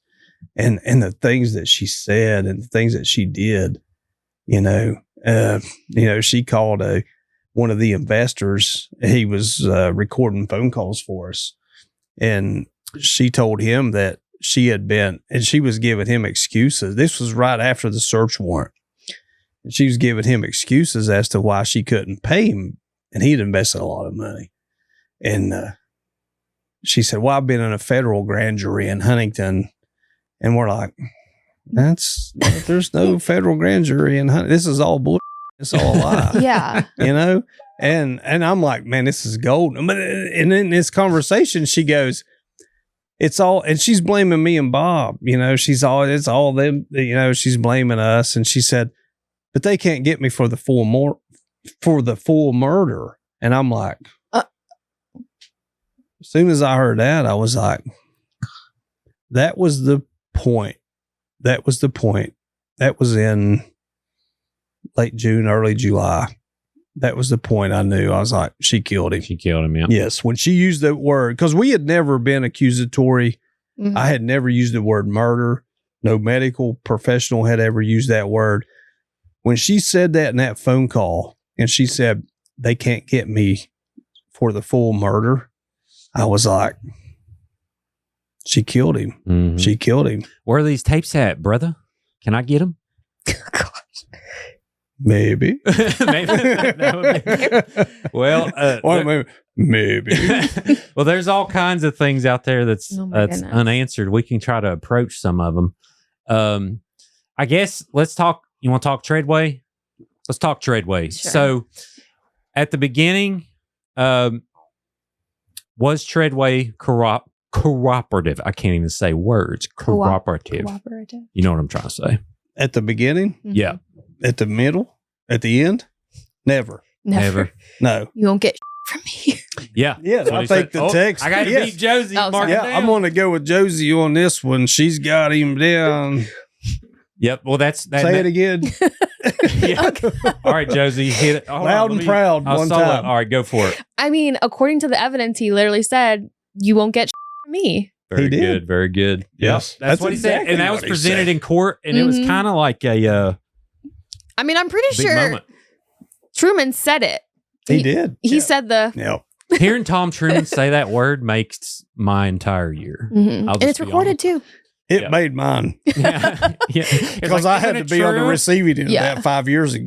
and the things that she said and the things that she did, she called one of the investors. He was recording phone calls for us. And she told him that she had been, and she was giving him excuses. This was right after the search warrant. And she was giving him excuses as to why she couldn't pay him. And he'd invested a lot of money. And she said, well, I've been in a federal grand jury in Huntington. And we're like, there's no federal grand jury in Huntington. This is all bullshit. It's all a lie. Yeah. And I'm like, man, this is gold. And in this conversation, she goes, it's all, and she's blaming me and Bob, it's all them, she's blaming us. And she said, but they can't get me for the full murder. And I'm like, as soon as I heard that, I was like, that was the point. That was in late June, early July. That was the point I knew. I was like, she killed him. She killed him, yeah. Yes. When she used that word, because we had never been accusatory. Mhm. I had never used the word murder. No medical professional had ever used that word. When she said that in that phone call, and she said, they can't get me for the full murder, I was like, she killed him. Mhm. She killed him. Where are these tapes at, brother? Can I get them? Maybe. Maybe. That would be- well, maybe. well, there's all kinds of things out there that's Oh my goodness. unanswered. We can try to approach some of them. I guess let's talk. You want to talk Treadway? Let's talk Treadway. Sure. So, at the beginning, was Treadway cooperative? I can't even say words. Cooperative. Cooperative. You know what I'm trying to say? At the beginning, Mhm. Yeah. at the middle, at the end, never. Never. No. You won't get from me. Yeah. Yeah, That's what I he think said. the text. I got to yes. beat Jozy. Oh, Mark sorry. it Yeah, down. I'm going to go with Jozy on this one. She's got him down. Yep. Well, that's that. Say it again. Yeah. All right, Jozy, hit it. Hold Loud on, and proud I'll one solo it. time. All right, go for it. I mean, according to the evidence, he literally said, you won't get from me. Very He did. good. Very good. Yes. That's what he said. exactly And that what was he presented said. in court, and it was Mhm. kind of like a I mean, I'm pretty big sure moment. Truman said it. He did. He said the, Yeah. Hearing Tom Truman say that word makes my entire year. Mhm. I'll and just it's be recorded too. It Yeah. made mine Yeah. Yeah. It's because like, I had isn't to it be on the true? receiving end Yeah. of that 5 years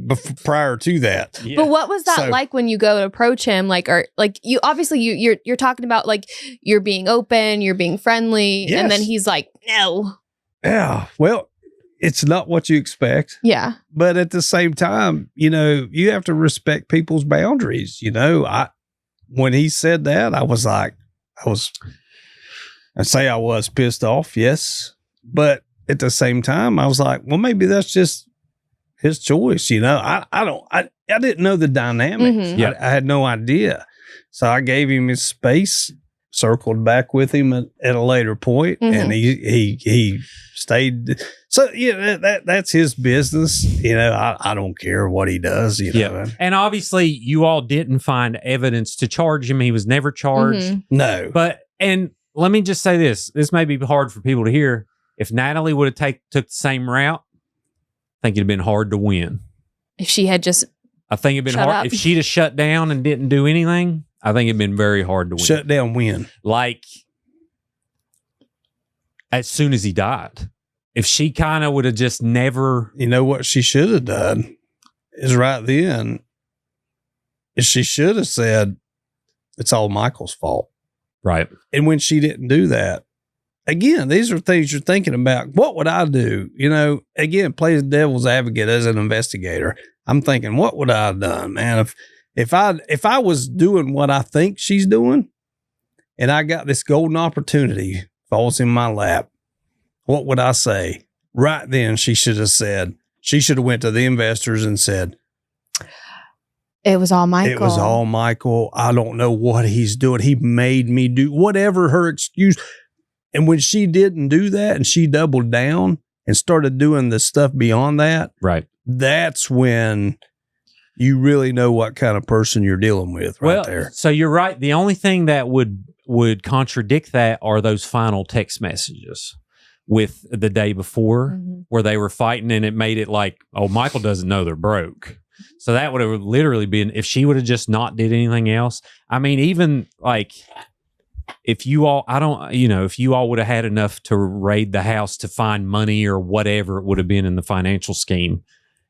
prior to that. Yeah. But what was that So- like when you go to approach him? Like, or like you obviously you're talking about like you're being open, you're being friendly, and then Yes. he's like, no. Yeah. Well, it's not what you expect. Yeah. But at the same time, you have to respect people's boundaries. When he said that, I was pissed off. Yes. But at the same time, I was like, well, maybe that's just his choice. I didn't know the dynamics. Mhm. Yeah. I had no idea. So I gave him his space, circled back with him at a later point, and he stayed. So that's his business. I don't care what he does. Yeah. And obviously, you all didn't find evidence to charge him. He was never charged. Mhm. No. And let me just say this. This may be hard for people to hear. If Natalie would have took the same route, I think it'd have been hard to win. If she had just I think it'd been Shut hard. up. If she'd have shut down and didn't do anything, I think it'd been very hard to win. Shut down when? Like, as soon as he died. If she kind of would have just never. You know what she should have done is right then. Is she should have said, it's all Michael's fault. Right. And when she didn't do that, again, these are things you're thinking about. What would I do? Again, play the devil's advocate as an investigator. I'm thinking, what would I have done, man? If I was doing what I think she's doing, and I got this golden opportunity falls in my lap, what would I say? Right then, she should have went to the investors and said, It was all Michael. it was all Michael. I don't know what he's doing. He made me do whatever her excuse. And when she didn't do that and she doubled down and started doing the stuff beyond that, Right. that's when you really know what kind of person you're dealing with right there. So you're right. The only thing that would contradict that are those final text messages with the day before where they were fighting, and it made it like, oh, Michael doesn't know they're broke. So that would have literally been, if she would have just not did anything else. I mean, even like if you all would have had enough to raid the house to find money or whatever it would have been in the financial scheme,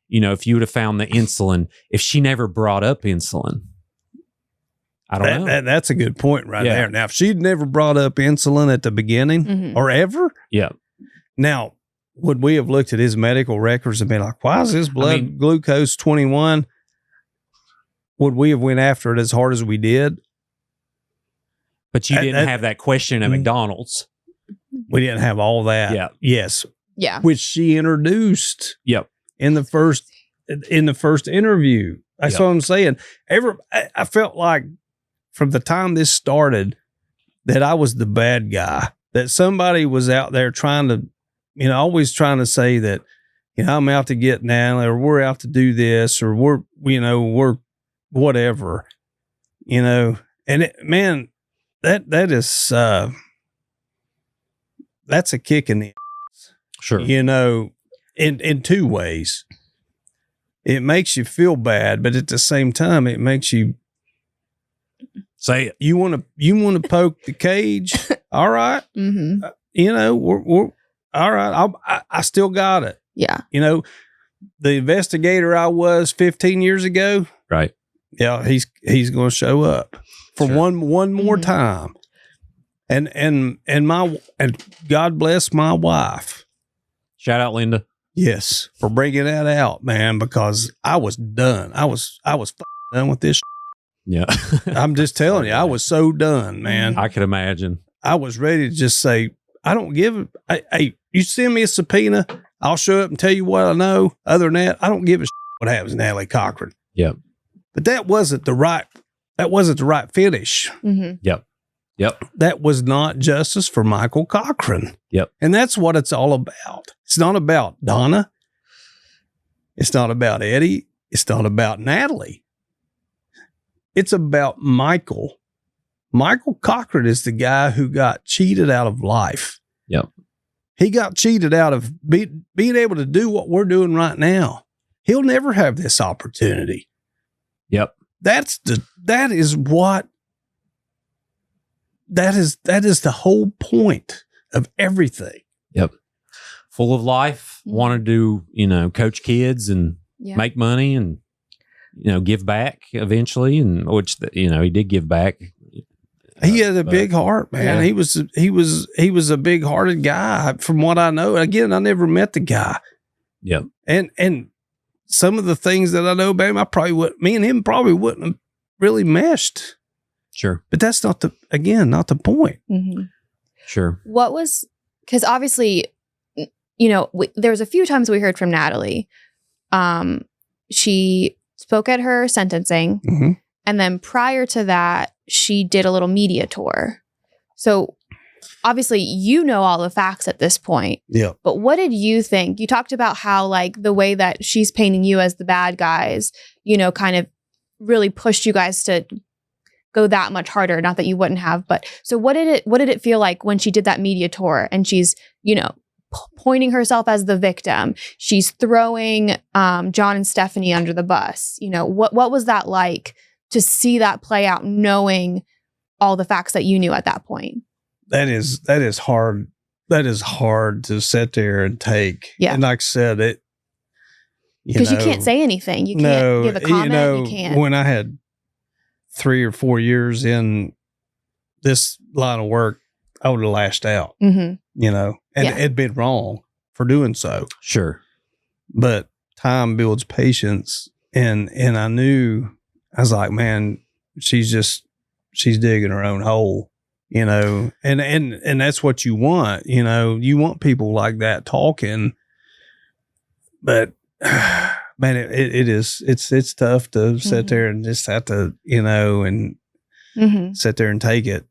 if you would have found the insulin, if she never brought up insulin, I don't know. That's a good point right Yeah. there. Now, if she'd never brought up insulin at the beginning or ever, Yeah. now, would we have looked at his medical records and been like, why is his blood glucose 21? Would we have went after it as hard as we did? But you didn't have that question at McDonald's. We didn't have all that. Yeah. Yes. Yeah. Which she introduced Yep. in the first interview. That's Yep. what I'm saying. I felt like from the time this started that I was the bad guy, that somebody was out there trying to, always trying to say that, I'm out to get Natalie, or we're out to do this, or we're whatever, and man, that is, that's a kick in the ass. Sure. In two ways. It makes you feel bad, but at the same time, it makes you Say it. you want to poke the cage. All right. Mm-hmm. We're all right. I still got it. Yeah. The investigator I was 15 years ago. Right. Yeah. He's going to show up for Sure. one more time. And God bless my wife. Shout out, Linda. Yes. For bringing that out, man, because I was done. I was done with this. Yeah. I'm just telling you, I was so done, man. I could imagine. I was ready to just say, I don't give it. Hey, you send me a subpoena, I'll show up and tell you what I know. Other than that, I don't give a what happens to Natalie Cochran. Yep. But that wasn't the right finish. Mm-hmm. Yep. That was not justice for Michael Cochran. Yep. And that's what it's all about. It's not about Donna. It's not about Eddie. It's not about Natalie. It's about Michael. Michael Cochran is the guy who got cheated out of life. Yep. He got cheated out of being able to do what we're doing right now. He'll never have this opportunity. Yep. That is the whole point of everything. Yep. Full of life, want to do, coach kids and make money and, give back eventually. And which, he did give back. He had a big heart, man. Yeah. He was a big hearted guy from what I know. Again, I never met the guy. Yep. And some of the things that I know about him, me and him probably wouldn't have really meshed. Sure. But that's not the point. Mm-hmm. Sure. What was, because obviously, there was a few times we heard from Natalie. She spoke at her sentencing. Mm-hmm. And then prior to that, she did a little media tour. So obviously, all the facts at this point. Yeah. But what did you think? You talked about how the way that she's painting you as the bad guys, kind of really pushed you guys to go that much harder. Not that you wouldn't have, but so what did it feel like when she did that media tour and she's, pointing herself as the victim? She's throwing John and Stephanie under the bus. What was that like to see that play out, knowing all the facts that you knew at that point? That is hard. That is hard to sit there and take. Yeah. And like I said, it, Because you can't say anything. You can't give a comment. You can't. When I had 3 or 4 years in this line of work, I would have lashed out, and it'd been wrong for doing so. Sure. But time builds patience. And I knew, I was like, man, she's digging her own hole. and that's what you want. You want people like that talking, but man, it's tough to sit there and just have to, and sit there and take it.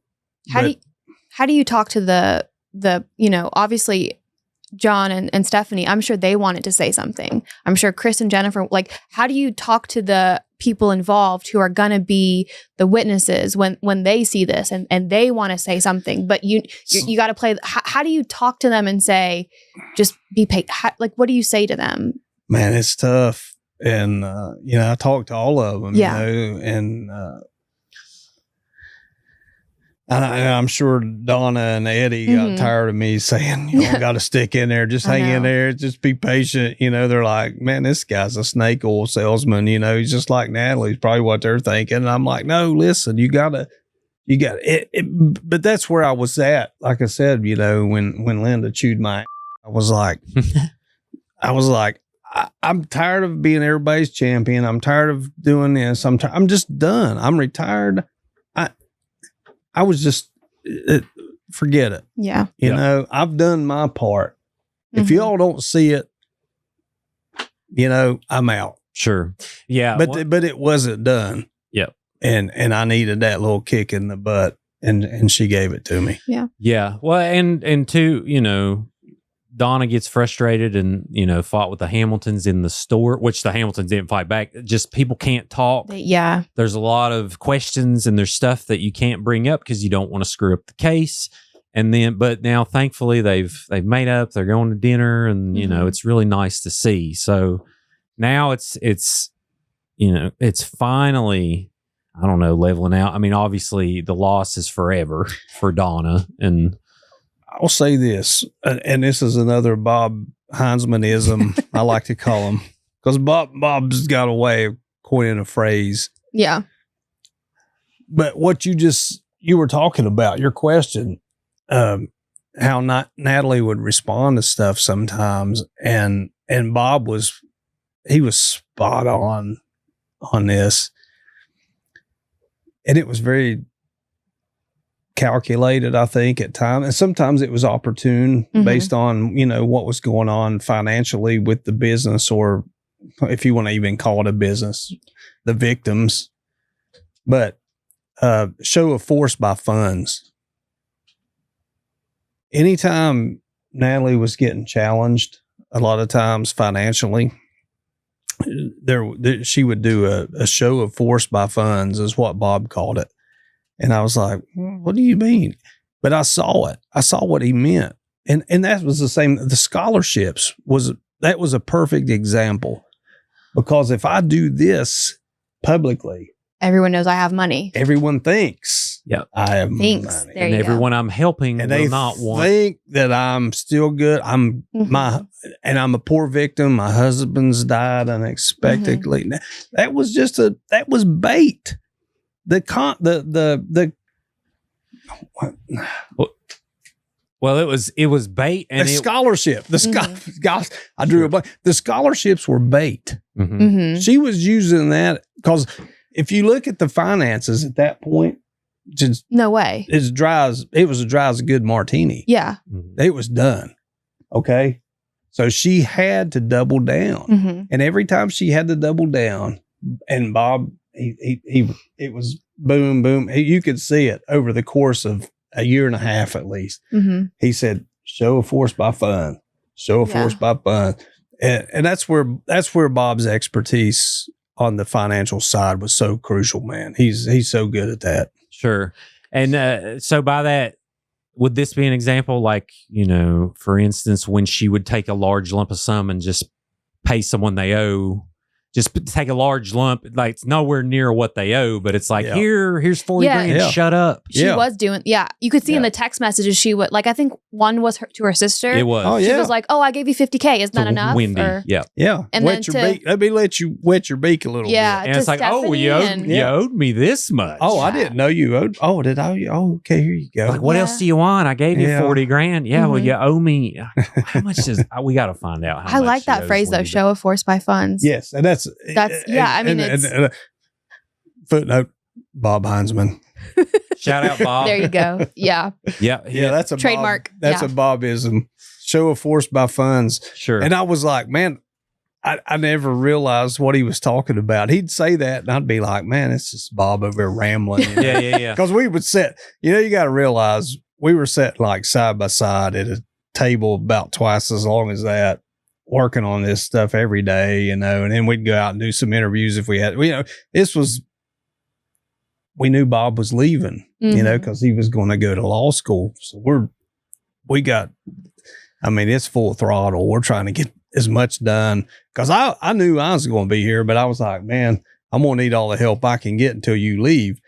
How do you talk to the obviously John and Stephanie, I'm sure they wanted to say something. I'm sure Chris and Jennifer, like, how do you talk to the people involved who are going to be the witnesses when they see this and they want to say something, but you got to play. How do you talk to them and say, just be patient? Like, what do you say to them? Man, it's tough. And, I talk to all of them, and I'm sure Donna and Eddie got tired of me saying, got to stick in there, just hang in there, just be patient. They're like, man, this guy's a snake oil salesman. He's just like Natalie's probably what they're thinking. And I'm like, no, listen, you got it. But that's where I was at. Like I said, when Linda chewed my, I was like, I'm tired of being everybody's champion. I'm tired of doing this. I'm just done. I'm retired. I was just, forget it. Yeah. I've done my part. If y'all don't see it, I'm out. Sure. Yeah. But it wasn't done. Yep. And I needed that little kick in the butt, and she gave it to me. Yeah. Yeah. Well, and too, Donna gets frustrated and, fought with the Hamiltons in the store, which the Hamiltons didn't fight back. Just people can't talk. Yeah. There's a lot of questions and there's stuff that you can't bring up because you don't want to screw up the case. But now thankfully they've made up, they're going to dinner and, it's really nice to see. So now it's finally, I don't know, leveling out. I mean, obviously the loss is forever for Donna, and I'll say this, and this is another Bob Heinzmanism, I like to call him, because Bob's got a way of coining a phrase. Yeah. But what you were talking about, your question, how Natalie would respond to stuff sometimes, and Bob was spot on this, and it was very calculated, I think, at times. And sometimes it was opportune based on, what was going on financially with the business, or if you want to even call it a business, the victims. But show of force by funds. Anytime Natalie was getting challenged, a lot of times financially, she would do a show of force by funds, is what Bob called it. And I was like, what do you mean? But I saw it. I saw what he meant. And that was the same. The scholarships was a perfect example, because if I do this publicly, everyone knows I have money. Everyone thinks I have money. There and everyone I'm helping and will they not want. Think that I'm still good. I'm a poor victim. My husband's died unexpectedly. That was bait. Well, it was bait, and the scholarship. I drew a blank. The scholarships were bait. She was using that because if you look at the finances at that point, just no way. It was as dry as a good martini. Yeah, it was done. Okay, so she had to double down, and every time she had to double down, and Bob. It was boom, boom. You could see it over the course of a year and a half, at least. He said, show of force by fun, show of force by fun. And that's where Bob's expertise on the financial side was so crucial, man. He's so good at that. Sure. And so by that, would this be an example, like, for instance, when she would take a large lump of sum and just pay someone they owe, just take a large lump, like it's nowhere near what they owe, but it's like, here's 40 grand, shut up. She was doing, you could see in the text messages, she would, like, I think one was to her sister. It was. Oh, she was like, I gave you $50K. Isn't that enough? Wendy. Yeah. And wet your beak. Let me let you wet your beak a little bit. And it's like, you owed me this much. Oh, I didn't know you owed. Oh, did I? Oh, okay, here you go. Like, what else do you want? I gave you 40 grand. Yeah, well, you owe me. How much we got to find out. How I much like that phrase, though, show of force by funds. Yes. And that's I mean, it's footnote, Bob Heinzman. Shout out, Bob. There you go. Yeah. Yeah. Yeah, that's a Trademark. Bob, that's Yeah. a Bobism. Show of force by funds. Sure. And I was like, man, I never realized what he was talking about. He'd say that, and I'd be like, man, it's just Bob over there rambling. yeah. Because we would sit, you got to realize we were sitting like side by side at a table about twice as long as that, working on this stuff every day, and then we'd go out and do some interviews if we had, we knew Bob was leaving, Mhm. because he was going to go to law school. So it's full throttle. We're trying to get as much done because I knew I was going to be here, but I was like, man, I'm going to need all the help I can get until you leave.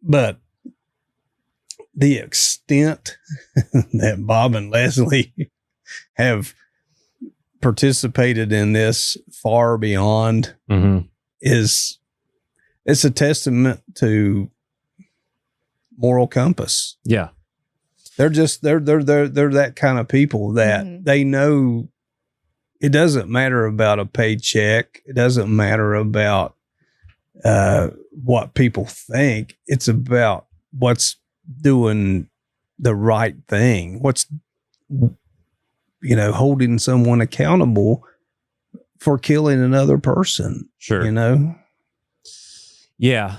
But the extent that Bob and Leslie have participated in this far beyond it's a testament to moral compass. Yeah. They're that kind of people that they know it doesn't matter about a paycheck. It doesn't matter about what people think. It's about what's doing the right thing. What's, holding someone accountable for killing another person. Sure. Yeah.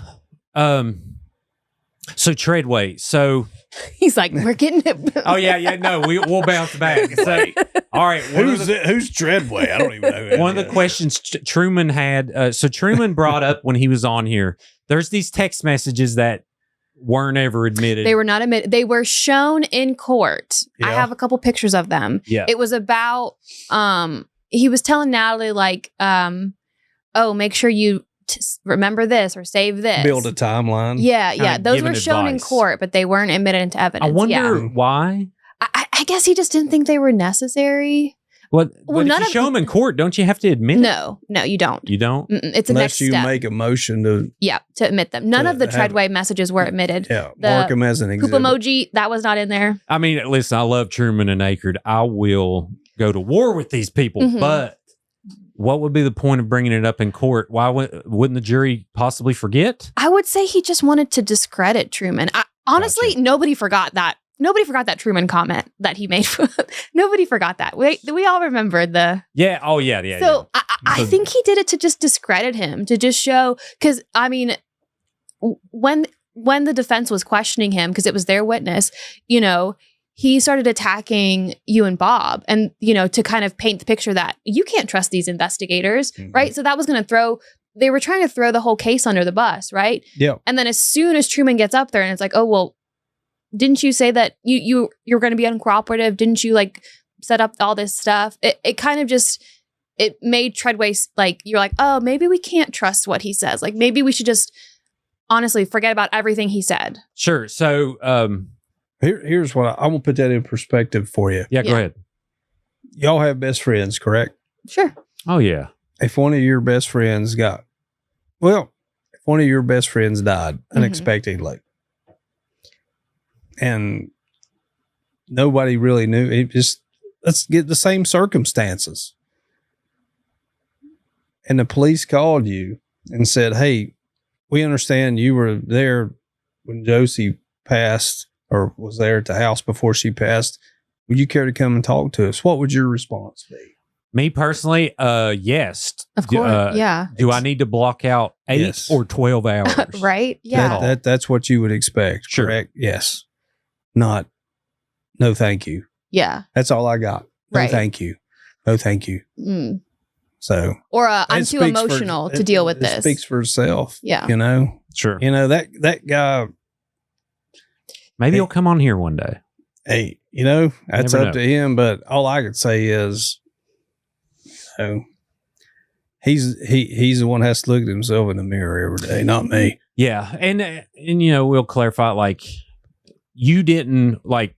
So Treadway. So He's like, we're getting it. oh yeah. No, we'll bounce back. So, all right. Who's Treadway? I don't even know. One of the questions Truman had. So Truman brought up when he was on here. There's these text messages that weren't ever admitted. They were not admitted. They were shown in court. I Yeah. have a couple pictures of them. Yeah. It was about, he was telling Natalie like, make sure you remember this or save this. Build a timeline. Yeah. Kinda Those giving were shown in advice. court, but they weren't admitted into evidence. I wonder Yeah. why. I guess he just didn't think they were necessary. Well, Well, but none if you of show them in court, don't you have to admit it? No, you don't. You don't? Mm-mm, it's a Unless next you step. make a motion to To admit them. None to of the have- Treadway messages were admitted. mark The them as an Poop exhibit. emoji, that was not in there. I mean, listen, I love Truman and Akerd. I will go to war with these people, Mhm. but what would be the point of bringing it up in court? Why wouldn't the jury possibly forget? I would say he just wanted to discredit Truman. Honestly, nobody forgot that. Nobody forgot that Truman comment that he made. Nobody forgot that. We all remembered the. Yeah. Oh, yeah. So I So- think he did it to just discredit him, to just show. Because I mean, when the defense was questioning him, because it was their witness, he started attacking you and Bob, and to kind of paint the picture that you can't trust these investigators, Mhm. right? So that was going to they were trying to throw the whole case under the bus, right? Yeah. And then as soon as Truman gets up there and it's like, oh, well, didn't you say that you're going to be uncooperative? Didn't you like set up all this stuff? It kind of just, it made Treadway like, you're like, oh, maybe we can't trust what he says. Like maybe we should just honestly forget about everything he said. Sure. So, Here's what I'm going to put that in perspective for you. yeah, go Yeah. ahead. Y'all have best friends, correct? Sure. Oh, yeah. If one of your best friends died unexpectedly, and nobody really knew, let's get the same circumstances. And the police called you and said, hey, we understand you were there when Jozy passed or was there at the house before she passed. Would you care to come and talk to us? What would your response be? Me personally, yes. Of course. Yeah. Do I need to block out 8 Yes. or 12 hours? Right. Yeah. That's what you would expect. Sure. Correct? Yes. Not, no, thank you. Yeah. That's all I got. No, Right. thank you. No, thank you. Mm. So Or I'm it too speaks emotional to deal with it this. speaks for itself. Yeah. Sure. That guy, Maybe he'll come on here one day. hey, that's Never up know. to him. But all I could say is, he's the one that has to look at himself in the mirror every day, not me. Yeah. And we'll clarify, like, you didn't, like,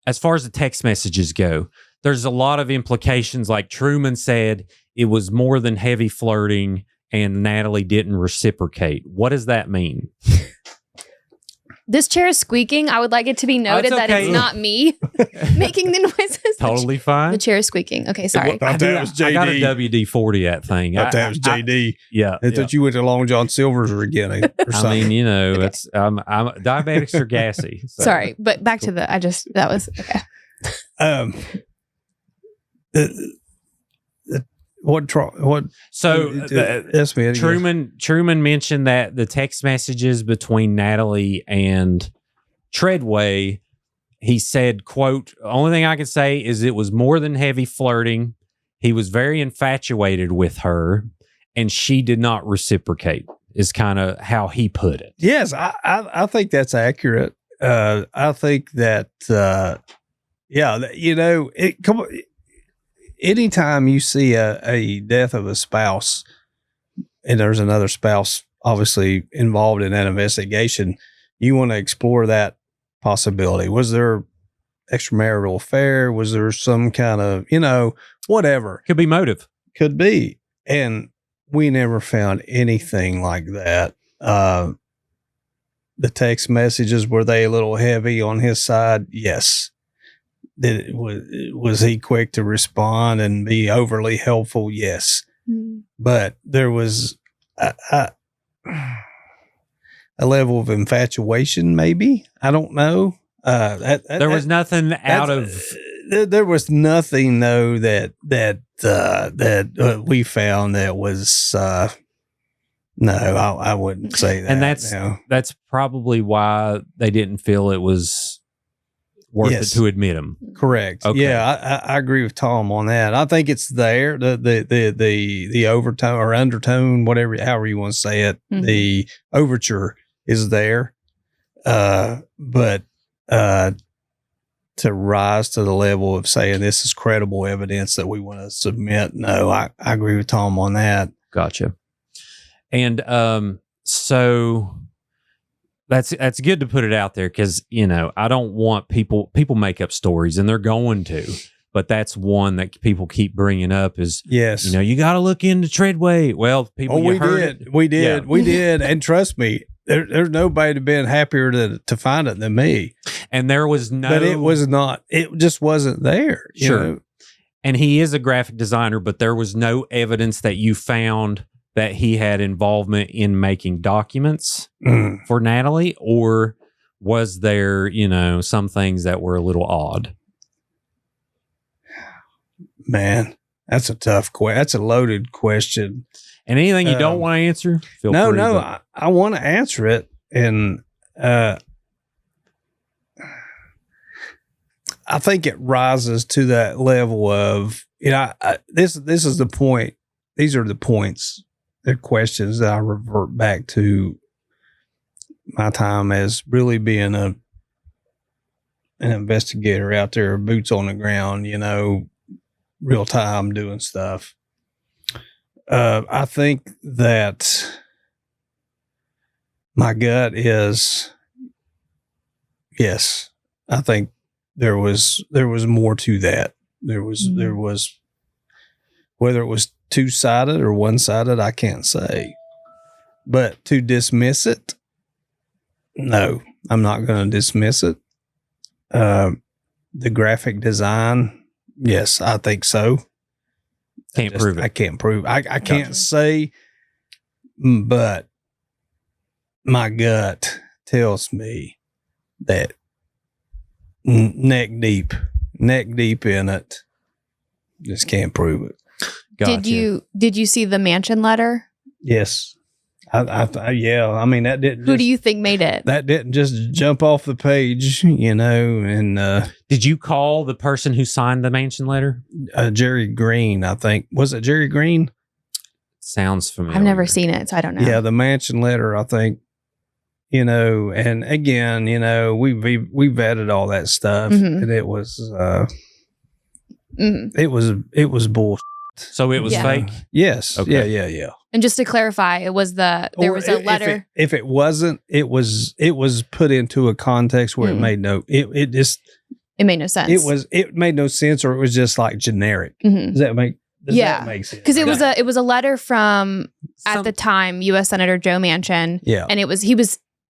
as far as the text messages go, there's a lot of implications. Like Truman said, it was more than heavy flirting and Natalie didn't reciprocate. What does that mean? This chair is squeaking. I would like it to be noted that okay. it's not me making the noises. Totally fine. The chair is squeaking. Okay, sorry. I thought that was JD. I got a WD-40 that thing. I thought that was JD. Yeah. I thought you went to Long John Silver's beginning or I something. mean, Okay. it's I'm diabetics are gassy. So. Sorry, but back to that was okay. So Yes, man. Truman mentioned that the text messages between Natalie and Treadway, he said, quote, only thing I can say is it was more than heavy flirting. He was very infatuated with her and she did not reciprocate, is kind of how he put it. Yes, I think that's accurate. I think that, come on. Anytime you see a death of a spouse and there's another spouse obviously involved in that investigation, you want to explore that possibility. Was there extramarital affair? Was there some kind of, whatever? Could be motive. Could be. And we never found anything like that. The text messages, were they a little heavy on his side? Yes. Was he quick to respond and be overly helpful? Yes. Mm. But there was a level of infatuation, we don't know. There was nothing out of. There was nothing though that we found that was. No, I wouldn't say that. And that's probably why they didn't feel it was worth it to admit them. Correct. Okay. Yeah, I agree with Tom on that. I think it's there. The overtone or undertone, however you want to say it, mm-hmm. The overture is there. But to rise to the level of saying this is credible evidence that we want to submit, no, I agree with Tom on that. Gotcha. And so that's good to put it out there because, I don't want people make up stories and they're going to, but that's one that people keep bringing up is, yes, you got to look into Treadway. Well, people, we did. And trust me, there's nobody to been happier to find it than me. And there was no, but it just wasn't there. Sure. And he is a graphic designer, but there was no evidence that you found that he had involvement in making documents for Natalie, or was there, some things that were a little odd? Man, that's a tough question. That's a loaded question. And anything you don't want to answer, feel free. No, I want to answer it. And I think it rises to that level of, this is the point. These are the points. They're questions that I revert back to my time as really being an investigator out there, boots on the ground, real time doing stuff. I think that my gut is, yes, I think there was more to that. There was, whether it was two-sided or one-sided, I can't say. But to dismiss it, no, I'm not going to dismiss it. The graphic design, yes, I think so. Can't prove it. I can't prove. I can't say, but my gut tells me that neck deep in it, just can't prove it. Gotcha. Did you see the mansion letter? Yes. Yeah. I mean, that didn't. Who do you think made it? That didn't just jump off the page, and did you call the person who signed the mansion letter? Jerry Green, I think. Was it Jerry Green? Sounds familiar. I've never seen it, so I don't know. Yeah, the mansion letter, I think. And again, we vetted all that stuff, mm-hmm. and it was mm-hmm. it was bullshit. So it was fake? Yes. Okay. Yeah. And just to clarify, there was a letter. If it wasn't, it was put into a context where it made no sense. It made no sense, or it was just like generic. Mm-hmm. That make sense? Because it was a letter from at the time U.S. Senator Joe Manchin. Yeah, and he was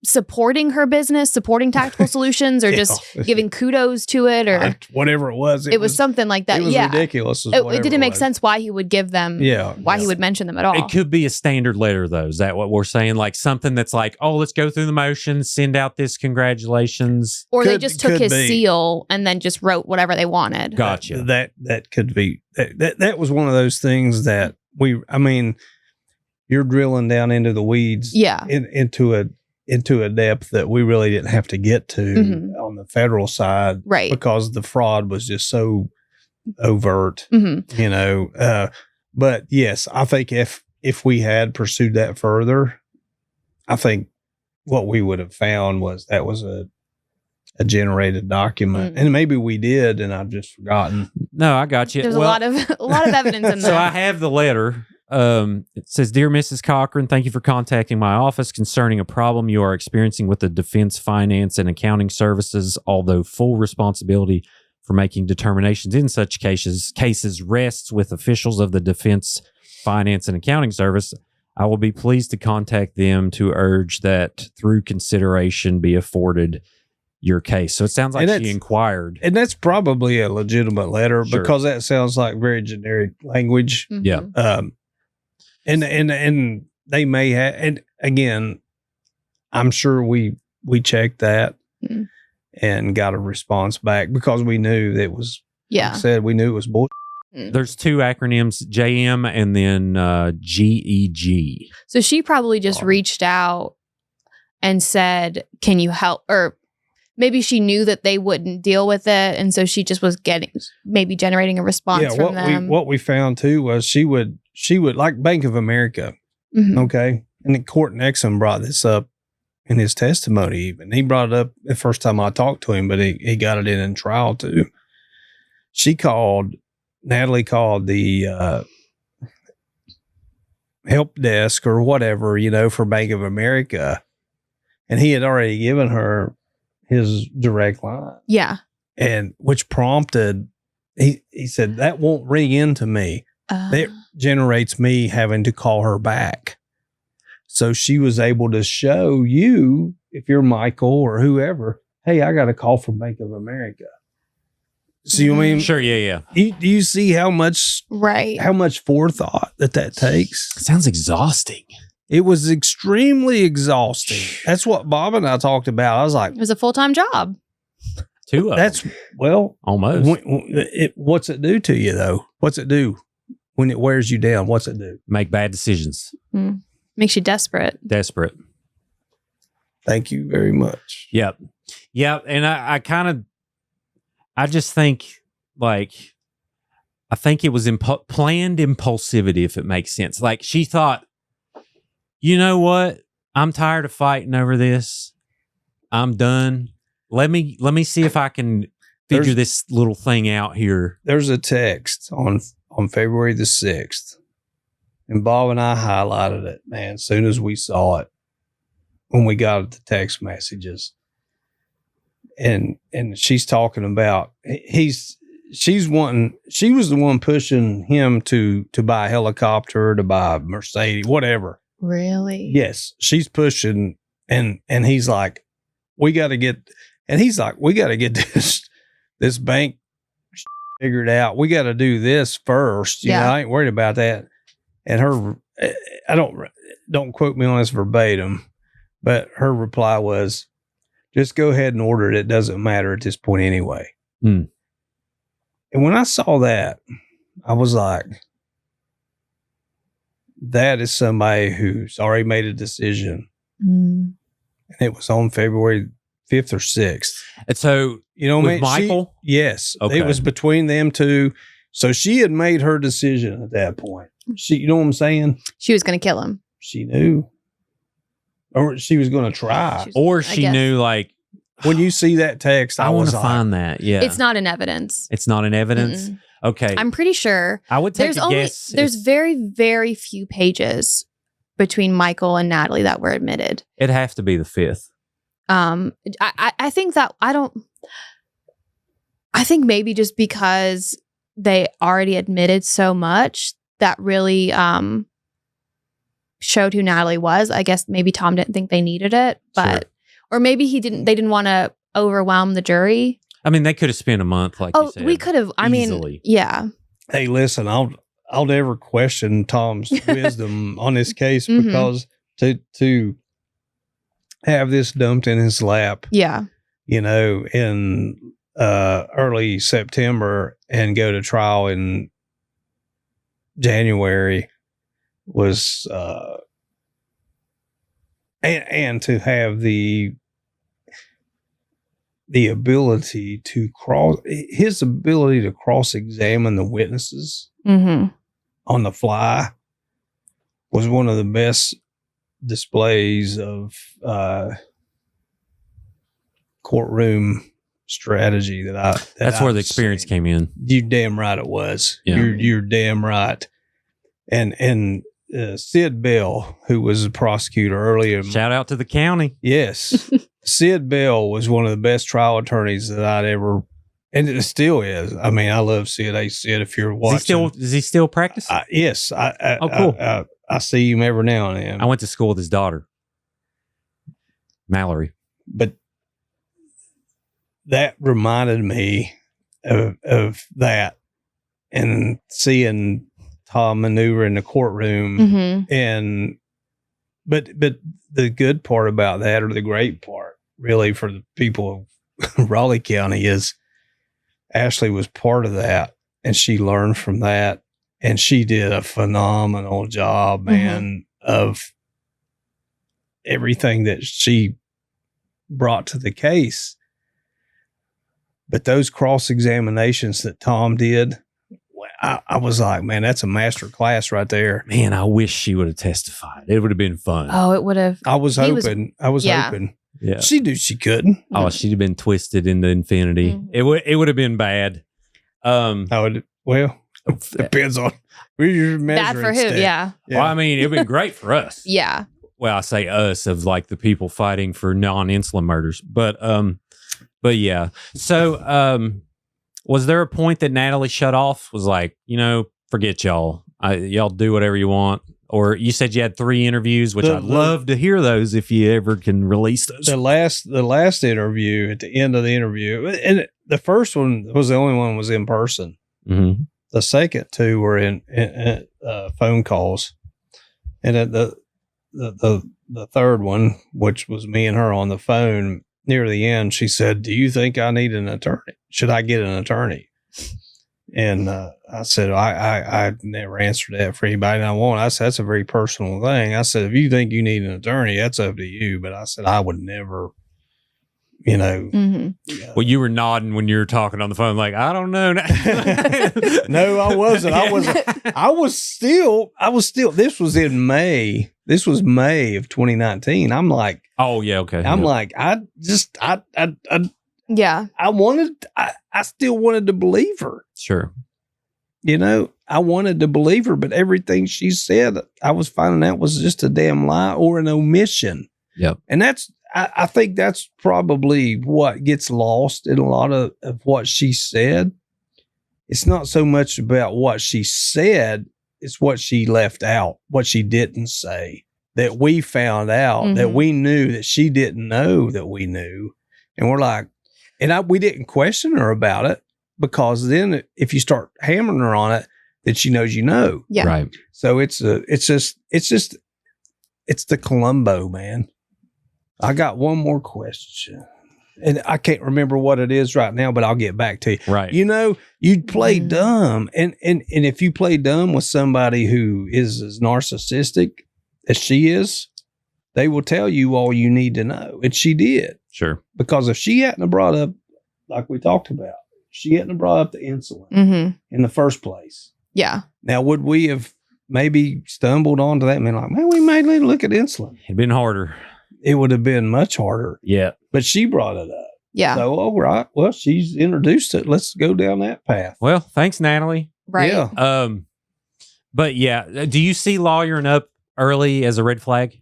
supporting her business, supporting Tactical Solutions, or just giving kudos to it, or whatever it was. It was something like that. It was ridiculous. It didn't make sense why he would give them, why he would mention them at all. It could be a standard letter, though. Is that what we're saying? Like something that's like, oh, let's go through the motions, send out this congratulations. Or they just took his seal and then just wrote whatever they wanted. Gotcha. That could be. That was one of those things that you're drilling down into the weeds. Yeah. Into a depth that we really didn't have to get to on the federal side. Right. Because the fraud was just so overt, but yes, I think if we had pursued that further, I think what we would have found was that was a generated document, and maybe we did, and I've just forgotten. No, I got you. There's a lot of evidence in there. So I have the letter. It says, "Dear Mrs. Cochran, thank you for contacting my office concerning a problem you are experiencing with the Defense Finance and Accounting Services. Although full responsibility for making determinations in such cases rests with officials of the Defense Finance and Accounting Service, I will be pleased to contact them to urge that through consideration be afforded your case." So it sounds like she inquired. And that's probably a legitimate letter because that sounds like very generic language. Yeah. And they may have, and again, I'm sure we checked that and got a response back because we knew that it was, like I said, we knew it was bullshit. There's two acronyms, JM and then GEG. So she probably just reached out and said, "Can you help?" Or maybe she knew that they wouldn't deal with it, and so she just was generating a response from them. What we found too was she would like Bank of America, okay, and then Court Nixon brought this up in his testimony. Even he brought it up the first time I talked to him, but he got it in trial too. Natalie called the help desk or whatever, for Bank of America, and he had already given her his direct line. Yeah. And which prompted, he said, that won't ring into me. That generates me having to call her back. So she was able to show you, if you're Michael or whoever, hey, I got a call from Bank of America. See what I mean? Sure, yeah. Do you see how much forethought that takes? It sounds exhausting. It was extremely exhausting. That's what Bob and I talked about. I was like, it was a full-time job. Two of them. Almost. What's it do to you, though? What's it do when it wears you down? What's it do? Make bad decisions. Makes you desperate. Thank you very much. Yep. And I just think, like, I think it was planned impulsivity, if it makes sense. Like, she thought, you know what? I'm tired of fighting over this. I'm done. Let me see if I can figure this little thing out here. There's a text on February the 6th, and Bob and I highlighted it, man, as soon as we saw it, when we got the text messages. And she's talking about, she was the one pushing him to buy a helicopter, to buy a Mercedes, whatever. Really? Yes, she's pushing, and he's like, we got to get this bank figured out. We got to do this first. I ain't worried about that. And her, I don't quote me on this verbatim, but her reply was, just go ahead and order it. It doesn't matter at this point anyway. And when I saw that, I was like, that is somebody who's already made a decision. And it was on February 5th or 6th. And so, with Michael? Yes. Okay. It was between them two. So she had made her decision at that point. You know what I'm saying? She was going to kill him. She knew. Or she was going to try. Or she knew, like, when you see that text, I want to find that. Yeah. It's not in evidence. It's not in evidence? Mm-mm. Okay. I'm pretty sure. I would take a guess. There's very, very few pages between Michael and Natalie that were admitted. It'd have to be the 5th. I think that I think maybe just because they already admitted so much that really showed who Natalie was. I guess maybe Tom didn't think they needed it, but or maybe they didn't want to overwhelm the jury. I mean, they could have spent a month, like you said. We could have. I mean, yeah. Hey, listen, I'll never question Tom's wisdom on this case because to have this dumped in his lap, in early September and go to trial in January was and to have the ability to cross-examine the witnesses on the fly was one of the best displays of courtroom strategy that's where the experience came in. You damn right it was. Yeah. You're damn right. And Sid Bell, who was a prosecutor earlier. Shout out to the county. Yes. Sid Bell was one of the best trial attorneys that I'd ever, and it still is. I mean, I love Sid. Hey, Sid, if you're watching. Does he still practice? Yes. Cool. I see him every now and then. I went to school with his daughter, Mallory. But that reminded me of that and seeing Tom maneuver in the courtroom. And but the good part about that, or the great part really for the people of Raleigh County, is Ashley was part of that and she learned from that, and she did a phenomenal job, man, of everything that she brought to the case. But those cross-examinations that Tom did, I was like, man, that's a master class right there. Man, I wish she would have testified. It would have been fun. Oh, it would have. I was hoping. Yeah. She knew she couldn't. Oh, she'd have been twisted into infinity. It would have been bad. Depends on where you're measuring. Bad for who? stick. Yeah. Well, I mean, it'd been great for us. Yeah. Well, I say us of like the people fighting for non-insulin murders, but yeah. So, was there a point that Natalie shut off? Was like, forget y'all. Y'all do whatever you want. Or you said you had 3 interviews, which I'd love to hear those if you ever can release those. The last interview, at the end of the interview, and the first one was the only one was in person. Mm-hmm. The second 2 were in phone calls, and at the third one, which was me and her on the phone, near the end, she said, "Do you think I need an attorney? Should I get an attorney?" And I said, I never answered that for anybody I won't. I said, that's a very personal thing. I said, if you think you need an attorney, that's up to you. But I said, I would never, Well, you were nodding when you were talking on the phone, like, I don't know. No, I wasn't. I was still, this was in May. This was May of 2019. I'm like, oh yeah. Okay. I'm like, I still wanted to believe her. Sure. I wanted to believe her, but everything she said, I was finding out was just a damn lie or an omission. Yep. And I think that's probably what gets lost in a lot of what she said. It's not so much about what she said, it's what she left out, what she didn't say, that we found out, that we knew that she didn't know that we knew. And we're like, we didn't question her about it, because then if you start hammering her on it, then she knows you know. Yeah. Right. So it's the Columbo, man. I got one more question, and I can't remember what it is right now, but I'll get back to you. Right. You play dumb, and if you play dumb with somebody who is as narcissistic as she is, they will tell you all you need to know. And she did. Sure. Because if she hadn't have brought up, like we talked about, she hadn't have brought up the insulin in the first place. Yeah. Now, would we have maybe stumbled onto that and been like, man, we might need to look at insulin? It'd been harder. It would have been much harder. Yeah. But she brought it up. Yeah. So, all right. Well, she's introduced it. Let's go down that path. Well, thanks, Natalie. Right. Yeah. But yeah, do you see lawyering up early as a red flag?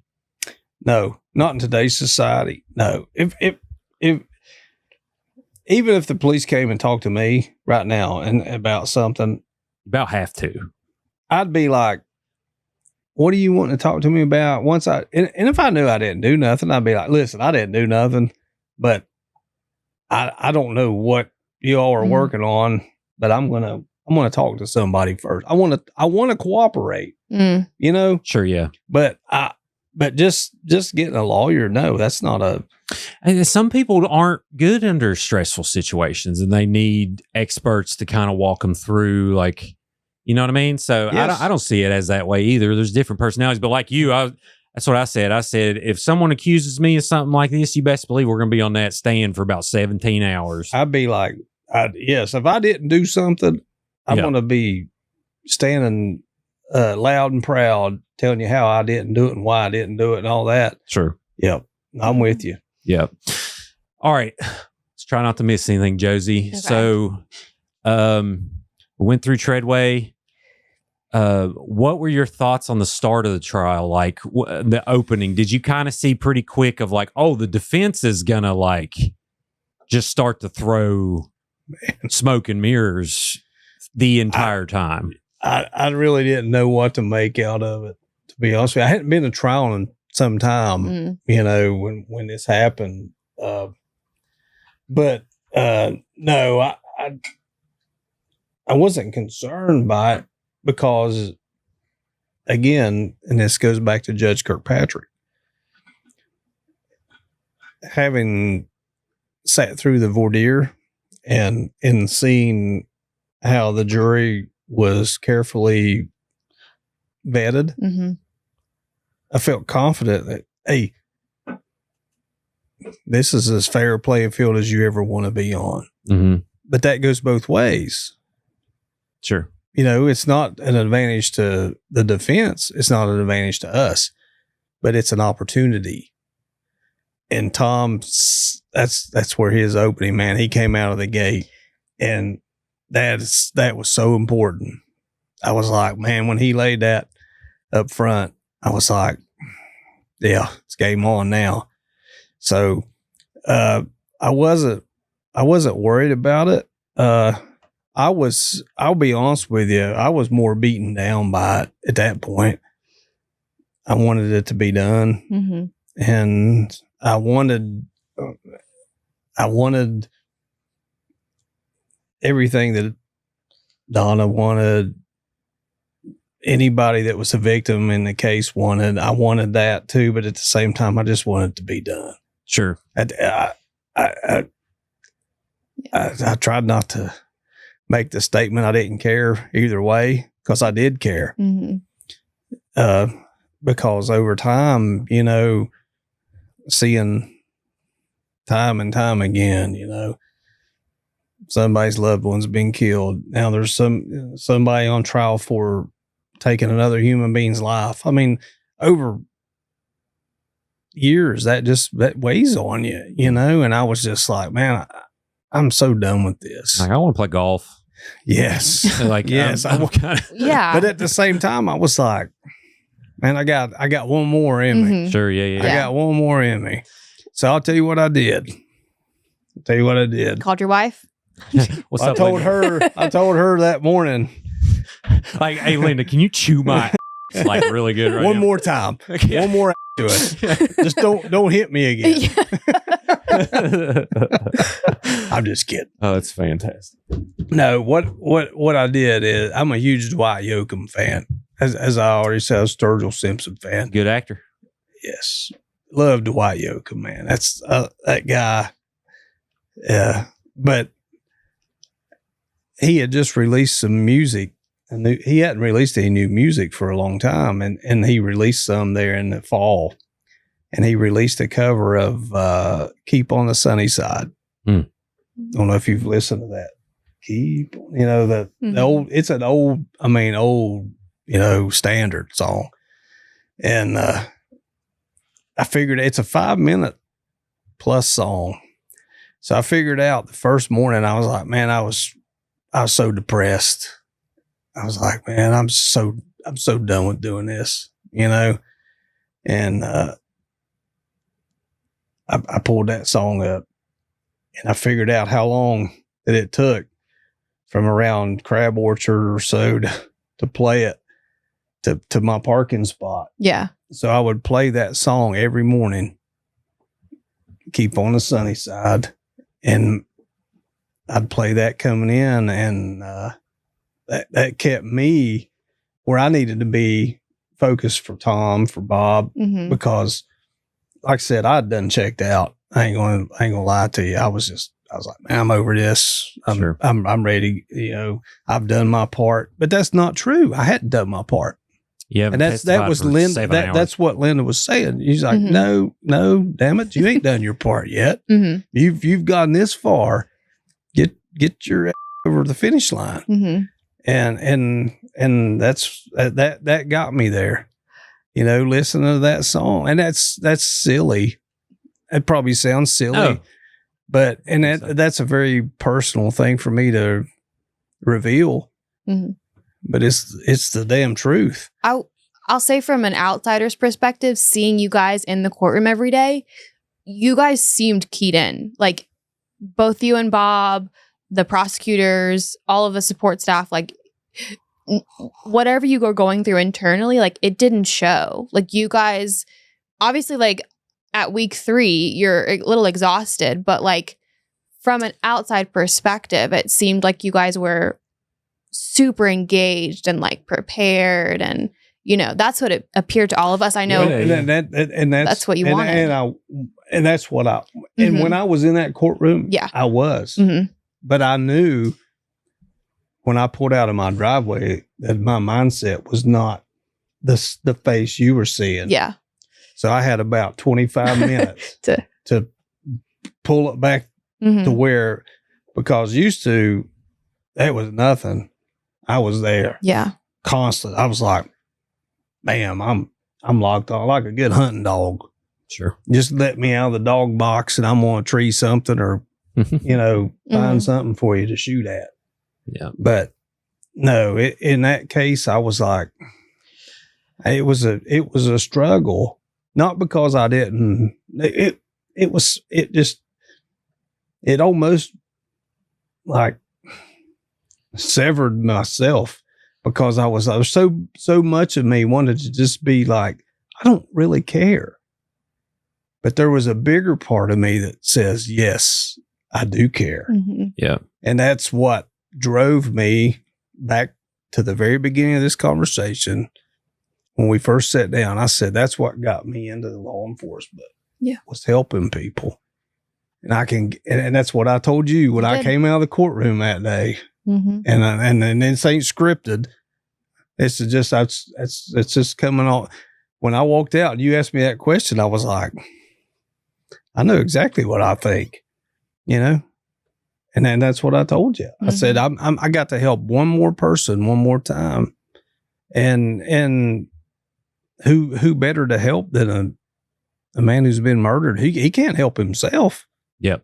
No, not in today's society. No. If even if the police came and talked to me right now and about something, About have to. I'd be like, what do you want to talk to me about? And if I knew I didn't do nothing, I'd be like, listen, I didn't do nothing, but I don't know what you all are working on, but I'm going to talk to somebody first. I want to cooperate, you know? Sure. Yeah. But just getting a lawyer, no, that's not a. And some people aren't good under stressful situations and they need experts to kind of walk them through, like, you know what I mean? So Yes. I don't see it as that way either. There's different personalities, but like you, that's what I said. I said, if someone accuses me of something like this, you best believe we're going to be on that stand for about 17 hours. I'd be like, yes, if I didn't do something, I'm going to be standing loud and proud, telling you how I didn't do it and why I didn't do it and all that. Sure. Yep. I'm with you. Yep. All right. Let's try not to miss anything, Jozy. Okay. So we went through Treadway. What were your thoughts on the start of the trial? Like the opening, did you kind of see pretty quick of like, oh, the defense is going to like just start to throw smoke and mirrors the entire time? I really didn't know what to make out of it, to be honest with you. I hadn't been to trial in some time, you know, when this happened. But no, I wasn't concerned by it because, again, and this goes back to Judge Kirkpatrick, having sat through the voir dire and seeing how the jury was carefully vetted, I felt confident that, hey, this is as fair a playing field as you ever want to be on. But that goes both ways. Sure. You know, it's not an advantage to the defense. It's not an advantage to us, but it's an opportunity. And Tom, that's where his opening, man, he came out of the gate, and that was so important. I was like, man, when he laid that up front, I was like, yeah, it's game on now. So, I wasn't worried about it. I'll be honest with you, I was more beaten down by it at that point. I wanted it to be done. And I wanted everything that Donna wanted, anybody that was a victim in the case wanted. I wanted that too, but at the same time, I just wanted it to be done. Sure. I tried not to make the statement I didn't care either way, because I did care. Because over time, you know, seeing time and time again, you know, somebody's loved one's been killed. Now there's somebody on trial for taking another human being's life. I mean, over years, that weighs on you, you know? And I was just like, man, I'm so done with this. Like, I want to play golf. Yes. Like, yes. I'm kind of, Yeah. But at the same time, I was like, man, I got one more in me. sure. Yeah. I got one more in me. So I'll tell you what I did. Called your wife? What's I up, told Linda? her that morning, Like, hey, Linda, can you chew my ass, like really good right one now? more time, Yeah. one more to it. Just don't hit me again. I'm just kidding. Oh, it's fantastic. No, what I did is, I'm a huge Dwight Yoakam fan. As I already said, I was a Sturgill Simpson fan. Good actor. Yes. Love Dwight Yoakam, man. That's that guy. Yeah. But he had just released some music, and he hadn't released any new music for a long time. And he released some there in the fall, and he released a cover of Keep on the Sunny Side. I don't know if you've listened to that. Keep, you know, the old, it's an old, you know, standard song. And I figured it's a 5-minute plus song. So I figured out the first morning, I was like, man, I was so depressed. I was like, man, I'm so done with doing this, you know? And I pulled that song up, and I figured out how long that it took from around Crab Orchard or so to play it. to my parking spot. Yeah. So I would play that song every morning, Keep on the Sunny Side. And I'd play that coming in, and that kept me where I needed to be focused for Tom, for Bob, Mm-hmm. because like I said, I'd done checked out. I ain't gonna lie to you. I was like, man, I'm over this. I'm ready. I've done my part, but that's not true. I hadn't done my part. Yeah, and that was Linda. That's what Linda was saying. She's like, Mhm. no, damn it, you ain't done your part yet. Mm-hmm. You've gotten this far. Get your ass over the finish line. Mm-hmm. And that got me there. Listening to that song, and that's silly. It probably sounds silly, Oh. but that's a very personal thing for me to reveal. Mm-hmm. But it's the damn truth. I'll say from an outsider's perspective, seeing you guys in the courtroom every day, you guys seemed keyed in. Like both you and Bob, the prosecutors, all of the support staff, like whatever you were going through internally, like it didn't show. Like you guys, obviously, like at week 3, you're a little exhausted, but like from an outside perspective, it seemed like you guys were super engaged and like prepared, and that's what it appeared to all of us. I know, and that's what you wanted, and that's what I. And when I was in that courtroom, yeah, I was, but I knew when I pulled out of my driveway that my mindset was not the face you were seeing. Yeah. So I had about 25 minutes to pull it back to where, because used to, that was nothing. I was there. Yeah. Constant. I was like, bam, I'm locked on like a good hunting dog. Sure. Just let me out of the dog box and I'm going to tree something or, find something for you to shoot at. Yeah. But no, in that case, I was like, it was a struggle, not because I didn't, it almost like severed myself, because I was so much of me wanted to just be like, I don't really care. But there was a bigger part of me that says, yes, I do care. Mm-hmm. Yeah. And that's what drove me back to the very beginning of this conversation. When we first sat down, I said, that's what got me into law enforcement. Yeah. Was helping people. And and that's what I told you when I came out of the courtroom that day. Mm-hmm. And this ain't scripted. It's just coming on. When I walked out and you asked me that question, I was like, I know exactly what I think, And then that's what I told you. I said, I got to help one more person one more time. And who better to help than a man who's been murdered? He can't help himself. Yep.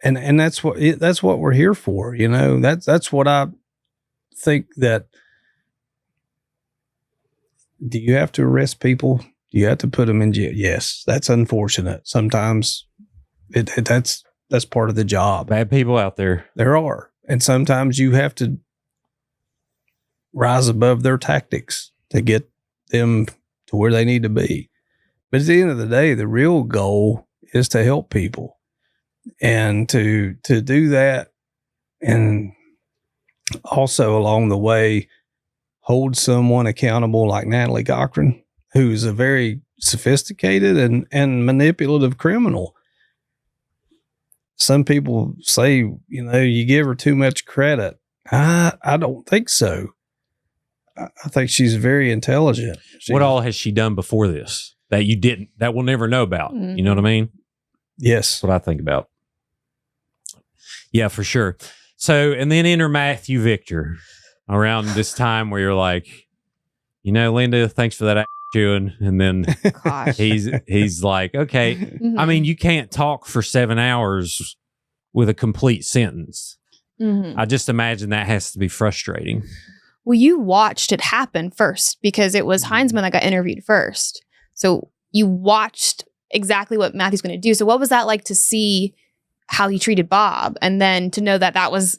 And that's what we're here for. That's what I think. That do you have to arrest people? Do you have to put them in jail? Yes. That's unfortunate. Sometimes that's part of the job. Bad people out there. There are. And sometimes you have to rise above their tactics to get them to where they need to be. But at the end of the day, the real goal is to help people, and to do that, and also along the way, hold someone accountable like Natalie Cochran, who's a very sophisticated and manipulative criminal. Some people say, you give her too much credit. I don't think so. I think she's very intelligent. What all has she done before this that we'll never know about? Mm-hmm. You know what I mean? Yes. That's what I think about. Yeah, for sure. So, and then enter Matthew Victor around this time where you're like, Linda, thanks for that chewing. And then Gosh. he's like, okay. Mm-hmm. I mean, you can't talk for 7 hours with a complete sentence. Mm-hmm. I just imagine that has to be frustrating. Well, you watched it happen first, because it was Heinzman that got interviewed first. So you watched exactly what Matthew's going to do. So what was that like to see how he treated Bob, and then to know that was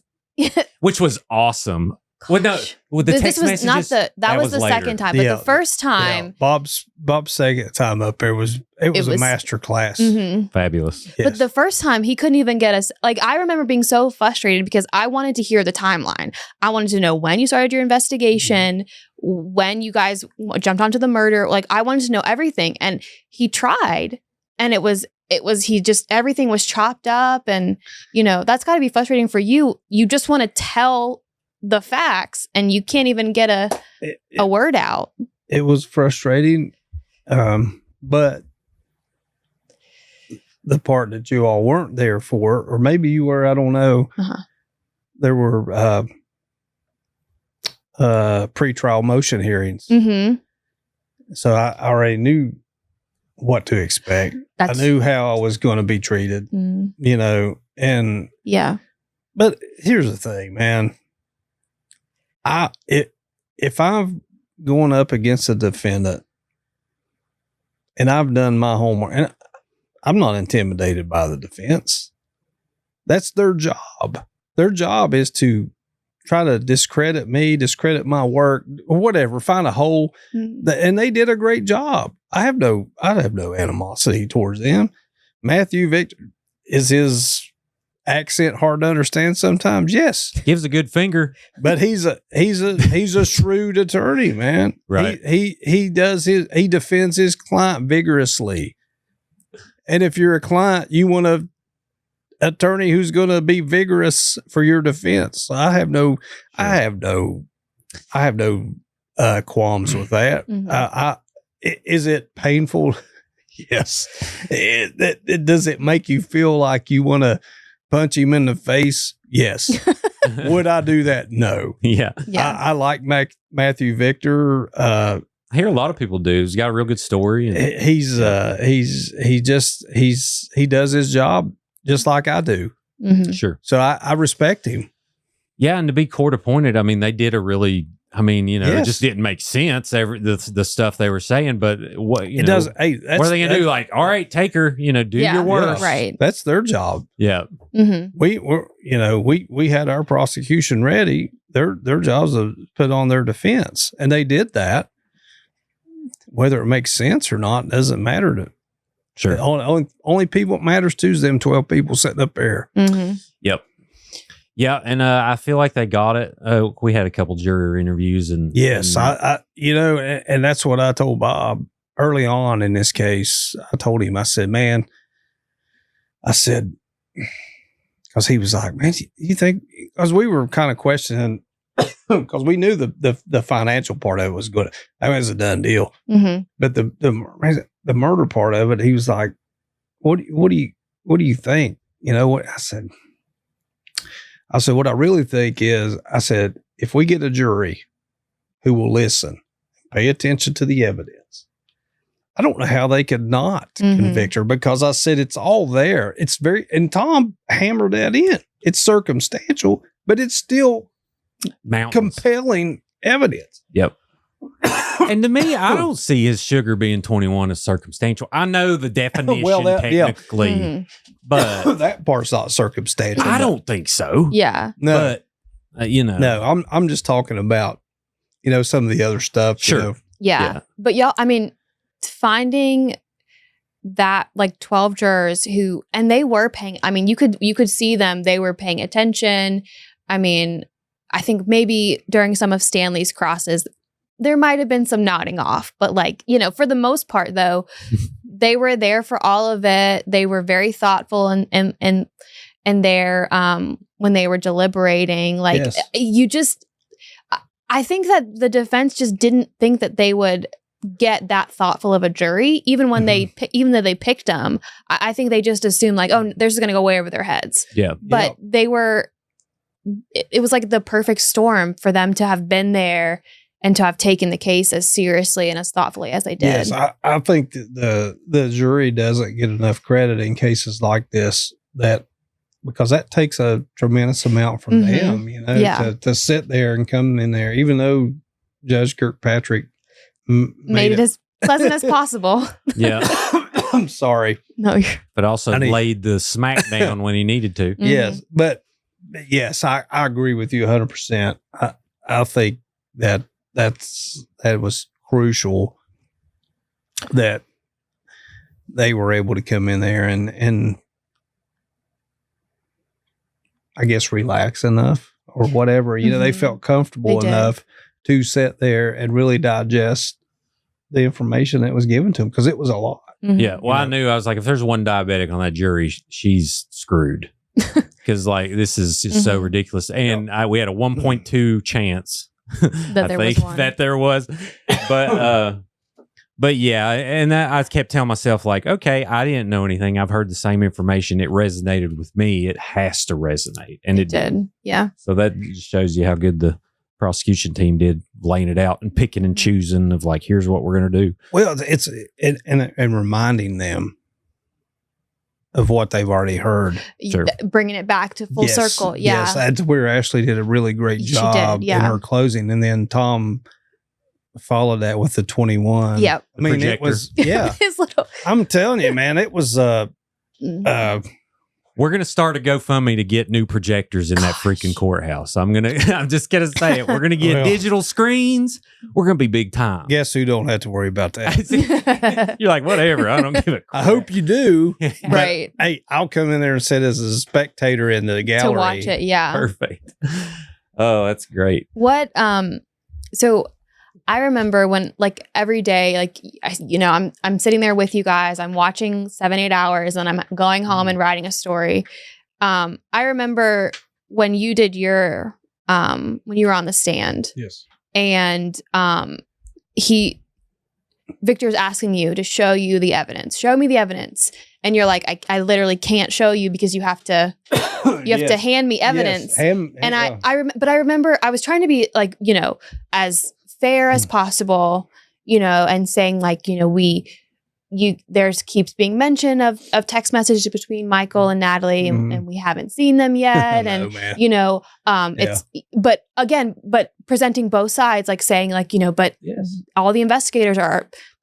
which was awesome. Well, no, with the This text was messages, not that was the later. second time, but Yeah. the first time. Bob's second time up there was a master class. Mhm. Fabulous. Yes. But the first time he couldn't even get us. Like, I remember being so frustrated because I wanted to hear the timeline. I wanted to know when you started your investigation, when you guys jumped onto the murder. Like, I wanted to know everything. And he tried, and he just, everything was chopped up. And, that's got to be frustrating for you. You just want to tell the facts and you can't even get a word out. It was frustrating. But the part that you all weren't there for, or maybe you were, I don't know. Uh-huh. There were pre-trial motion hearings. Mm-hmm. So I already knew what to expect. I knew how I was going to be treated, and yeah. But here's the thing, man. If I'm going up against a defendant and I've done my homework, and I'm not intimidated by the defense. That's their job. Their job is to try to discredit me, discredit my work, or whatever, find a hole. Mm-hmm. And they did a great job. I have no animosity towards them. Matthew Victor, is his accent hard to understand sometimes? Yes. Gives a good finger. But he's a shrewd attorney, man. Right. He defends his client vigorously. And if you're a client, you want a attorney who's going to be vigorous for your defense. I have no qualms with that. Mm-hmm. Is it painful? Yes. Does it make you feel like you want to punch him in the face? Yes. Would I do that? No. Yeah. I like Matthew Victor. I hear a lot of people do. He's got a real good story. And He does his job just like I do. Mm-hmm. Sure. So I respect him. Yeah, and to be court appointed, I mean, they did a really. I mean, it Yes. just didn't make sense. The stuff they were saying, but what It does. Hey, what are they gonna do? Like, all right, take her. Do your work. Right. That's their job. Yeah. Mm-hmm. We had our prosecution ready. Their job's to put on their defense, and they did that. Whether it makes sense or not doesn't matter to. Sure. The only people it matters to is them 12 people sitting up there. Mm-hmm. Yep. Yeah, and I feel like they got it. We had a couple juror interviews, and Yes, and that's what I told Bob early on in this case. I told him, I said, because he was like, man, you think, because we were kind of questioning, because we knew the financial part of it was good. That was a done deal. Mm-hmm. But the murder part of it, he was like, what do you think? What I said, what I really think is, I said, if we get a jury who will listen, pay attention to the evidence, I don't know how they could not convict her, because I said, it's all there. It's and Tom hammered that in. It's circumstantial, but it's still compelling evidence. Yep. And to me, I don't see his sugar being 21 as circumstantial. I know the definition technically, but that part's not circumstantial. I don't think so. Yeah. No, but no, I'm just talking about, some of the other stuff. Sure. Yeah. But y'all, I mean, finding that like 12 jurors who, and they were paying, I mean, you could see them, they were paying attention. I mean, I think maybe during some of Stanley's crosses, there might have been some nodding off, but for the most part though, they were there for all of it. They were very thoughtful and there when they were deliberating, Yes. I think that the defense just didn't think that they would get that thoughtful of a jury, even when even though they picked them. I think they just assumed they're just going to go way over their heads. Yeah. But they were, it was like the perfect storm for them to have been there and to have taken the case as seriously and as thoughtfully as they did. Yes, I think that the jury doesn't get enough credit in cases like this, because that takes a tremendous amount from them, to sit there and come in there, even though Judge Kirkpatrick made it as pleasant as possible. Yeah. I'm sorry. No, but also laid the smack down when he needed to. Yes, but yes, I agree with you 100%. I think that was crucial that they were able to come in there and I guess relax enough or whatever. You know, they felt comfortable enough to sit there and really digest the information that was given to them because it was a lot. Yeah. Well, I knew, I was like, if there's one diabetic on that jury, she's screwed. Because like this is just so ridiculous. And we had a 1.2 chance that there was. But yeah, and that, I kept telling myself like, okay, I didn't know anything. I've heard the same information. It resonated with me. It has to resonate. And it did. Yeah. So that just shows you how good the prosecution team did laying it out and picking and choosing of like, here's what we're going to do. Well, it's and reminding them of what they've already heard. Sure. Bringing it back to full circle. Yeah. Yes, that's where Ashley did a really great job in her closing. And then Tom followed that with the 21. Yep. I mean, projector. it was, yeah. His little. I'm telling you, man, it was, we're going to start a GoFundMe to get new projectors in that freaking courthouse. I'm just going to say it. We're going to get digital screens. We're going to be big time. Guess who don't have to worry about that? You're like, whatever. I don't give a crap. I hope you do. Right. Hey, I'll come in there and sit as a spectator in the gallery. To watch it. Yeah. Perfect. Oh, that's great. What, so I remember when like every day, like, you know, I'm sitting there with you guys, I'm watching 7-8 hours and I'm going home and writing a story. I remember when you did your, when you were on the stand. Yes. And Victor's asking you to show you the evidence. Show me the evidence. And you're like, I literally can't show you because you have to to hand me evidence. Yes. And I remember I was trying to be like, you know, as fair as possible, you know, and saying like, you know, there's keeps being mention of text messages between Michael and Natalie and we haven't seen them yet. You know, but presenting both sides, like saying like, you know, but all the investigators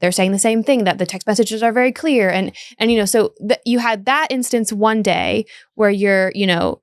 they're saying the same thing, that the text messages are very clear. And, you know, so you had that instance one day where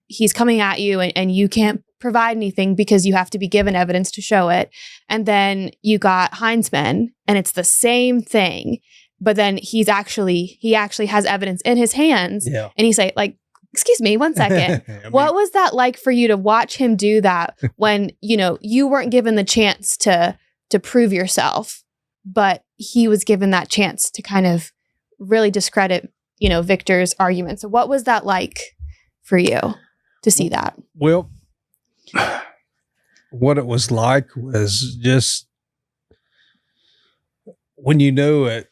he's coming at you and you can't provide anything because you have to be given evidence to show it. And then you got Heinzman and it's the same thing. But then he actually has evidence in his hands. Yeah. And he's like, excuse me, 1 second. What was that like for you to watch him do that when, you know, you weren't given the chance to prove yourself, but he was given that chance to kind of really discredit, you know, Victor's argument. So what was that like for you to see that? Well, what it was like was just when you know it,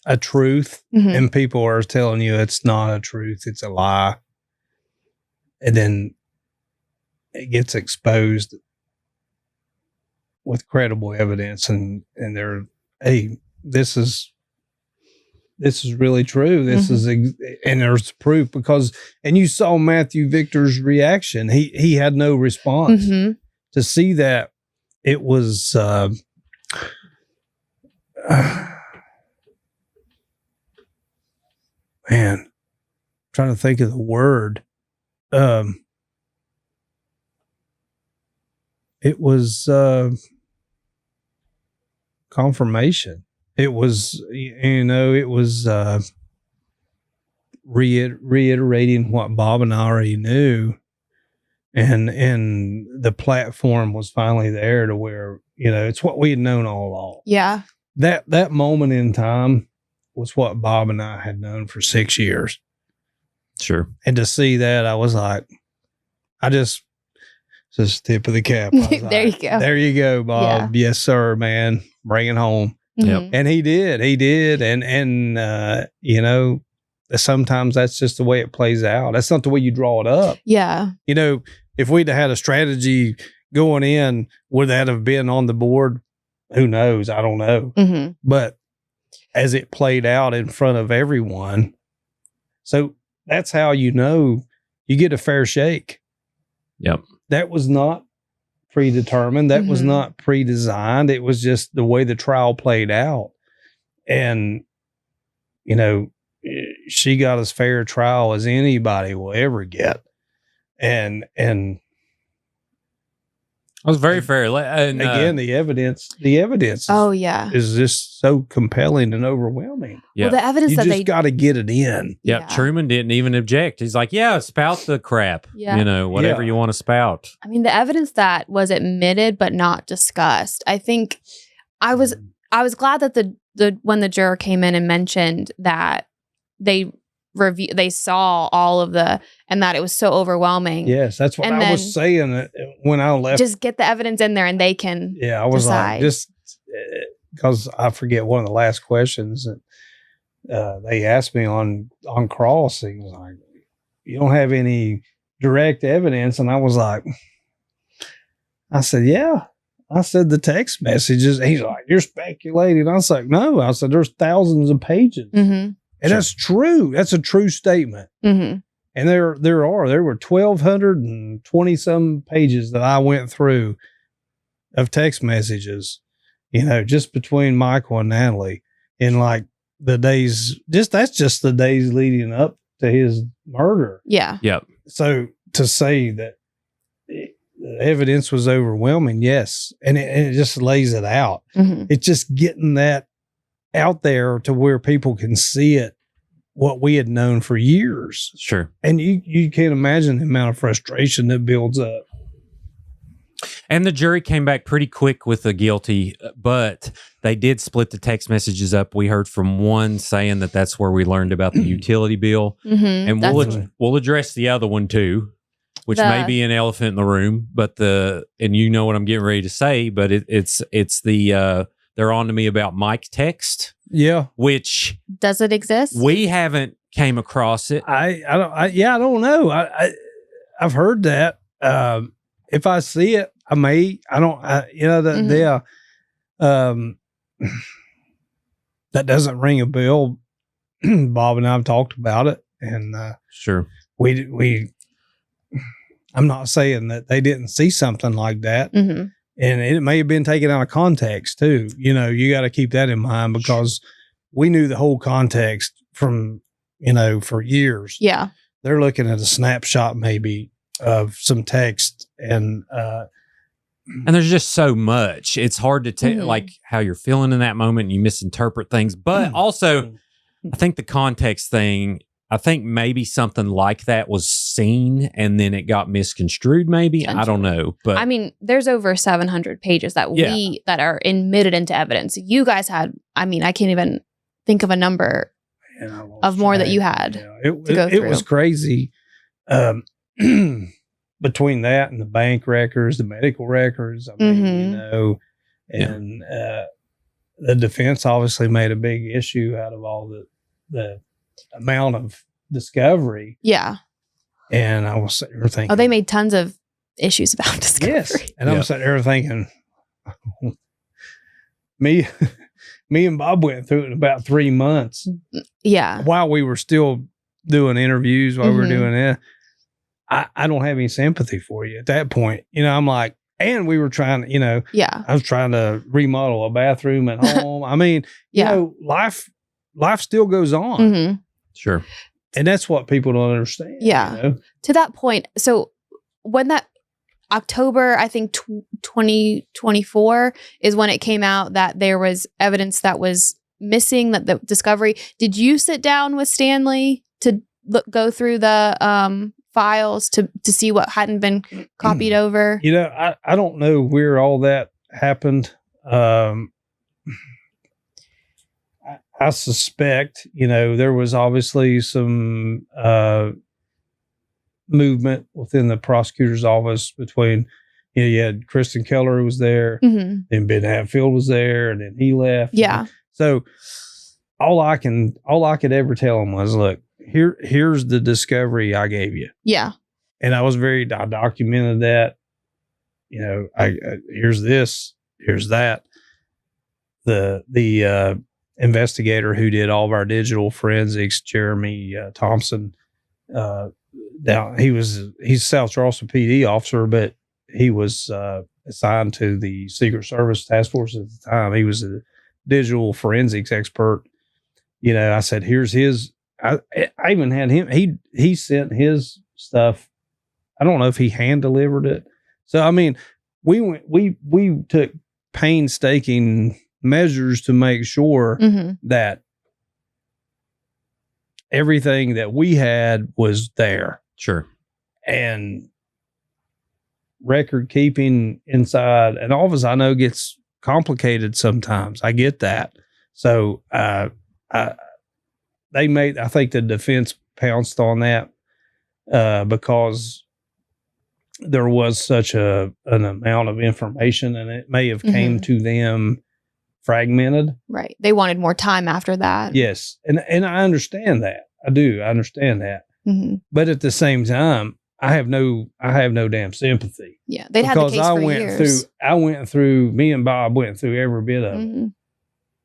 a truth and people are telling you it's not a truth, it's a lie. And then it gets exposed with credible evidence and they're, hey, this is really true. This is, and there's proof and you saw Matthew Victor's reaction. He had no response to see that. It was, man, I'm trying to think of the word. It was, confirmation. It was, you know, it was reiterating what Bob and I already knew. And the platform was finally there to where, you know, it's what we had known all along. Yeah. That moment in time was what Bob and I had known for 6 years. Sure. And to see that, I was like, just tip of the cap. There you go. There you go, Bob. Yeah. Yes, sir, man. Bring it home. Yep. And he did. And you know, sometimes that's just the way it plays out. That's not the way you draw it up. Yeah. You know, if we'd have had a strategy going in, would that have been on the board? Who knows? I don't know. But as it played out in front of everyone, so that's how you know you get a fair shake. Yep. That was not predetermined. That was not pre-designed. It was just the way the trial played out. And, you know, she got as fair a trial as anybody will ever get. And was very fair. And, Again, the evidence Oh yeah. is just so compelling and overwhelming. yeah. Well, the evidence You that just they got to get it in. Yeah, Truman didn't even object. He's like, "Yeah, spout the crap. Yeah. You know, whatever Yeah. you want to spout." I mean, the evidence that was admitted but not discussed. I think I was glad that the when the juror came in and mentioned that they saw all of and that it was so overwhelming. Yes, that's what And I was saying when I left. Just get the evidence in there and they can Yeah, I was decide. like, just because I forget one of the last questions that they asked me on crossing, like, you don't have any direct evidence, and I was like, I said, yeah. I said the text messages. He's like, you're speculating. I was like, no. I said, there's thousands of pages, and that's true. That's a true statement. Mm-hmm. And there were 1,220 some pages that I went through of text messages, just between Michael and Natalie in like the days, that's just the days leading up to his murder. Yeah. Yep. So to say that the evidence was overwhelming, yes. And it just lays it out. Mm-hmm. It's just getting that out there to where people can see it, what we had known for years. Sure. And you can't imagine the amount of frustration that builds up. And the jury came back pretty quick with the guilty, but they did split the text messages up. We heard from one saying that that's where we learned about the utility bill. Mm-hmm. And we'll address the other one too, which may be an elephant in the room, but and you know what I'm getting ready to say, but it's the they're on to me about Mike text. Yeah. Which does it exist? We haven't came across it. I don't know. I've heard that. If I see it, I may. I don't. That doesn't ring a bell. Bob and I have talked about it, and sure, we. I'm not saying that they didn't see something like that, and it may have been taken out of context too. You got to keep that in mind because we knew the whole context from for years. Yeah, they're looking at a snapshot maybe of some text and there's just so much. It's hard to tell like how you're feeling in that moment and you misinterpret things. But also I think the context thing, I think maybe something like that was seen and then it got misconstrued maybe. I don't know. But I mean, there's over 700 pages that that are admitted into evidence. You guys had, I can't even think of a number of more that you had to go through. It was crazy. Between that and the bank records, the medical records, the defense obviously made a big issue out of all the amount of discovery. Yeah. And I was sitting there thinking, they made tons of issues about discovery. Yes. And I'm sitting there thinking, me and Bob went through it in about 3 months. Yeah. While we were still doing interviews, while we were doing that. I don't have any sympathy for you at that point. I'm like, and we were trying to, I was trying to remodel a bathroom at home. Life still goes on. Mm-hmm. Sure. And that's what people don't understand. Yeah. To that point. So when that October, I think 2024 is when it came out that there was evidence that was missing, that the discovery. Did you sit down with Stanley to go through the files to see what hadn't been copied over? I don't know where all that happened. I suspect, there was obviously some movement within the prosecutor's office between, you had Kristen Keller was there, then Ben Hatfield was there, and then he left. Yeah. So all I could ever tell him was, look, here's the discovery I gave you. Yeah. And I documented that, here's this, here's that. The investigator who did all of our digital forensics, Jeremy Thompson, he's South Charleston PD officer, but he was assigned to the Secret Service task force at the time. He was a digital forensics expert. I said, here's his. I even had him. He sent his stuff. I don't know if he hand delivered it. So we took painstaking measures to make sure that everything that we had was there. Sure. And record keeping inside an office, I know, gets complicated sometimes. I get that. So I think the defense pounced on that because there was such an amount of information, and it may have came to them fragmented. Right. They wanted more time after that. Yes. And I understand that. I do. I understand that. But at the same time, I have no damn sympathy. Yeah. They'd had the case for years. Me and Bob went through every bit of it.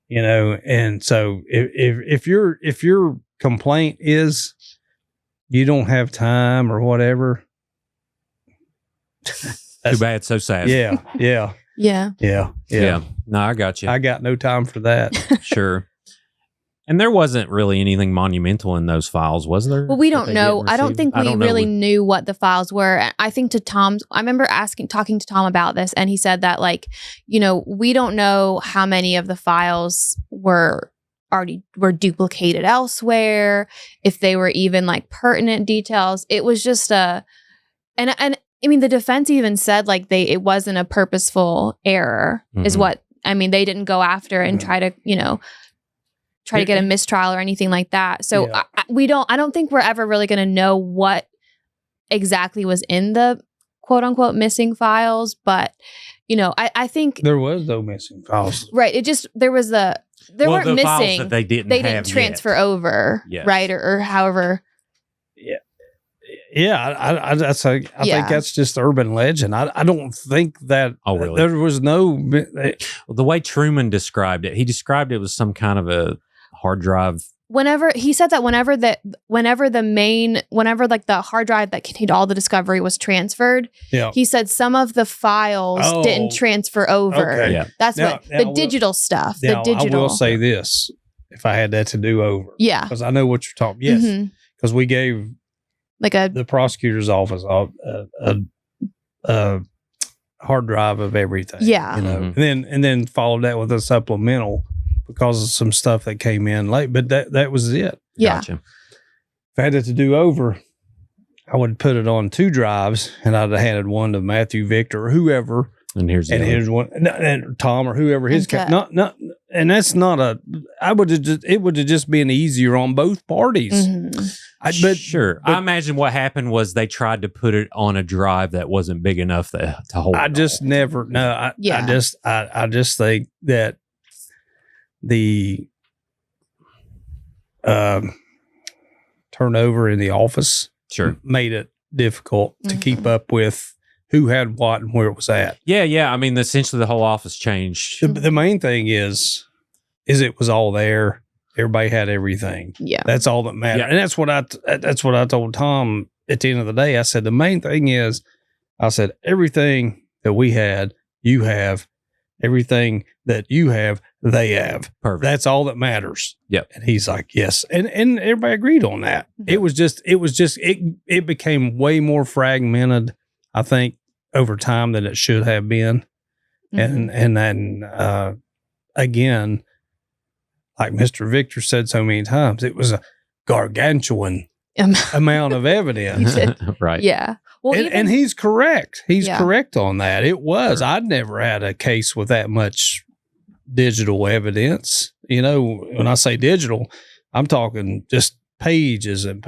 You know, and so if your complaint is you don't have time or whatever, too bad, so sad. Yeah. No, I got you. I got no time for that. Sure. And there wasn't really anything monumental in those files, was there? Well, we don't know. I don't think we really knew what the files were. I think I remember talking to Tom about this, and he said that, like, you know, we don't know how many of the files were duplicated elsewhere, if they were even like pertinent details. It was just and I mean, the defense even said like it wasn't a purposeful error, is what I mean. They didn't go after and try to, you know, to get a mistrial or anything like that. So I don't think we're ever really going to know what exactly was in the quote unquote missing files. But, you know, I think there was no missing files. Right. It just, they weren't the missing. Files that they didn't transfer over. Yes. Right. Or however. Yeah, I think that's just urban legend. I don't think that. Oh, really? There was no. The way Truman described it, he described it was some kind of a hard drive. Whenever he said that, whenever like the hard drive that contained all the discovery was transferred, he said some of the files didn't transfer over. Okay. Yeah. That's the digital stuff. Now, I will say this: if I had that to do over, because I know what you're talking. Yes, because we gave. Like the prosecutor's office a hard drive of everything. Yeah. You know, and then followed that with a supplemental because of some stuff that came in late. But that was it. Yeah. Gotcha. If I had it to do over, I would put it on 2 drives, and I'd have handed one to Matthew, Victor, or whoever. And here's one, and Tom or whoever his not. And that's not it would have just been easier on both parties. Sure. I imagine what happened was they tried to put it on a drive that wasn't big enough to hold. I just never. No. I just think that the turnover in the office made it difficult to keep up with who had what and where it was at. Yeah. I mean, essentially the whole office changed. The main thing is it was all there. Everybody had everything. Yeah. That's all that mattered. And that's what I told Tom at the end of the day. I said, the main thing is, I said, everything that we had, you have. Everything that you have, they have. Perfect. That's all that matters. Yep. And he's like, yes. And everybody agreed on that. It became way more fragmented, I think, over time than it should have been. And then again, like Mr. Victor said so many times, it was a gargantuan amount of evidence. Right. Yeah. Well, and he's correct. He's correct on that. It was. I'd never had a case with that much digital evidence. You know, when I say digital, I'm talking just pages and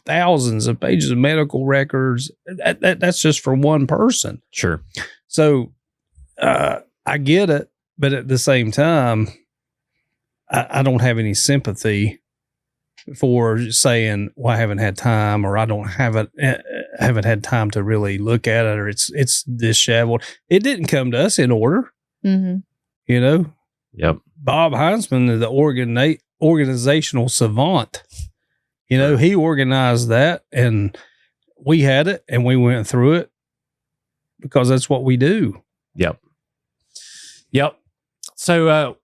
thousands of pages of medical records. That's just for one person. Sure. So I get it, but at the same time, I don't have any sympathy for saying, well, I haven't had time, or I haven't had time to really look at it, or it's disheveled. It didn't come to us in order. You know? Yep. Bob Heinzman is the organizational savant. You know, he organized that, and we had it, and we went through it because that's what we do. Yep. So,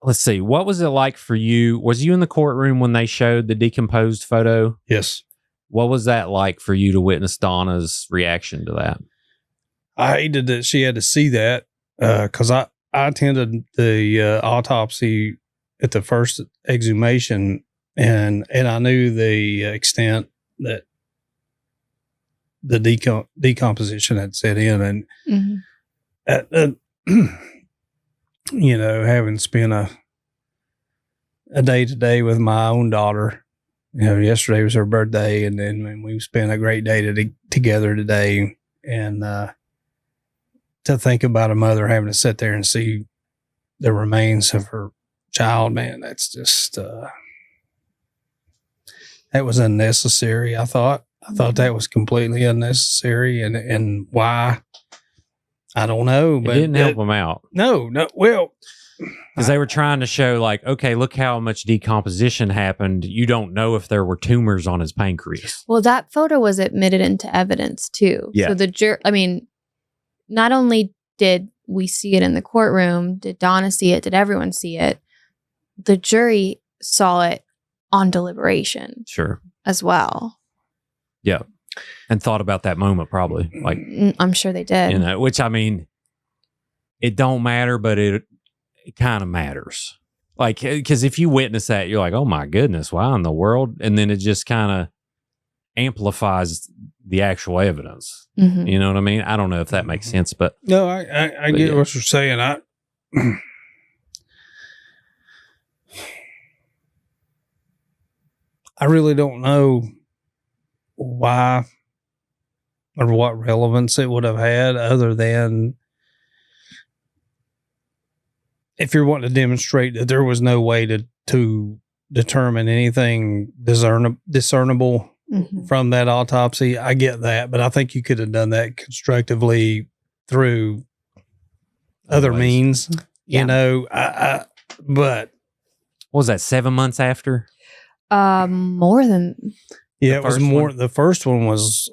let's see. What was it like for you? Was you in the courtroom when they showed the decomposed photo? Yes. What was that like for you to witness Donna's reaction to that? I hated that she had to see that because I attended the autopsy at the first exhumation, and I knew the extent that the decomposition had set in, and you know, having spent a day today with my own daughter. You know, yesterday was her birthday, and then we spent a great day together today. And to think about a mother having to sit there and see the remains of her child, man, that's just that was unnecessary. I thought that was completely unnecessary, and why, I don't know. But it didn't help them out. No. Well, because they were trying to show, like, okay, look how much decomposition happened. You don't know if there were tumors on his pancreas. Well, that photo was admitted into evidence too. Yeah. So the I mean, not only did we see it in the courtroom, did Donna see it, did everyone see it? The jury saw it on deliberation. Sure. As well. Yeah. And thought about that moment probably. Like, I'm sure they did. You know, which, I mean, it don't matter, but it kind of matters. Like, because if you witness that, you're like, oh my goodness, why in the world? And then it just kind of amplifies the actual evidence. Mm-hmm. You know what I mean? I don't know if that makes sense, but no, I get what you're saying. I really don't know why or what relevance it would have had, other than if you're wanting to demonstrate that there was no way to determine anything discernible from that autopsy. I get that, but I think you could have done that constructively through other means, you know. But what was that, 7 months after? More than. Yeah, it was more. The first one was,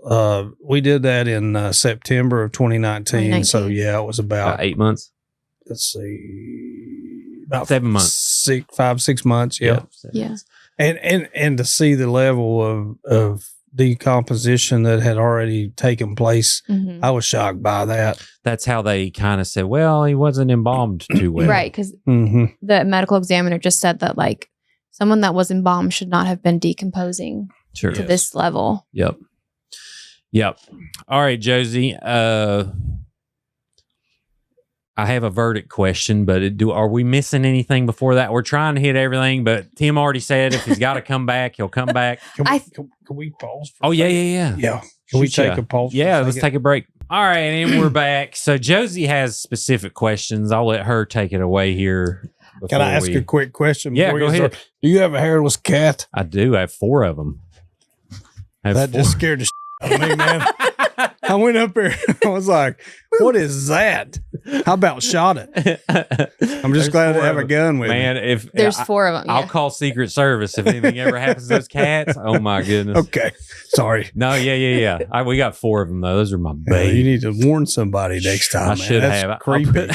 we did that in September of 2019. So yeah, it was about 8 months. Let's see, about 7 months, 6 months. Yeah. Yeah. And to see the level of decomposition that had already taken place, I was shocked by that. That's how they kind of said, well, he wasn't embalmed too well. Right. Because the medical examiner just said that, like, someone that was embalmed should not have been decomposing to this level. Yep. All right, Jozy. I have a verdict question, but are we missing anything before that? We're trying to hit everything, but Tim already said if he's got to come back, he'll come back. Can we pause for a second? Yeah. Can we take a pause? Yeah, let's take a break. All right, and we're back. So Jozy has specific questions. I'll let her take it away here. Can I ask a quick question? Yeah, go ahead. Do you have a hairless cat? I do. I have 4 of them. Just scared the shit out of me, man. I went up there. I was like, what is that? How about shot it? I'm just glad to have a gun with me. Man, if there's 4 of them. I'll call Secret Service if anything ever happens to those cats. Oh my goodness. Okay. Sorry. No, yeah. We got 4 of them though. Those are my babies. You need to warn somebody next time. I should have. Creepy.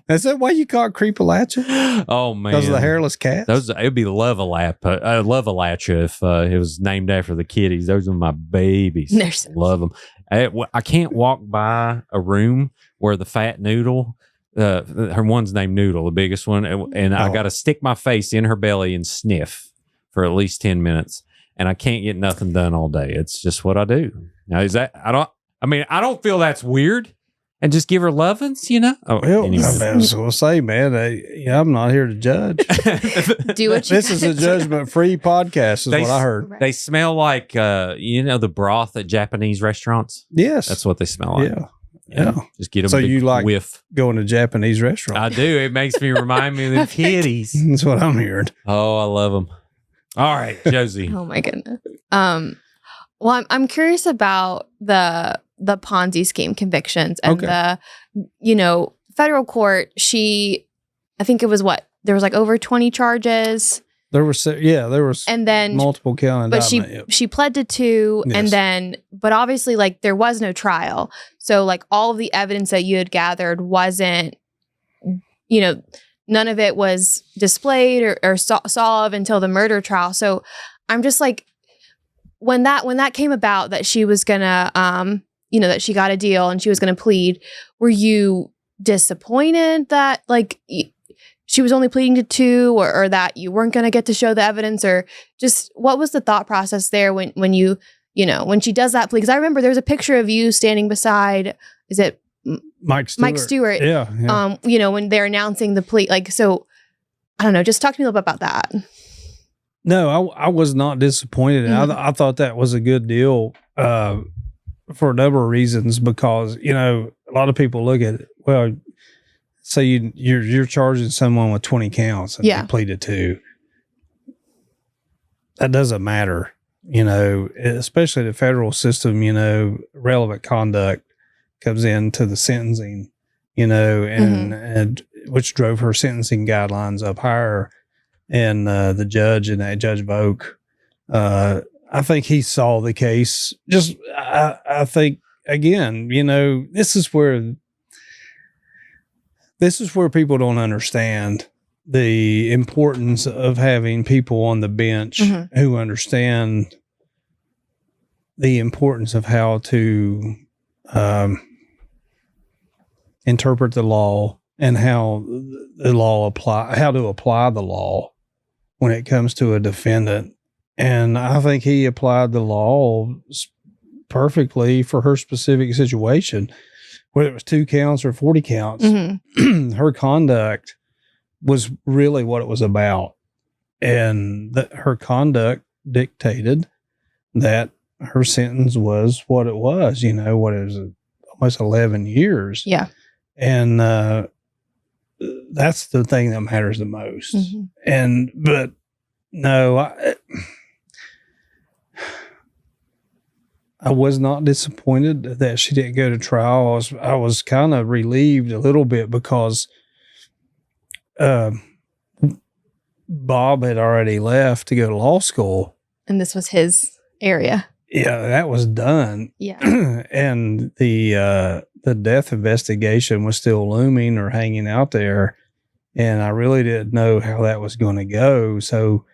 Is that why you call it Creepalachia? Oh man, because of the hairless cats. It'd be Appalachia if it was named after the kitties. Those are my babies. Love them. I can't walk by a room where the fat noodle, her one's named Noodle, the biggest one, and I got to stick my face in her belly and sniff for at least 10 minutes, and I can't get nothing done all day. It's just what I do. Now, I don't feel that's weird. And just give her lovins, you know? Oh, anyway. I was going to say, man, I'm not here to judge. Do what you This is a judgment-free podcast, is what I heard. They smell like, the broth at Japanese restaurants? Yes. That's what they smell like. Yeah. Just get them so you like whiff. Going to Japanese restaurants? I do. It makes me remind me of the kitties. That's what I'm hearing. Oh, I love them. All right, Jozy. Oh, my goodness. Well, I'm curious about the Ponzi scheme convictions and the federal court. I think it was there was like over 20 charges. There was and then multiple count indictment. But she pled to 2, and but obviously, like, there was no trial, so like all of the evidence that you had gathered wasn't, none of it was displayed or saw of until the murder trial. So I'm just like, when that came about that she was gonna that she got a deal and she was going to plead, were you disappointed that like she was only pleading to 2 or that you weren't going to get to show the evidence, or just what was the thought process there when you when she does that plea? Because I remember there was a picture of you standing beside, is it Mike Stewart? Mike Stewart. Yeah. When they're announcing the plea, like, so I don't know, just talk to me a little bit about that. No, I was not disappointed. I thought that was a good deal for a number of reasons, because, a lot of people look at it, well, say you're charging someone with 20 counts and they pleaded 2. That doesn't matter, especially the federal system, relevant conduct comes into the sentencing, and which drove her sentencing guidelines up higher. And the judge and that Judge Vogt, I think he saw the case. Just, I think, again, this is where people don't understand the importance of having people on the bench who understand the importance of how to interpret the law and how to apply the law when it comes to a defendant. And I think he applied the law perfectly for her specific situation, whether it was 2 counts or 40 counts. Her conduct was really what it was about. And her conduct dictated that her sentence was what it was, what it was, almost 11 years. Yeah. And that's the thing that matters the most. But no, I was not disappointed that she didn't go to trial. I was kind of relieved a little bit, because Bob had already left to go to law school. And this was his area. Yeah, that was done. Yeah. And the death investigation was still looming or hanging out there. And I really didn't know how that was going to go. So,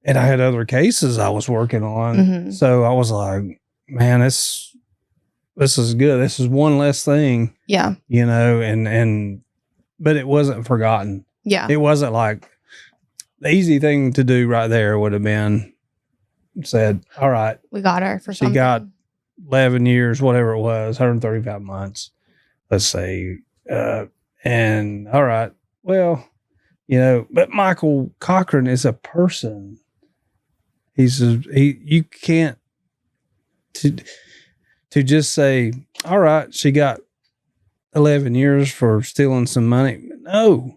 and I had other cases I was working on. So I was like, man, this is good. This is one less thing. Yeah. But it wasn't forgotten. Yeah. It wasn't like the easy thing to do right there would have been said, all right, we got her for something. She got 11 years, whatever it was, 135 months, let's say. And all right, well, but Michael Cochran is a person. You can't to just say, all right, she got 11 years for stealing some money. No.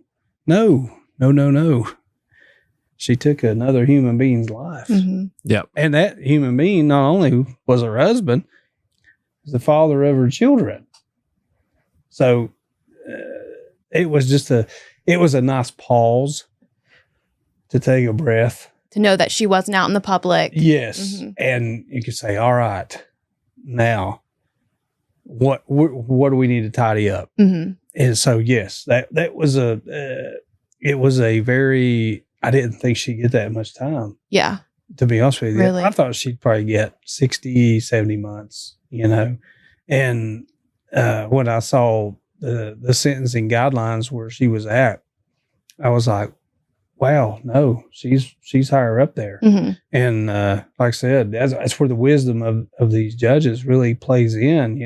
She took another human being's life. Yep. And that human being not only was her husband, was the father of her children. So it was a nice pause to take a breath. To know that she wasn't out in the public. Yes. And you could say, all right, now what do we need to tidy up? And so, yes, that was it was a very, I didn't think she'd get that much time. Yeah. To be honest with you. Really? I thought she'd probably get 60, 70 months, And when I saw the sentencing guidelines where she was at, I was like, wow, no, she's higher up there. And like I said, that's where the wisdom of these judges really plays in,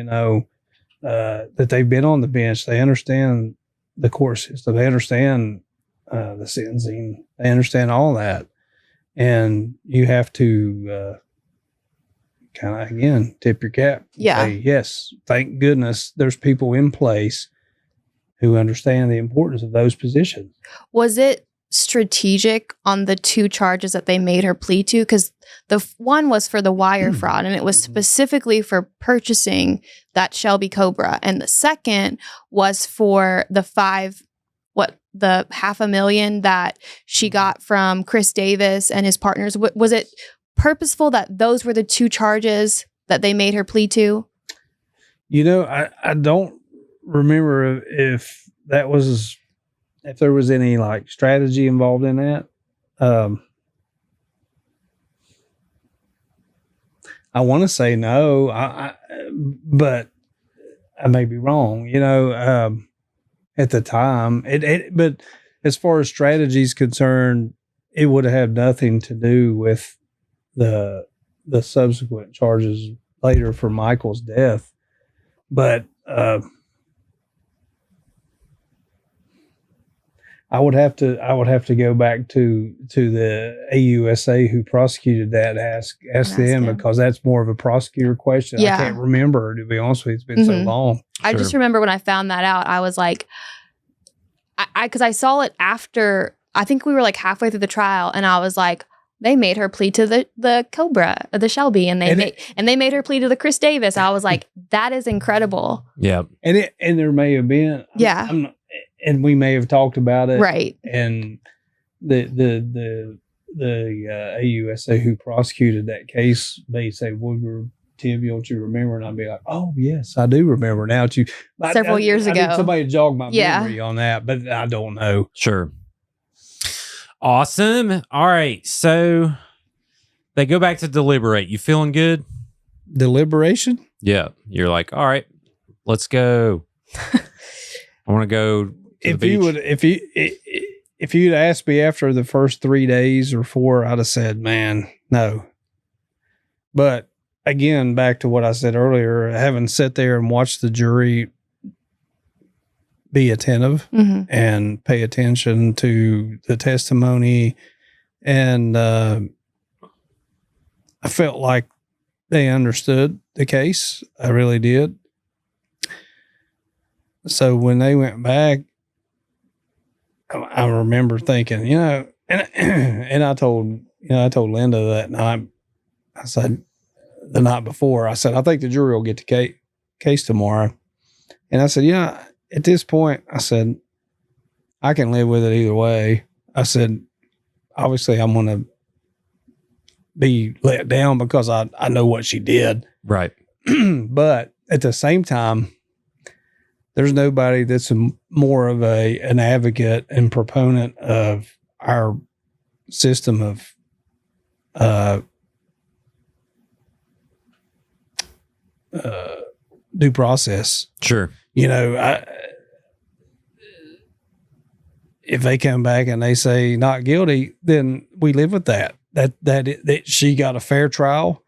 that they've been on the bench. They understand the court system. They understand the sentencing. They understand all that. And you have to kind of, again, tip your cap. Yeah. Say, yes, thank goodness there's people in place who understand the importance of those positions. Was it strategic on the 2 charges that they made her plea to? Because the one was for the wire fraud, and it was specifically for purchasing that Shelby Cobra. And the second was for the $500,000 that she got from Chris Davis and his partners. Was it purposeful that those were the 2 charges that they made her plea to? I don't remember if there was any like strategy involved in that. I want to say no, but I may be wrong, at the time. But as far as strategy is concerned, it would have had nothing to do with the subsequent charges later for Michael's death. But I would have to go back to the AUSA who prosecuted that, ask them, because that's more of a prosecutor question. Yeah. I can't remember, to be honest with you. It's been so long. I just remember when I found that out, I was like, because I saw it after, I think we were like halfway through the trial, and I was like, they made her plea to the Cobra, the Shelby, and they made her plea to the Chris Davis. I was like, that is incredible. Yeah. And there may have been, and we may have talked about it, right? And the AUSA who prosecuted that case, they say, "Well, Tim, don't you remember?" And I'd be like, "Oh yes, I do remember now." Several years ago, somebody jogged my memory on that, but I don't know. Sure. Awesome. All right, so they go back to deliberate. You feeling good? Deliberation? Yeah. You're like, all right, let's go. I want to go. If you'd asked me after the first 3 days or 4, I'd have said, man, no. But again, back to what I said earlier, having sat there and watched the jury be attentive and pay attention to the testimony, and I felt like they understood the case. I really did. So when they went back, I remember thinking, and I told Linda that night, I said, the night before, I said, I think the jury will get the case tomorrow. And I said, at this point, I said, I can live with it either way. I said, obviously I'm going to be let down because I know what she did. Right. But at the same time, there's nobody that's more of an advocate and proponent of our system of due process. Sure. If they come back and they say not guilty, then we live with that. That she got a fair trial.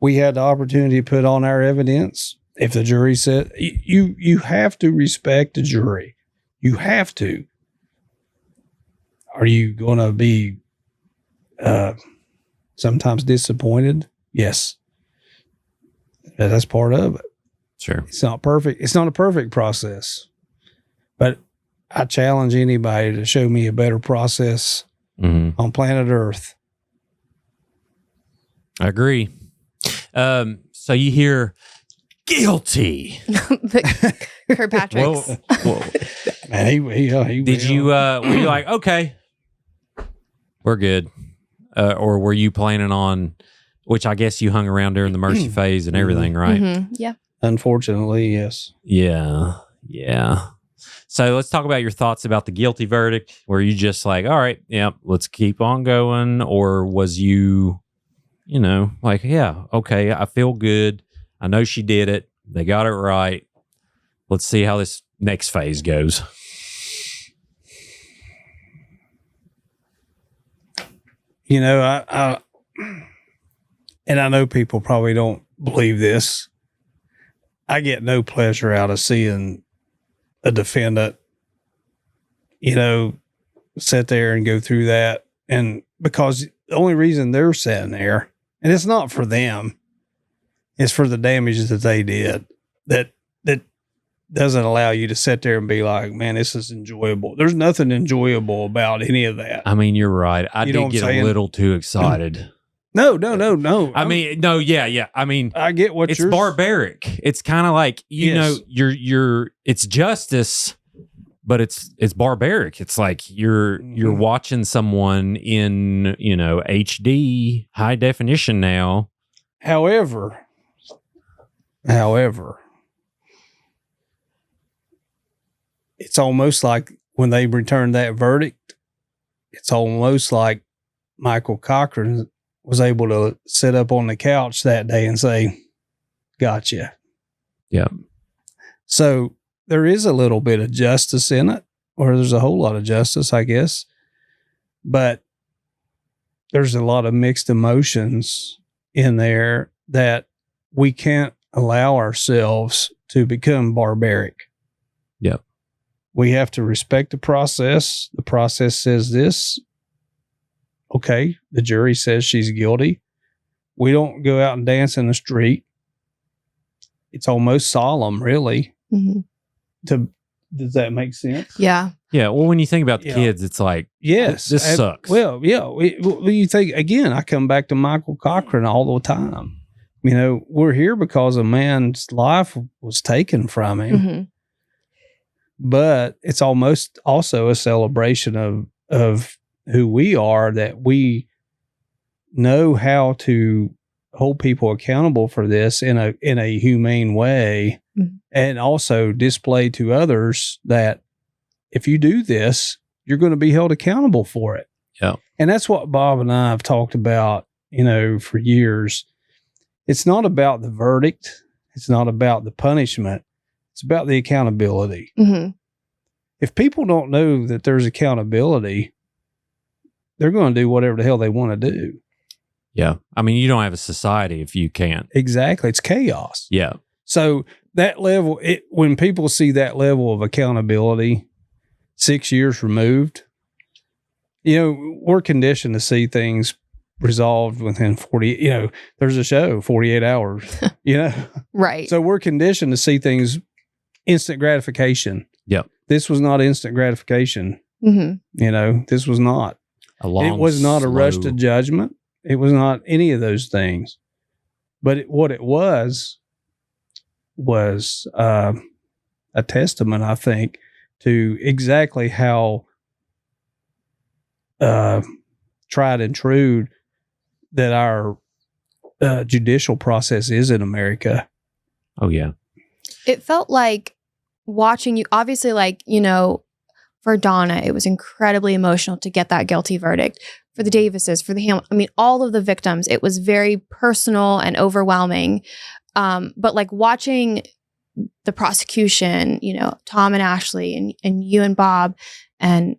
We had the opportunity to put on our evidence. If the jury said, you have to respect the jury. You have to. Are you going to be sometimes disappointed? Yes. That's part of it. Sure. It's not perfect. It's not a perfect process. But I challenge anybody to show me a better process on planet Earth. I agree. So you hear guilty. Kirkpatrick's. Whoa. Man, he Did you, were you like, okay, we're good? Or were you planning on, which I guess you hung around during the mercy phase and everything, right? Yeah. Unfortunately, yes. Yeah. So let's talk about your thoughts about the guilty verdict. Were you just like, all right, let's keep on going? Or was you, like, yeah, okay, I feel good. I know she did it. They got it right. Let's see how this next phase goes. I know people probably don't believe this. I get no pleasure out of seeing a defendant, sit there and go through that. And because the only reason they're sitting there, and it's not for them, it's for the damages that they did, that doesn't allow you to sit there and be like, man, this is enjoyable. There's nothing enjoyable about any of that. I mean, you're right. I did get a little too excited. No. I mean, no, yeah. I mean, I get what it's barbaric. It's kind of like, you're it's justice, but it's barbaric. It's like you're watching someone in, HD high definition now. However, it's almost like when they returned that verdict, it's almost like Michael Cochran was able to sit up on the couch that day and say, gotcha. Yeah. So there is a little bit of justice in it, or there's a whole lot of justice, I guess. But there's a lot of mixed emotions in there that we can't allow ourselves to become barbaric. Yep. We have to respect the process. The process says this. Okay, the jury says she's guilty. We don't go out and dance in the street. It's almost solemn, really. Does that make sense? Yeah. Yeah. Well, when you think about the kids, it's like, yes, this sucks. Well, yeah. You think, again, I come back to Michael Cochran all the time. You know, we're here because a man's life was taken from him. But it's almost also a celebration of who we are, that we know how to hold people accountable for this in a humane way, and also display to others that if you do this, you're going to be held accountable for it. Yeah. And that's what Bob and I have talked about, you know, for years. It's not about the verdict. It's not about the punishment. It's about the accountability. If people don't know that there's accountability, they're going to do whatever the hell they want to do. Yeah. I mean, you don't have a society if you can't. Exactly. It's chaos. Yeah. So that level, when people see that level of accountability 6 years removed, you know, we're conditioned to see things resolved within 40, you know, there's a show, 48 hours, you know? Right. So we're conditioned to see things instant gratification. Yep. This was not instant gratification. You know, this was not. It was not a rush to judgment. It was not any of those things. But what it was a testament, I think, to exactly how tried and true that our judicial process is in America. Oh, yeah. It felt like watching you, obviously, like, you know, for Donna, it was incredibly emotional to get that guilty verdict. For the Davises, for the I mean, all of the victims, it was very personal and overwhelming. But like watching the prosecution, you know, Tom and Ashley and you and Bob and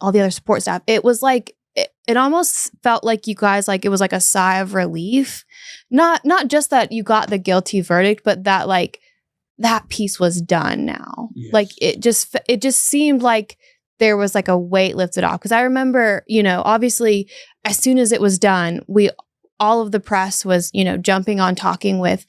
all the other support staff, it was like, it almost felt like you guys, like it was like a sigh of relief. Not just that you got the guilty verdict, but that like that piece was done now. Yes. Like it just seemed like there was like a weight lifted off. Because I remember, you know, obviously as soon as it was done, all of the press was, you know, jumping on talking with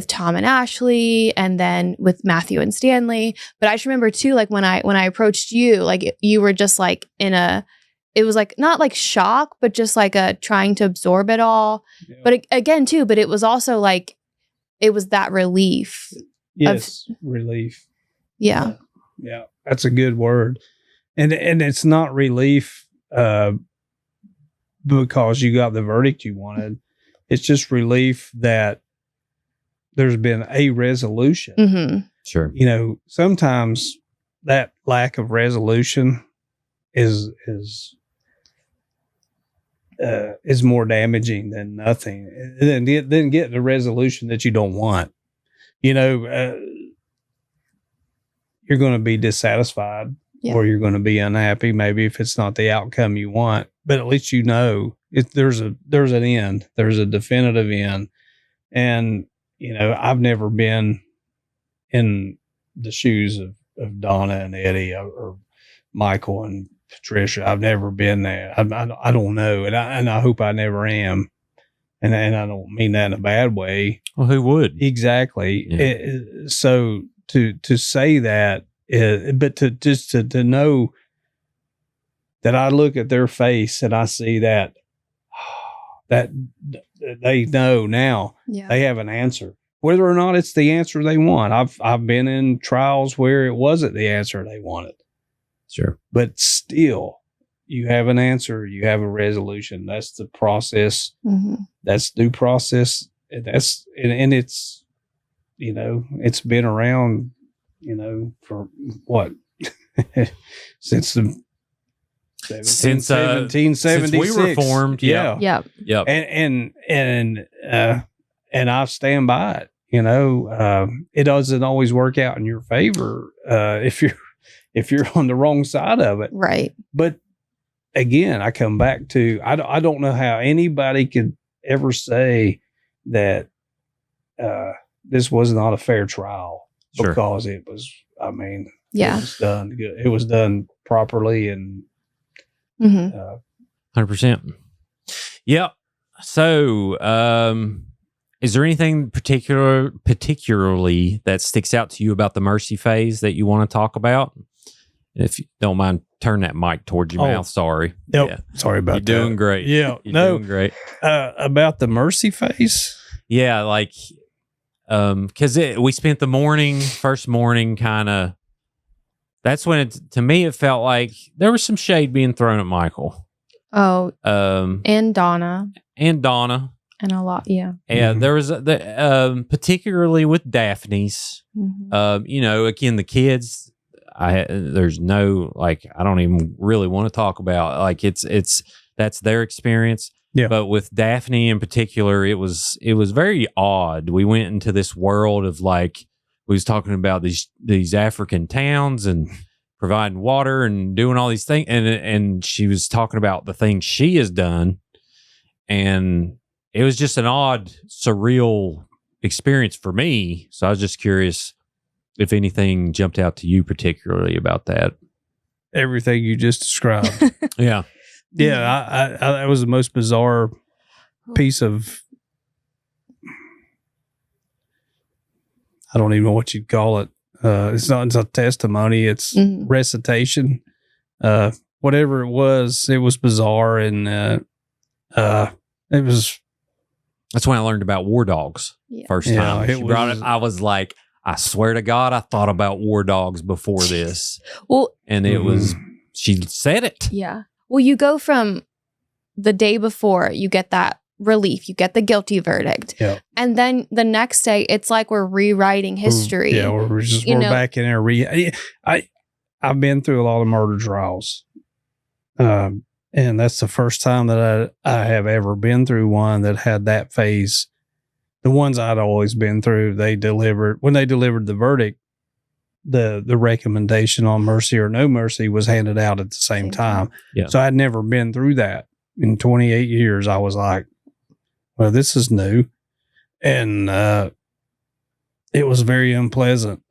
Tom and Ashley, and then with Matthew and Stanley. But I just remember too, like when I approached you, like you were just like it was like not like shock, but just like trying to absorb it all. Yeah. But again too, but it was also like, it was that relief. Yes, relief. Yeah. Yeah, that's a good word. And it's not relief because you got the verdict you wanted. It's just relief that there's been a resolution. Sure. You know, sometimes that lack of resolution is more damaging than nothing. Then get the resolution that you don't want. You know, you're going to be dissatisfied. Yeah. Or you're going to be unhappy, maybe if it's not the outcome you want. But at least you know there's an end. There's a definitive end. And, you know, I've never been in the shoes of Donna and Eddie or Michael and Patricia. I've never been there. I don't know. And I hope I never am. And I don't mean that in a bad way. Well, who would? Exactly. Yeah. So to say that, but to know that I look at their face and I see that they know now. Yeah. They have an answer, whether or not it's the answer they want. I've been in trials where it wasn't the answer they wanted. Sure, but still, you have an answer. You have a resolution. That's the process. That's due process. And it's, you know, it's been around, you know, for what? since 1776. Since we were formed. Yeah. Yeah. And I stand by it. It doesn't always work out in your favor if you're on the wrong side of it. Right. But again, I come back to I don't know how anybody could ever say that this was not a fair trial because it was. I mean, Yeah. it was done good. It was done properly and. 100%. Yep. So, is there anything particularly that sticks out to you about the mercy phase that you want to talk about? If you don't mind, turn that mic towards your mouth. Sorry. Nope. Yeah. Sorry about that. You're doing great. Yeah. You're doing great. About the mercy phase. Yeah. Like, because we spent the first morning kind of, that's when to me, it felt like there was some shade being thrown at Michael. Oh, and Donna. And a lot, yeah. And there was, particularly with Daphne's, again, the kids, there's no, like, I don't even really want to talk about, like, that's their experience. Yeah. But with Daphne in particular, it was very odd. We went into this world of, like, we was talking about these African towns and providing water and doing all these things. And she was talking about the things she has done. And it was just an odd, surreal experience for me. So I was just curious if anything jumped out to you particularly about that. Everything you just described. Yeah. Yeah. I that was the most bizarre piece of, I don't even know what you'd call it. It's a testimony. It's recitation. Whatever it was bizarre. And it was. That's when I learned about war dogs first time. She brought it. I was like, I swear to God, I thought about war dogs before this. Well, and it was, she said it. Yeah. Well, you go from the day before, you get that relief, you get the guilty verdict. Yeah. And then the next day, it's like we're rewriting history. Yeah, we're back in there. I've been through a lot of murder trials. And that's the first time that I have ever been through one that had that phase. The ones I'd always been through, when they delivered the verdict, the recommendation on mercy or no mercy was handed out at the same time. Yeah. So I'd never been through that. In 28 years, I was like, well, this is new. And it was very unpleasant.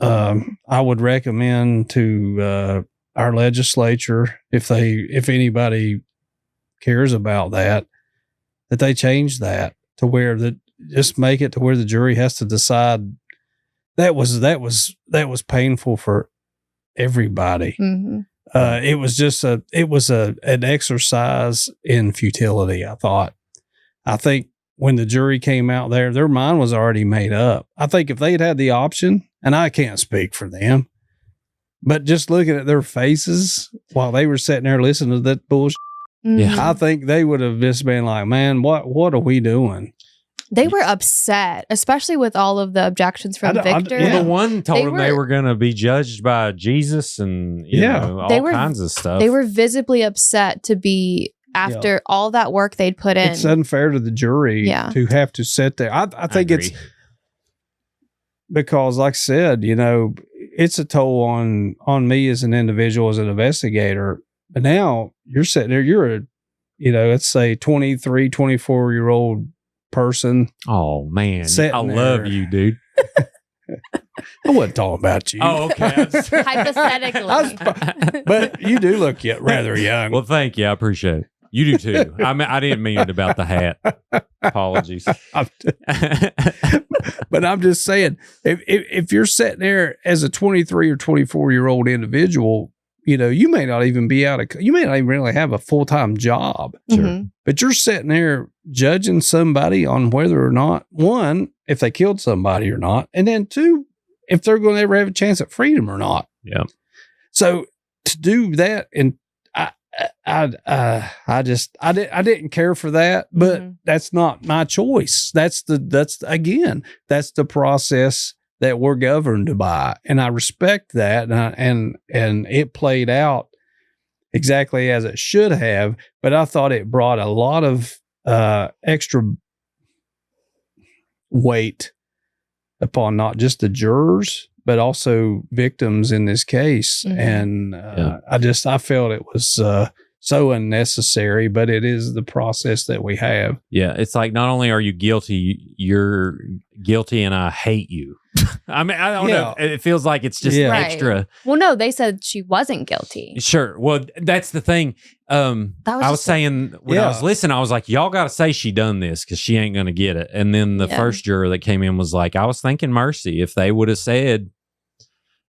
I would recommend to our legislature, if anybody cares about that they change that to where just make it to where the jury has to decide. That was painful for everybody. Mm-hmm. It was an exercise in futility. I think when the jury came out there, their mind was already made up. I think if they'd had the option, and I can't speak for them, but just looking at their faces while they were sitting there listening to that bullshit, I think they would have just been like, man, what are we doing? They were upset, especially with all of the objections from Victor. Well, the one told them they were going to be judged by Jesus and all kinds of stuff. They were visibly upset to be after all that work they'd put in. It's unfair to the jury to have to sit there. I think it's because, like I said, it's a toll on me as an individual, as an investigator. But now you're sitting there, you're let's say 23, 24-year-old person. Oh man, I love you, dude. I wasn't talking about you. Oh, okay. Hypothetically. But you do look rather young. Well, thank you. I appreciate it. You do too. I didn't mean it about the hat. Apologies. But I'm just saying, if you're sitting there as a 23 or 24-year-old individual, you may not even be you may not even really have a full-time job. Sure. But you're sitting there judging somebody on whether or not, one, if they killed somebody or not, and then two, if they're going to ever have a chance at freedom or not. Yeah. So to do that, and I didn't care for that, but that's not my choice. That's the process that we're governed by, and I respect that, and it played out exactly as it should have. But I thought it brought a lot of extra weight upon not just the jurors, but also victims in this case. Mhm. And I felt it was so unnecessary, but it is the process that we have. Yeah, it's like not only are you guilty, you're guilty, and I hate you. I mean, I don't know. It feels like it's just Yeah. extra. Well, no, they said she wasn't guilty. Sure. Well, that's the thing. was I was just- saying when I was listening, I was like, y'all got to say she done this because she ain't going to get it. And then the Yeah. first juror that came in was like, I was thinking mercy. If they would have said,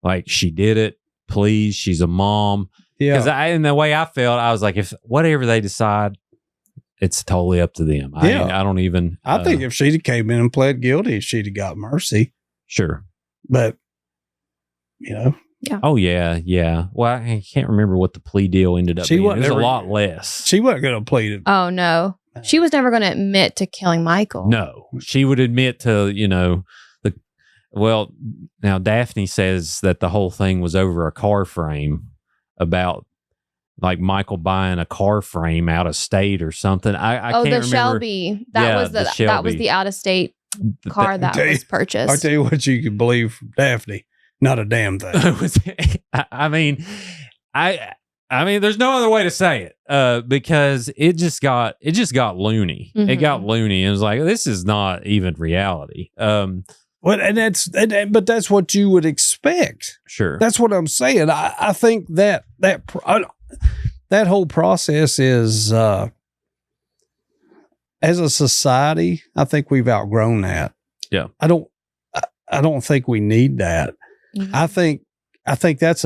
like, she did it, please, she's a mom. Because in the way I felt, I was like, if whatever they decide, it's totally up to them. I don't even. I think if she'd have came in and pled guilty, she'd have got mercy. Sure. But, you know, Oh, yeah. Yeah. Well, I can't remember what the plea deal ended up She being. It wasn't was a ever- lot less. she wasn't going to plead it. Oh no, she was never going to admit to killing Michael. No, she would admit to, now Daphne says that the whole thing was over a car frame about like Michael buying a car frame out of state or something. I can't the remember. Shelby. That Yeah, was the that was Shelby. the out of state car that Tell you- was purchased. I'll tell you what you can believe from Daphne. Not a damn thing. It was- I mean, there's no other way to say it because it just got loony. It got loony. And it was like, this is not even reality. Well, but that's what you would expect. Sure. That's what I'm saying. I think that whole process is, as a society, I think we've outgrown that. Yeah. I don't think we need that. Mhm. I think that's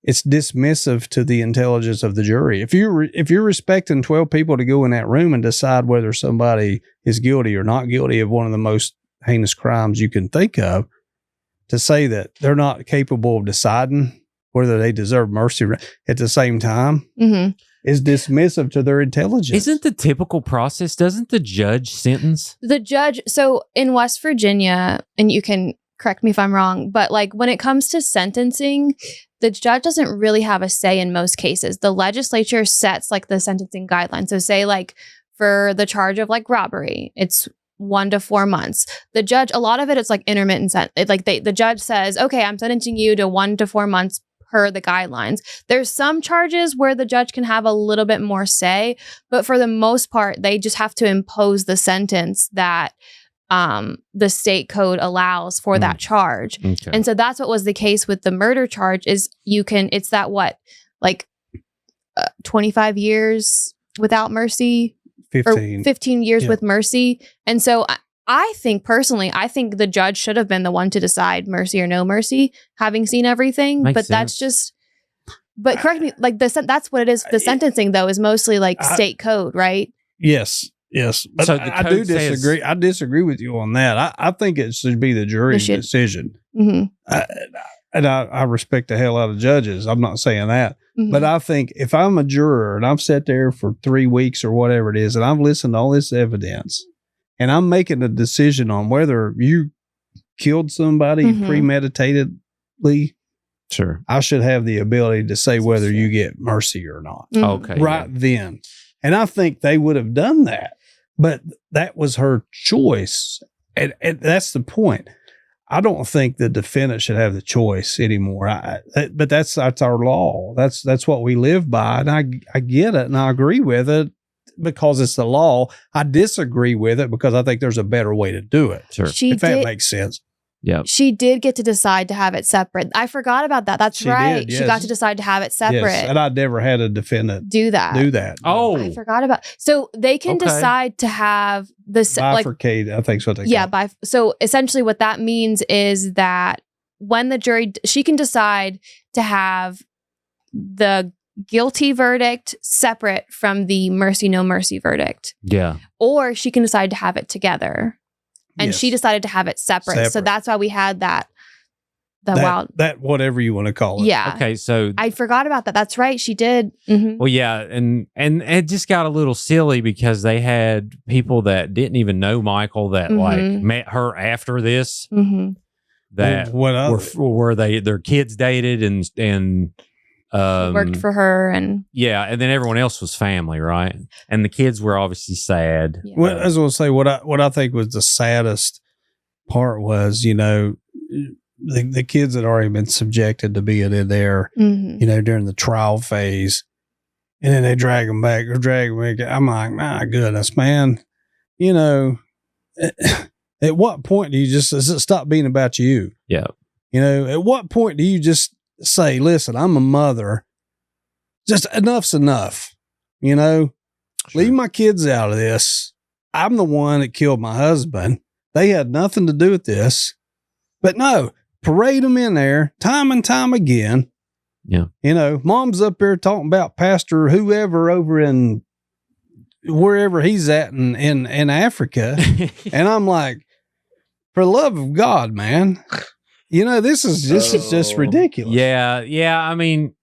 it's dismissive to the intelligence of the jury. If you're respecting 12 people to go in that room and decide whether somebody is guilty or not guilty of one of the most heinous crimes you can think of, to say that they're not capable of deciding whether they deserve mercy at the same time Mhm. is dismissive to their intelligence. Isn't the typical process, doesn't the judge sentence? The judge, so in West Virginia, and you can correct me if I'm wrong, but like when it comes to sentencing, the judge doesn't really have a say in most cases. The legislature sets like the sentencing guidelines. So say like for the charge of like robbery, it's 1 to 4 months. The judge, a lot of it, it's like intermittent. The judge says, okay, I'm sentencing you to 1 to 4 months per the guidelines. There's some charges where the judge can have a little bit more say, but for the most part, they just have to impose the sentence that the state code allows for that charge. Okay. And so that's what was the case with the murder charge is it's that 25 years without mercy 15. or 15 years Yeah. with mercy. And so I think personally, the judge should have been the one to decide mercy or no mercy, having seen everything. Makes but that's sense. just, but correct me, like that's what it is. The sentencing though is mostly like state code, right? Yes. But So the I do code says- disagree. I disagree with you on that. I think it should be the jury's should. decision. Mm-hmm. And I respect the hell out of judges. I'm not saying that. Mm-hmm. But I think if I'm a juror and I've sat there for 3 weeks or whatever it is, and I've listened to all this evidence, and I'm making a decision on whether you killed somebody Mhm. premeditatedly, Sure. I should have the ability to say whether you get mercy or not. Okay. Right then. And I think they would have done that. But that was her choice. And that's the point. I don't think the defendant should have the choice anymore. But that's our law. That's what we live by. And I get it and I agree with it because it's the law. I disagree with it because I think there's a better way to do it. Sure. That makes sense. Yeah. She did get to decide to have it separate. I forgot about that. That's She right. did, She yes. got to decide to have it separate. Yes. And I never had a defendant do that. do that. Oh, I forgot about. So they can Okay. decide to have this like Bifurcate, I think is what they yeah. call it. So essentially, what that means is that when the jury, she can decide to have the guilty verdict separate from the mercy no mercy verdict, yeah. or she can decide to have it together. And Yes. she decided to have it separate. So Separate. that's why we had that wild. That whatever you want to call it. Yeah. Okay. So, I forgot about that. That's right. She did. Mhm. well, yeah. And it just got a little silly because they had people that didn't even know Michael that like Mhm. met her after this Mhm. that What other? were their kids dated and Worked for her, and Yeah, and then everyone else was family, right? And the kids were obviously sad. Yeah. Well, I was going to say what I think was the saddest part was, the kids had already been subjected to being in there, during the trial phase, and then they drag them back. I'm like, my goodness, man, at what point do you does it stop being about you? Yeah. At what point do you just say, listen, I'm a mother, just enough's enough, Sure. leave my kids out of this. I'm the one that killed my husband. They had nothing to do with this, but no, parade them in there time and time again. Yeah. Mom's up there talking about Pastor whoever over in wherever he's at in Africa. And I'm like, for the love of God, man, this is just ridiculous. Yeah. I mean,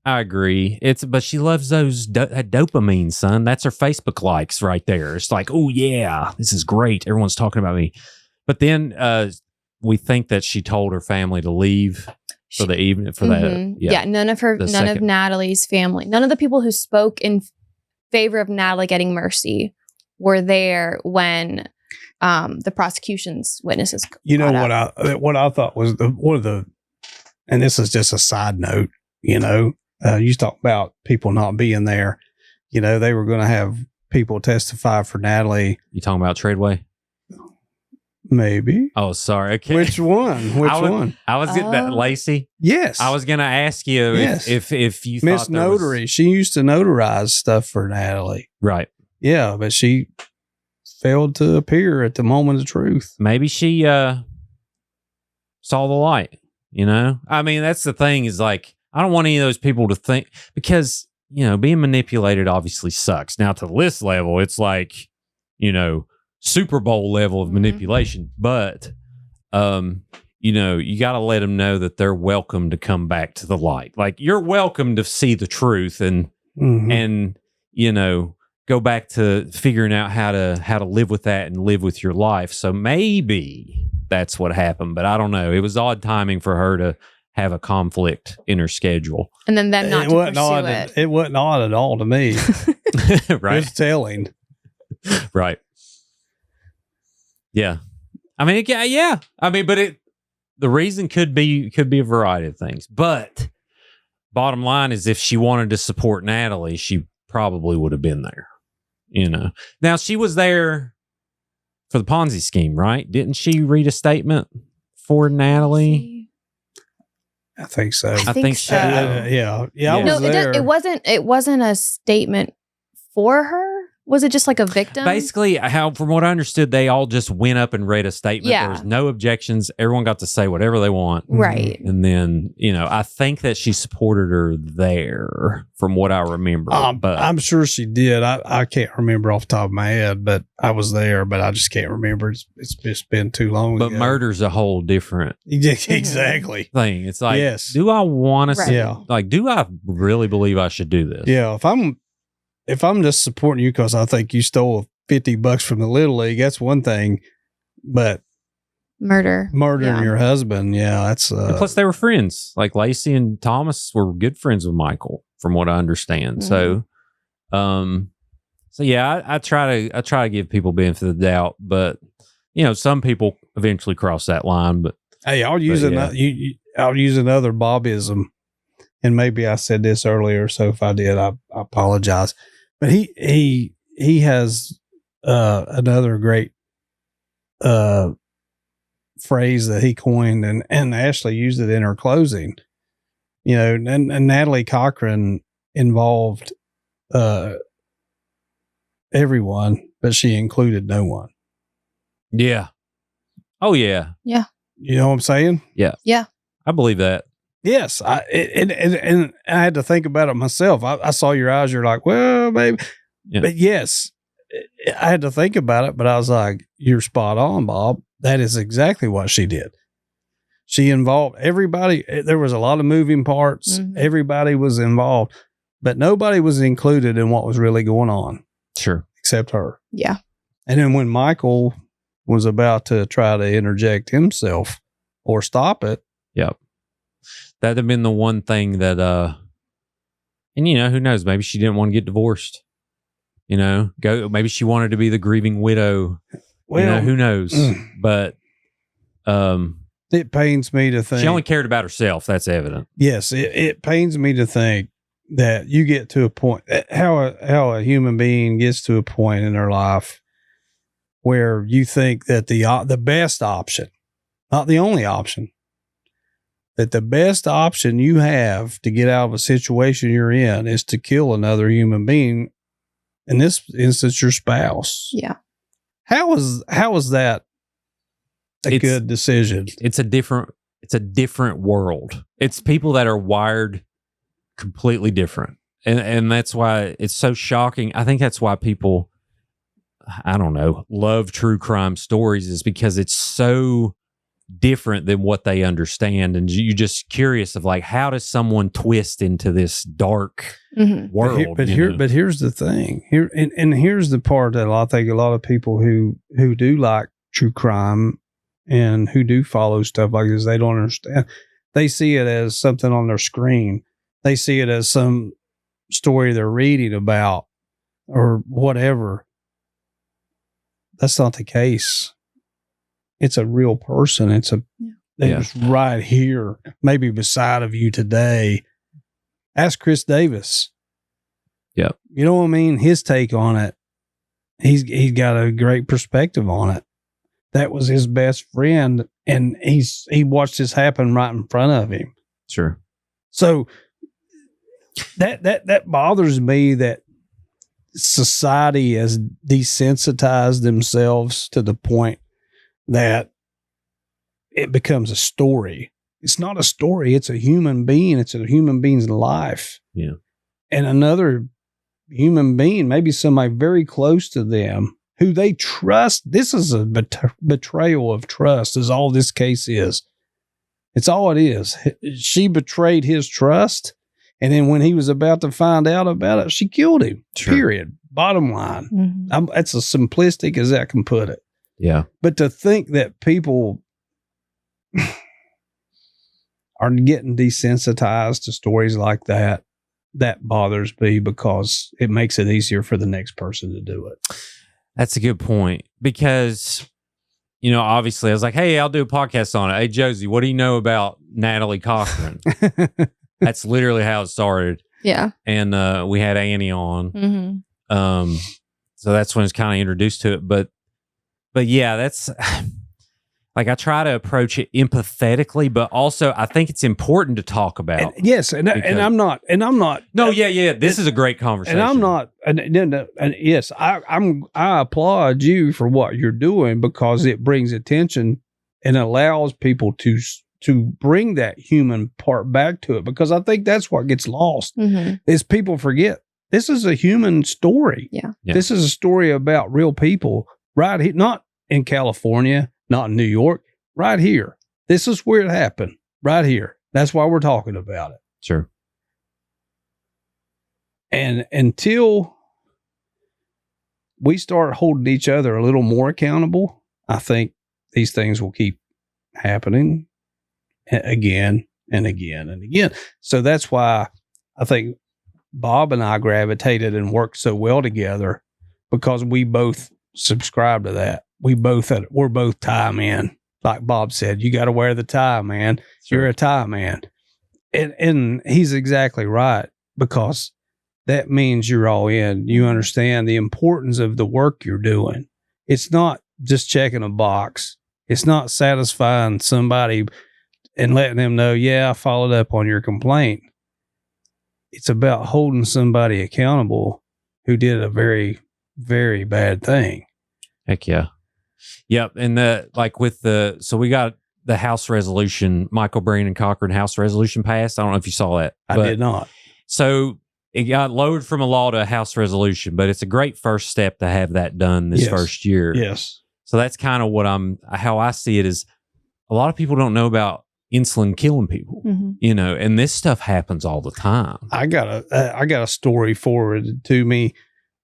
I agree. But she loves those dopamine, son. That's her Facebook likes right there. It's like, oh yeah, this is great. Everyone's talking about me. But then we think that she told her family to leave for the evening for that. Yeah. None of Natalie's family, none of the people who spoke in favor of Natalie getting mercy were there when the prosecution's witnesses. What I thought was one of the, and this is just a side note, you talk about people not being there, they were going to have people testify for Natalie. You talking about Tradeway? Maybe. Oh, sorry. Okay. Which one? One? I was getting that Lacey. Yes. I was going to ask you if you Miss thought there Notary. was... She used to notarize stuff for Natalie. Right. Yeah, but she failed to appear at the moment of truth. Maybe she saw the light, I mean, that's the thing is like, I don't want any of those people to think, because, being manipulated obviously sucks. Now to this level, it's like, Super Bowl level of manipulation, but, you got to let them know that they're welcome to come back to the light. Like, you're welcome to see the truth and go back to figuring out how to live with that and live with your life. So maybe that's what happened, but I don't know. It was odd timing for her to have a conflict in her schedule. And then not to pursue it. It wasn't odd at all to me. Right. It's telling. Right. Yeah. I mean, yeah. I mean, but the reason could be a variety of things. But bottom line is, if she wanted to support Natalie, she probably would have been there. Now she was there for the Ponzi scheme, right? Didn't she read a statement for Natalie? I think so. I think so. Yeah. I was there. It wasn't a statement for her. Was it just like a victim? Basically, from what I understood, they all just went up and read a statement. Yeah. There was no objections. Everyone got to say whatever they want. Right. And then, I think that she supported her there, from what I remember. But I'm sure she did. I can't remember off the top of my head, but I was there, but I just can't remember. It's just been too long ago. But murder's a whole different exactly thing. It's like, yes. Do I want to? Right. Yeah. Like, do I really believe I should do this? Yeah. If I'm just supporting you because I think you stole $50 from the Little League, that's one thing. But murdering your husband, that's. And plus, they were friends. Like Lacey and Thomas were good friends with Michael, from what I understand. Mm-hmm. So yeah, I try to give people benefit of the doubt, but some people eventually cross that line. But hey, I'll use another Bobism, and maybe I said this earlier, so if I did, I apologize. But he has another great phrase that he coined, and Ashley used it in her closing. And Natalie Cochran involved everyone, but she included no one. Yeah. Oh yeah. Yeah. You know what I'm saying? Yeah. Yeah. I believe that. Yes, and I had to think about it myself. I saw your eyes. You're like, well, maybe, but yes, I had to think about it. But I was like, you're spot on, Bob. That is exactly what she did. She involved everybody. There was a lot of moving parts. Mm-hmm. Everybody was involved, but nobody was included in what was really going on. Sure, except her. Yeah. And then when Michael was about to try to interject himself or stop it, yep. That'd have been the one thing that And, who knows? Maybe she didn't want to get divorced. Maybe she wanted to be the grieving widow. Well, who knows? But it pains me to think she only cared about herself. That's evident. Yes, it pains me to think that you get to a point, how a human being gets to a point in their life where you think that the best option, not the only option, that the best option you have to get out of a situation you're in is to kill another human being. In this instance, your spouse. Yeah. How is that a good decision? It's a different world. It's people that are wired completely different. And that's why it's so shocking. I think that's why people, I don't know, love true crime stories, is because it's so different than what they understand. And you're just curious of like, how does someone twist into this dark world? But here's the thing here. And here's the part that I think a lot of people who do like true crime and who do follow stuff like this, they don't understand. They see it as something on their screen. They see it as some story they're reading about or whatever. That's not the case. It's a real person. It's right here, maybe beside of you today. Ask Chris Davis. Yep. You know what I mean? His take on it. He's got a great perspective on it. That was his best friend, and he watched this happen right in front of him. Sure. So that bothers me that society has desensitized themselves to the point that it becomes a story. It's not a story. It's a human being. It's a human being's life. Yeah. And another human being, maybe somebody very close to them who they trust. This is a betrayal of trust is all this case is. It's all it is. She betrayed his trust. And then when he was about to find out about it, she killed him. Sure. Period. Bottom line. Mm-hmm. That's as simplistic as I can put it. Yeah. But to think that people are getting desensitized to stories like that bothers me because it makes it easier for the next person to do it. That's a good point because, obviously I was like, hey, I'll do a podcast on it. Hey, Jozy, what do you know about Natalie Cochran? That's literally how it started. Yeah. And we had Annie on. Mm-hmm. So that's when it's kind of introduced to it. But yeah, that's like I try to approach it empathetically, but also I think it's important to talk about. Yes, and I'm not. No, yeah. This is a great conversation, and I'm not. And yes, I applaud you for what you're doing because it brings attention and allows people to bring that human part back to it. Because I think that's what gets lost is people forget this is a human story. Yeah, this is a story about real people right here, not in California. Not in New York, right here. This is where it happened, right here. That's why we're talking about it. Sure. And until we start holding each other a little more accountable, I think these things will keep happening again and again and again. So that's why I think Bob and I gravitated and worked so well together because we both subscribe to that. We're both tie men. Like Bob said, you got to wear the tie, man. Sure. You're a tie man. And he's exactly right because that means you're all in. You understand the importance of the work you're doing. It's not just checking a box. It's not satisfying somebody and letting them know, yeah, I followed up on your complaint. It's about holding somebody accountable who did a very, very bad thing. Heck yeah. Yep. And so we got the House resolution, Michael Brandon Cochran House resolution passed. I don't know if you saw that. I did not. So it got lowered from a law to a House resolution, but it's a great first step to have that done this first year. Yes. So that's kind of how I see it is a lot of people don't know about insulin killing people, and this stuff happens all the time. I got a story forwarded to me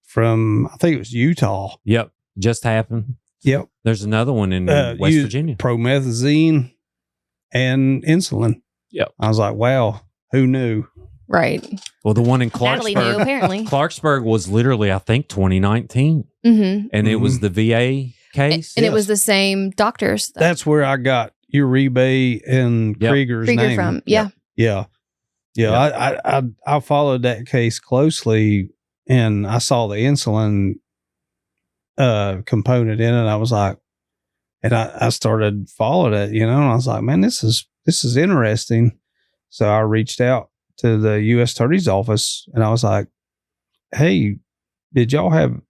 from, I think it was Utah. Yep. Just happened. Yep. There's another one in West Virginia. Promethazine and insulin. Yep. I was like, wow, who knew? Right. Well, the one in Natalie knew, Clarksburg, apparently. Clarksburg was literally, I think, 2019, Mm-hmm. and it was the VA case, And it was the same doctors. That's where I got Uribe and Yep. Krieger's Krieger name. from. Yeah. Yeah. I followed that case closely, and I saw the insulin component in it. I was like, and I started following it, and I was like, man, this is interesting. So I reached out to the U.S. Attorney's office, and I was like, hey, did y'all have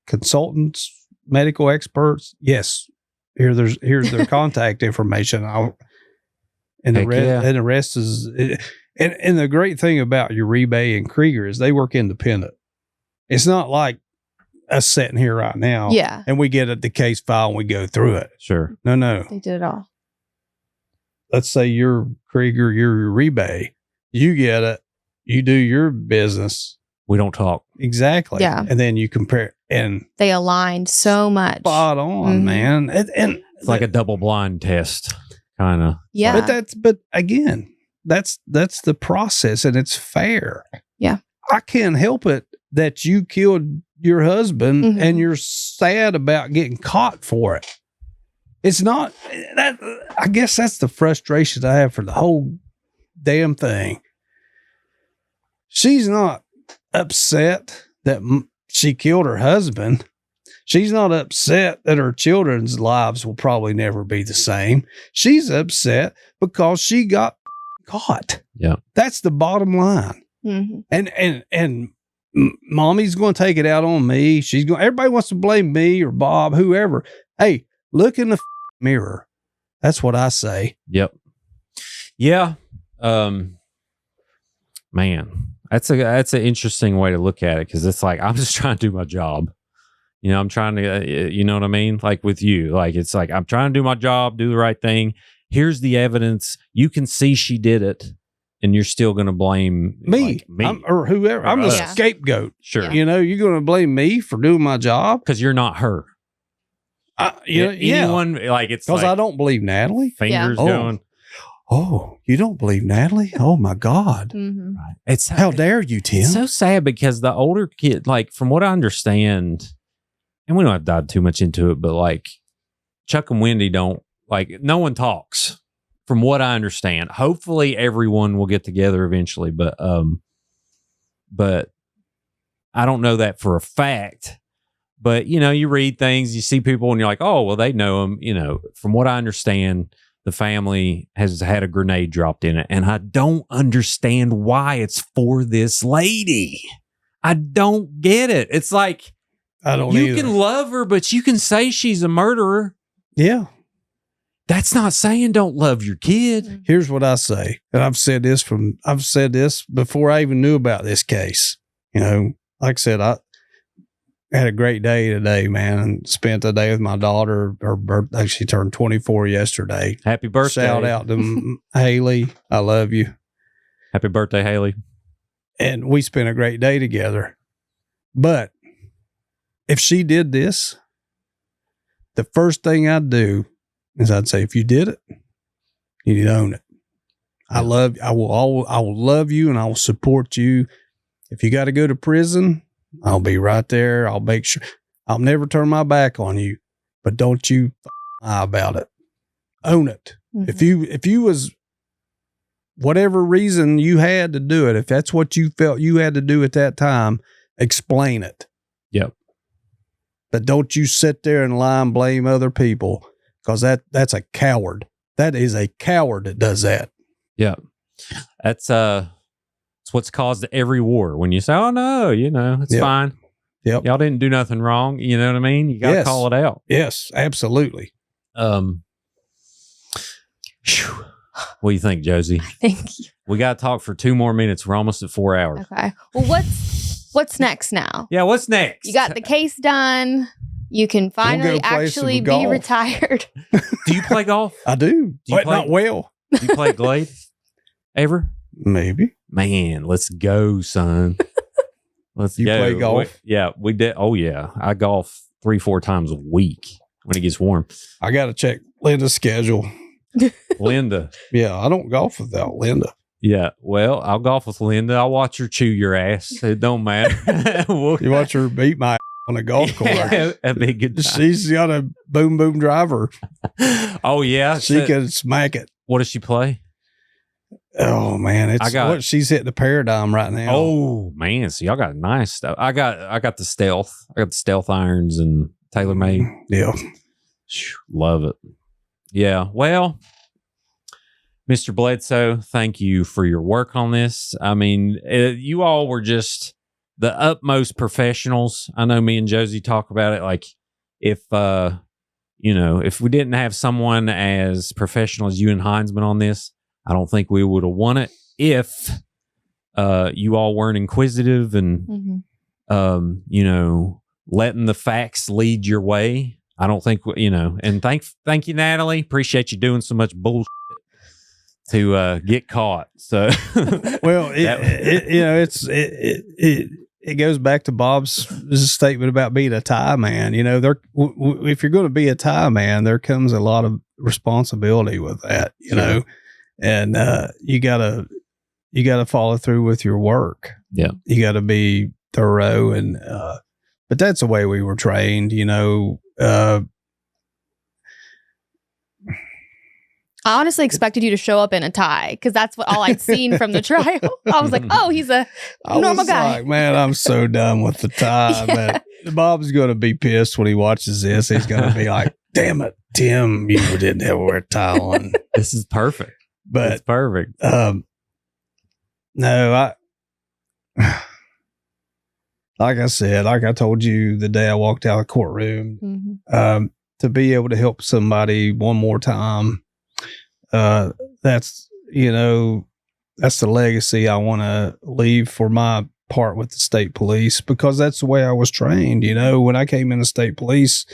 consultants, medical experts? Yes. Here's their contact information. And the rest is, and the great thing about Uribe and Krieger is they work independent. It's not like us sitting here right now. Yeah. And we get at the case file and we go through it. Sure. No. They did it all. Let's say you're Krieger, you're Uribe. You get it. You do your business. We don't talk. Exactly. Yeah. And then you compare, and They aligned so much. spot on, Mhm. man. And It's like a double blind test, kind of. Yeah. but again, that's the process, and it's fair. Yeah. I can't help it that you killed your husband Mhm. and you're sad about getting caught for it. It's not that. I guess that's the frustration I have for the whole damn thing. She's not upset that she killed her husband. She's not upset that her children's lives will probably never be the same. She's upset because she got caught. Yeah. That's the bottom line. Mhm. And mommy's going to take it out on me. Everybody wants to blame me or Bob, whoever. Hey, look in the mirror. That's what I say. Yep. Yeah. Man, that's an interesting way to look at it, because it's like, I'm just trying to do my job. I'm trying to, you know what I mean? Like with you, like, it's like, I'm trying to do my job, do the right thing. Here's the evidence. You can see she did it, and you're still going to blame Me. Or whoever. I'm the Yeah. scapegoat. Sure. Yeah. You're going to blame me for doing my job? Because you're not her. Yeah. Anyone, like, it's Because like I don't believe Natalie. fingers Yeah. going. Oh, you don't believe Natalie? Oh my God. Mhm. It's How dare you, Tim? It's so sad, because the older kid, like, from what I understand, and we don't have to dive too much into it, but like Chuck and Wendy don't, like, no one talks from what I understand. Hopefully everyone will get together eventually, but I don't know that for a fact. But, you read things, you see people, and you're like, oh, well, they know them. From what I understand, the family has had a grenade dropped in it, and I don't understand why it's for this lady. I don't get it. It's like, I don't you either. can love her, but you can say she's a murderer. Yeah. That's not saying don't love your kid. Here's what I say. And I've said this before I even knew about this case. Like I said, I had a great day today, man, and spent the day with my daughter. Her birthday, she turned 24 yesterday. Happy birthday. Shout out to Haley. I love you. Happy birthday, Haley. And we spent a great day together. But if she did this, the first thing I'd do is I'd say, if you did it, you need to own it. I will love you, and I will support you. If you got to go to prison, I'll be right there. I'll make sure I'll never turn my back on you, but don't you lie about it. Own it. Mhm. If you was whatever reason you had to do it, if that's what you felt you had to do at that time, explain it. Yep. But don't you sit there and lie and blame other people, because that's a coward. That is a coward that does that. Yeah. That's what's caused every war. When you say, oh no, it's Yep. fine. Yep. Y'all didn't do nothing wrong. You know what I mean? You got to Yes. call it out. Yes, absolutely. Phew. What do you think, Jozy? Thank you. We got to talk for 2 more minutes. We're almost at 4 hours. Okay. Well, what's next now? Yeah, what's next? You got the case done. You can finally play some actually be golf. retired. Do you play golf? I do. you But play- not well. Do you play Glade? Ever? Maybe. Man, let's go, son. Let's You go. play golf? We did. Oh, yeah. I golf 3-4 times a week when it gets warm. I got to check Linda's schedule. Linda. Yeah, I don't golf without Linda. Yeah. Well, I'll golf with Linda. I'll watch her chew your ass. It don't matter. You watch her beat my on a golf course. Yeah, that'd be a good time. She's got a boom driver. Oh, yeah. She can smack it. What does she play? Oh man, she's hitting the paradigm right now. Oh man, so y'all got nice stuff. I got the stealth. I got the stealth irons and TaylorMade. Yeah. Love it. Yeah. Well, Mr. Bledsoe, thank you for your work on this. I mean, you all were just the utmost professionals. I know me and Jozy talk about it. Like if we didn't have someone as professional as you and Heinzman on this, I don't think we would have won it if you all weren't inquisitive and, letting the facts lead your way. I don't think, and thank you, Natalie. Appreciate you doing so much bullshit to get caught. So, well, it goes back to Bob's statement about being a tie man. If you're going to be a tie man, there comes a lot of responsibility with that, know, and you gotta follow through with your work. Yeah, you got to be thorough, and but that's the way we were trained. I honestly expected you to show up in a tie because that's all I'd seen from the trial. I was like, oh, he's a normal guy. Like, man, I'm so done with the tie. Yeah. But Bob's going to be pissed when he watches this. He's going to be like, damn it, Tim, you didn't have to wear a tie on. This is perfect. But it's perfect. No, like I said, like I told you the day I walked out of the courtroom, to be able to help somebody one more time, that's the legacy I want to leave for my part with the state police, because that's the way I was trained. When I came in the state police,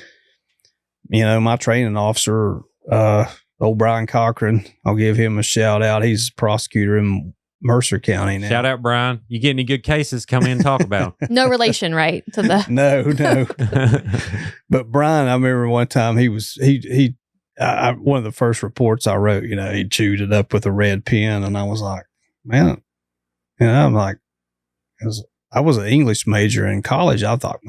my training officer, old Brian Cochran, I'll give him a shout out. He's a prosecutor in Mercer County now. Shout out, Brian. You get any good cases, come in and talk about them. No relation, right? To the No. But Brian, I remember one time one of the first reports I wrote, he chewed it up with a red pen, and I was like, man, I'm like, I was an English major in college. I thought,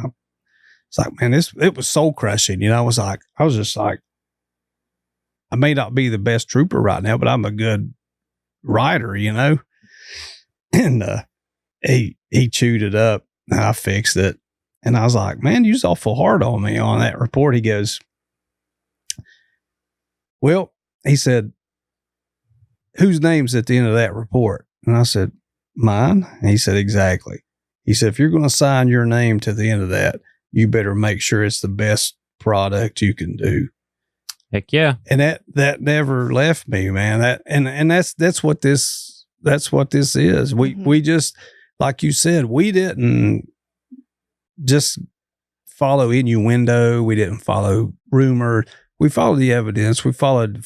it's like, man, it was soul crushing. I was just like, I may not be the best trooper right now, but I'm a good writer, and he chewed it up, and I fixed it, and I was like, man, you was awful hard on me on that report. He goes, well, he said, whose name's at the end of that report? And I said, mine. And he said, exactly. He said, if you're going to sign your name to the end of that, you better make sure it's the best product you can do. Heck yeah. And that never left me, man. That's what this is. We just, like you said, we didn't just follow innuendo. We didn't follow rumor. We followed the evidence. We followed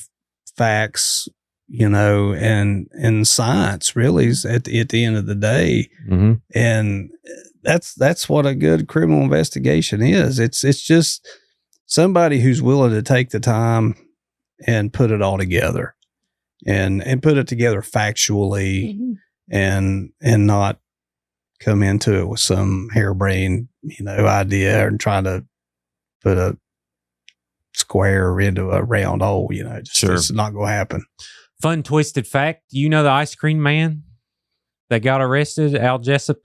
facts, and science really is at the end of the day. Mm-hmm. And that's what a good criminal investigation is. It's just somebody who's willing to take the time and put it all together and put it together factually, and not come into it with some harebrained, idea and trying to put a square into a round hole, it's not going to happen. Fun twisted fact. Do you know the ice cream man that got arrested, Al Jessup?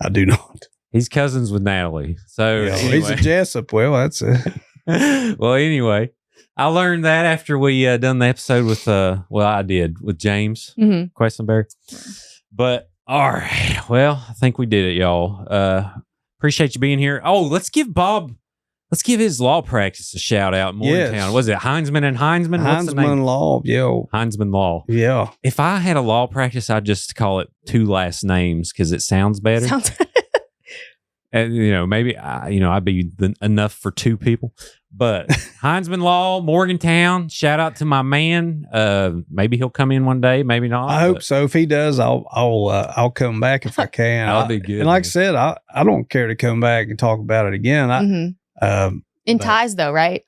I do not. He's cousins with Natalie. So anyway. He's a Jessup. Well, that's it. Well, anyway, I learned that after we done the episode with, I did with James Questenberry. But all right. Well, I think we did it, y'all. Appreciate you being here. Oh, let's give his law practice a shout out in Morgantown. Yes. Was it Heinzman and Heinzman? What's the name? Law. Yeah. Heinzman Law. Yeah. If I had a law practice, I'd just call it two last names because it sounds better. And, maybe, I'd be enough for two people. But Heinzman Law, Morgantown, shout out to my man. Maybe he'll come in one day, maybe not. I hope so. If he does, I'll come back if I can. That'll be good. And like I said, I don't care to come back and talk about it again. In ties though, right?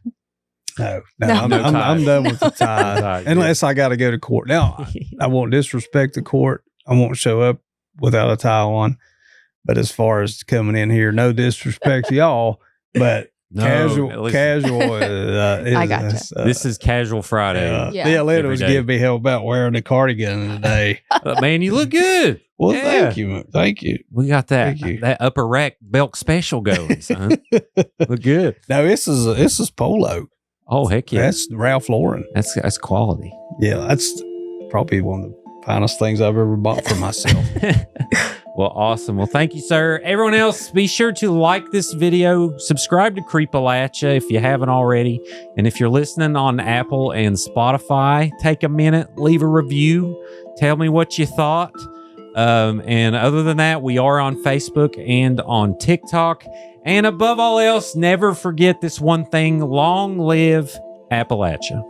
No, No. I'm, No I'm, tie. I'm done with the tie. Tie, yeah. Unless I got to go to court. Now, I won't disrespect the court. I won't show up without a tie on. But as far as coming in here, no disrespect to y'all, but No, casual. I gotcha. This is Casual Friday. Yeah. The Atlanta Every was day. giving me hell about wearing a cardigan today. Man, you look good. Well, Yeah. thank you. Man. Thank you. We got that Thank you. that upper rack belt special going, son. Look good. No, this is Polo. Oh heck yeah, That's Ralph Lauren. that's quality. Yeah, that's probably one of the finest things I've ever bought for myself. Well, awesome. Well, thank you, sir. Everyone else, be sure to like this video, subscribe to Creepalachia if you haven't already, and if you're listening on Apple and Spotify, take a minute, leave a review, tell me what you thought. And other than that, we are on Facebook and on TikTok. And above all else, never forget this one thing: long live Appalachia.